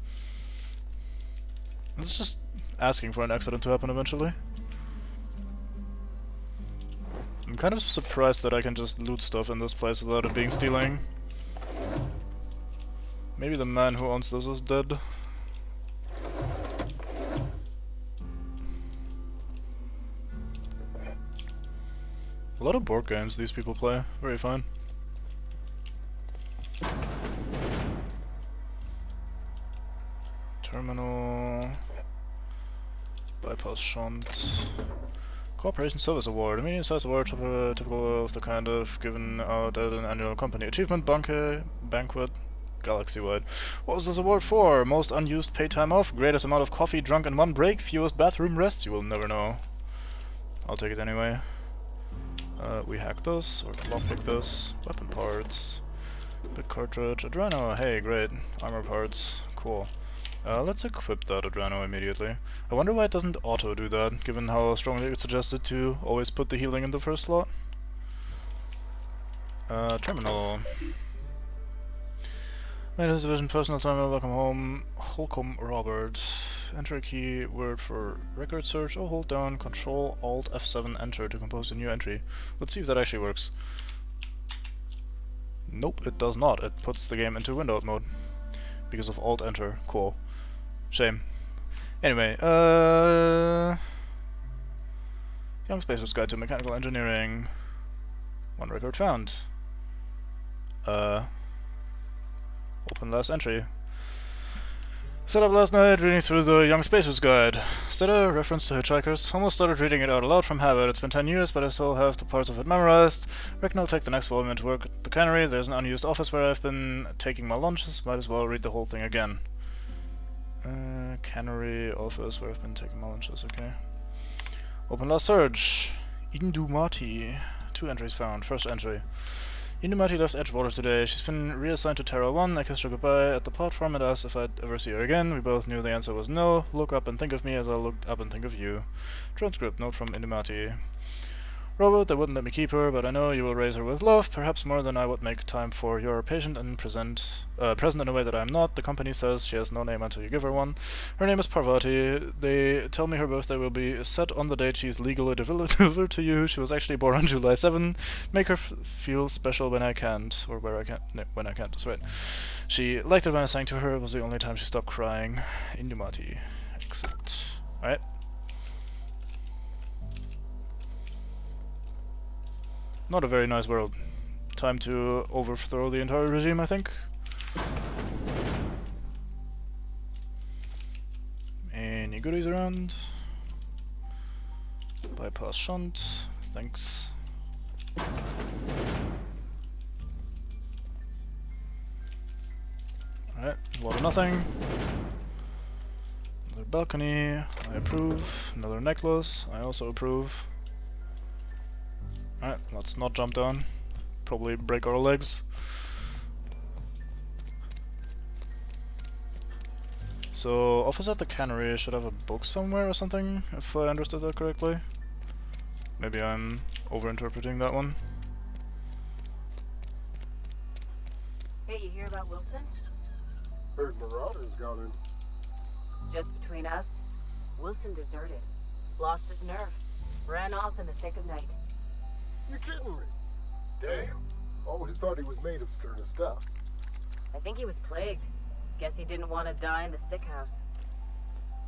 It's just asking for an accident to happen eventually. I'm kind of surprised that I can just loot stuff in this place without it being stealing. Maybe the man who owns this is dead. A lot of board games these people play. Very fun. Terminal. Bypass shunt. Corporation Service Award. A medium-sized award typical of the kind of given out at an annual company achievement banquet galaxy-wide. What was this award for? Most unused paid time off? Greatest amount of coffee drunk in one break? Fewest bathroom rests? You will never know. I'll take it anyway. We hack this, or lockpick this. Weapon parts. Big cartridge. Adreno. Hey, great. Armor parts. Cool. Let's equip that Adreno immediately. I wonder why it doesn't auto do that, given how strongly it's suggested to always put the healing in the first slot. Terminal. Maintenance Division personnel terminal, welcome home. Holcomb Robert. Enter a key word for record search. Oh, hold down Control Alt F7 Enter to compose a new entry. Let's see if that actually works. Nope, it does not. It puts the game into windowed mode. Because of Alt Enter. Cool. Shame. Anyway, Young Spacer's Guide to Mechanical Engineering. 1 record found. Open last entry. Set up last night, reading through the Young Spacer's Guide. Set a reference to hitchhikers. Almost started reading it out aloud from habit. It's been 10 years, but I still have the parts of it memorized. Reckon I'll take the next volume to work at the cannery. There's an unused office where I've been taking my lunches. Might as well read the whole thing again. Cannery office where I've been taking my lunches, okay. Open last search. Indumati. 2 entries found. First entry. Indumati left Edgewater today. She's been reassigned to Terra 1. I kissed her goodbye at the platform and asked if I'd ever see her again. We both knew the answer was no. Look up and think of me as I looked up and think of you. Transcript note from Indumati. Robert, they wouldn't let me keep her, but I know you will raise her with love, perhaps more than I would make time for. You're patient and present in a way that I am not. The company says she has no name until you give her one. Her name is Parvati. They tell me her birthday will be set on the date she's legally delivered to you. She was actually born on July 7. Make her feel special when I can't, or where I can't. No, when I can't, that's right. She liked it when I sang to her. It was the only time she stopped crying. Indumati. Exit. Alright. Not a very nice world. Time to overthrow the entire regime, I think. Any goodies around? Bypass shunt. Thanks. Alright, water nothing. Another balcony. I approve. Another necklace. I also approve. Alright, let's not jump down. probably break our legs. So, officer at the cannery should have a book somewhere or something, if I understood that correctly. Maybe I'm overinterpreting that one. Hey, you hear about Wilson? Heard Marauders got in. Just between us, Wilson deserted. Lost his nerve. Ran off in the thick of night. You're kidding me. Damn. Always thought he was made of sterner stuff. I think he was plagued. Guess he didn't want to die in the sick house.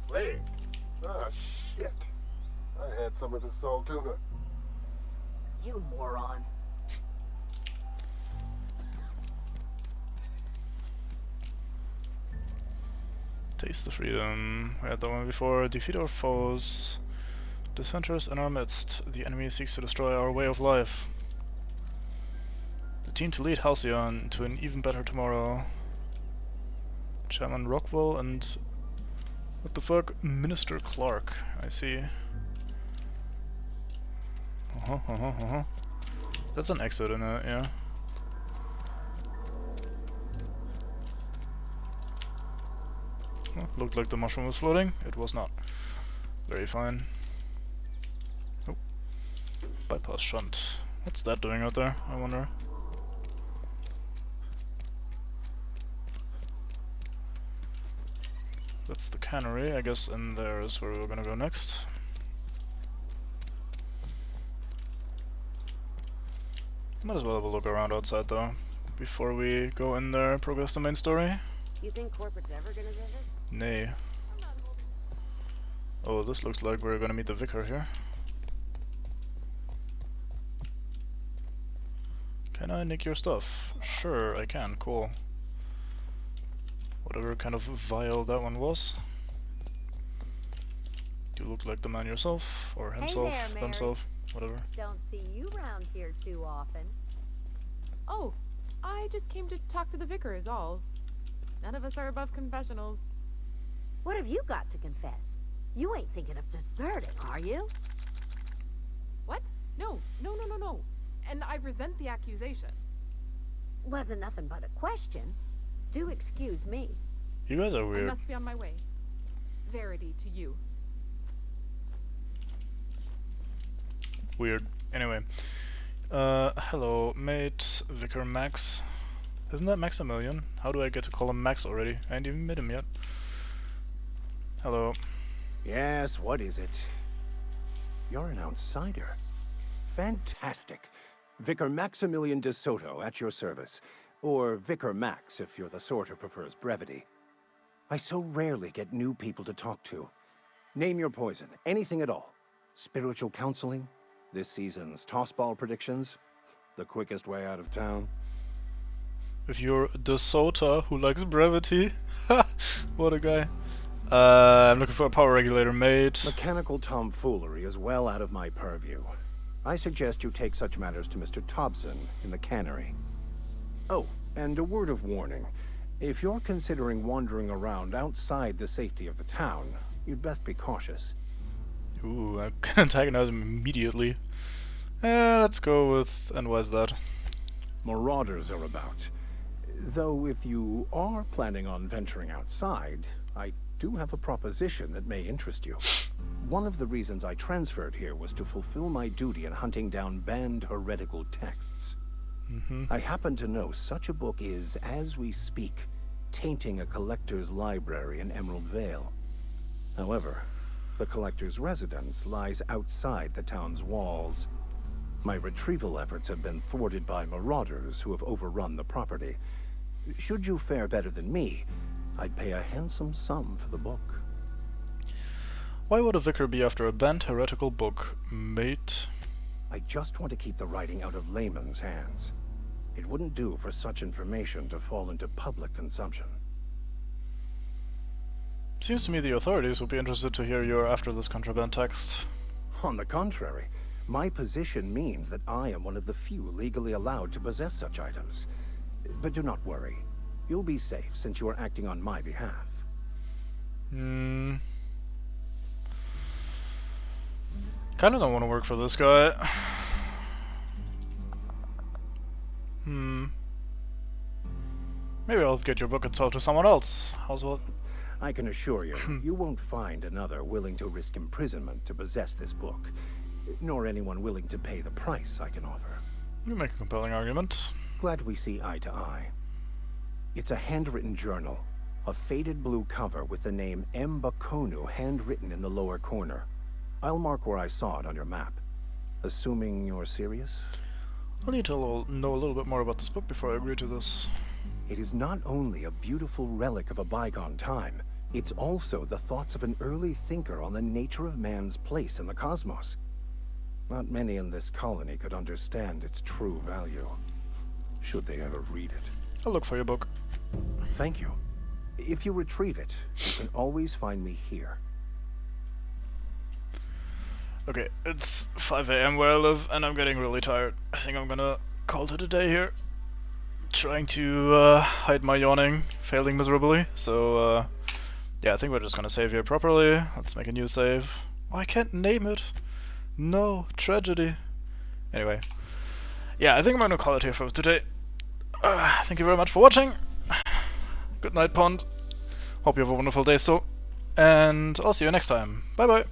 Plague? Ah, shit. I had some of his salt tuna. You moron. Taste the freedom. We had that one before. Defeat our foes. Dissenters in our midst. The enemy seeks to destroy our way of life. The team to lead Halcyon to an even better tomorrow. Chairman Rockwell and... what the fuck? Minister Clark. I see. That's an exit in it, yeah. Well, looked like the mushroom was floating. It was not. Very fine. Oh. Bypass shunt. What's that doing out there, I wonder? That's the cannery. I guess in there is where we're gonna go next. Might as well have a look around outside though, before we go in there and progress the main story. You think corporate's ever gonna visit? Nay. Oh, this looks like we're gonna meet the vicar here. Can I nick your stuff? Sure, I can. Cool. Whatever kind of vial that one was. You look like the man yourself, or himself, Hey there, Mary. themselves, whatever. Don't see you round here too often. Oh, I just came to talk to the vicar is all. None of us are above confessionals. What have you got to confess? You ain't thinking of deserting, are you? What? No. And I resent the accusation. Wasn't nothing but a question. Do excuse me. You guys are I weird. must be on my way. Verity to you. Weird. Anyway. Hello, mate, Vicar Max. Isn't that Maximilian? How do I get to call him Max already? I ain't even met him yet. Hello. Yes, what is it? You're an outsider. Fantastic. Vicar Maximilian de Soto at your service. Or Vicar Max if you're the sort who prefers brevity. I so rarely get new people to talk to. Name your poison, anything at all. Spiritual counseling? This season's tossball predictions? The quickest way out of town? If you're De Sota who likes brevity. What a guy. I'm looking for a power regulator, mate. Mechanical tomfoolery is well out of my purview. I suggest you take such matters to Mr. Thompson in the cannery. Oh, and a word of warning. If you're considering wandering around outside the safety of the town, you'd best be cautious. Ooh, I can antagonize him immediately. Let's go with... and why's that? Marauders are about. Though if you are planning on venturing outside, I do have a proposition that may interest you. One of the reasons I transferred here was to fulfill my duty in hunting down banned heretical texts. I happen to know such a book is, as we speak, tainting a collector's library in Emerald Vale. However, the collector's residence lies outside the town's walls. My retrieval efforts have been thwarted by marauders who have overrun the property. Should you fare better than me, I'd pay a handsome sum for the book. Why would a vicar be after a banned heretical book, mate? I just want to keep the writing out of layman's hands. It wouldn't do for such information to fall into public consumption. Seems to me the authorities would be interested to hear you're after this contraband text. On the contrary, my position means that I am one of the few legally allowed to possess such items. But do not worry. You'll be safe since you are acting on my behalf. Kinda don't want to work for this guy. Maybe I'll get your book and sell it to someone else. How's what? I can assure you, you won't find another willing to risk imprisonment to possess this book, nor anyone willing to pay the price I can offer. You make a compelling argument. Glad we see eye to eye. It's a handwritten journal, a faded blue cover with the name M. Bakonu handwritten in the lower corner. I'll mark where I saw it on your map. Assuming you're serious? I'll need to know a little bit more about this book before I agree to this. It is not only a beautiful relic of a bygone time, it's also the thoughts of an early thinker on the nature of man's place in the cosmos. Not many in this colony could understand its true value, should they ever read it. I'll look for your book. Thank you. If you retrieve it, you can always find me here. Okay, it's 5 AM where I live, and I'm getting really tired. I think I'm gonna call it a day here. Trying to hide my yawning, failing miserably, so yeah, I think we're just gonna save here properly. Let's make a new save. Oh, I can't name it. No, tragedy. Anyway, yeah, I think I'm gonna call it here for today. Thank you very much for watching. Good night, Pond. Hope you have a wonderful day, and I'll see you next time. Bye bye.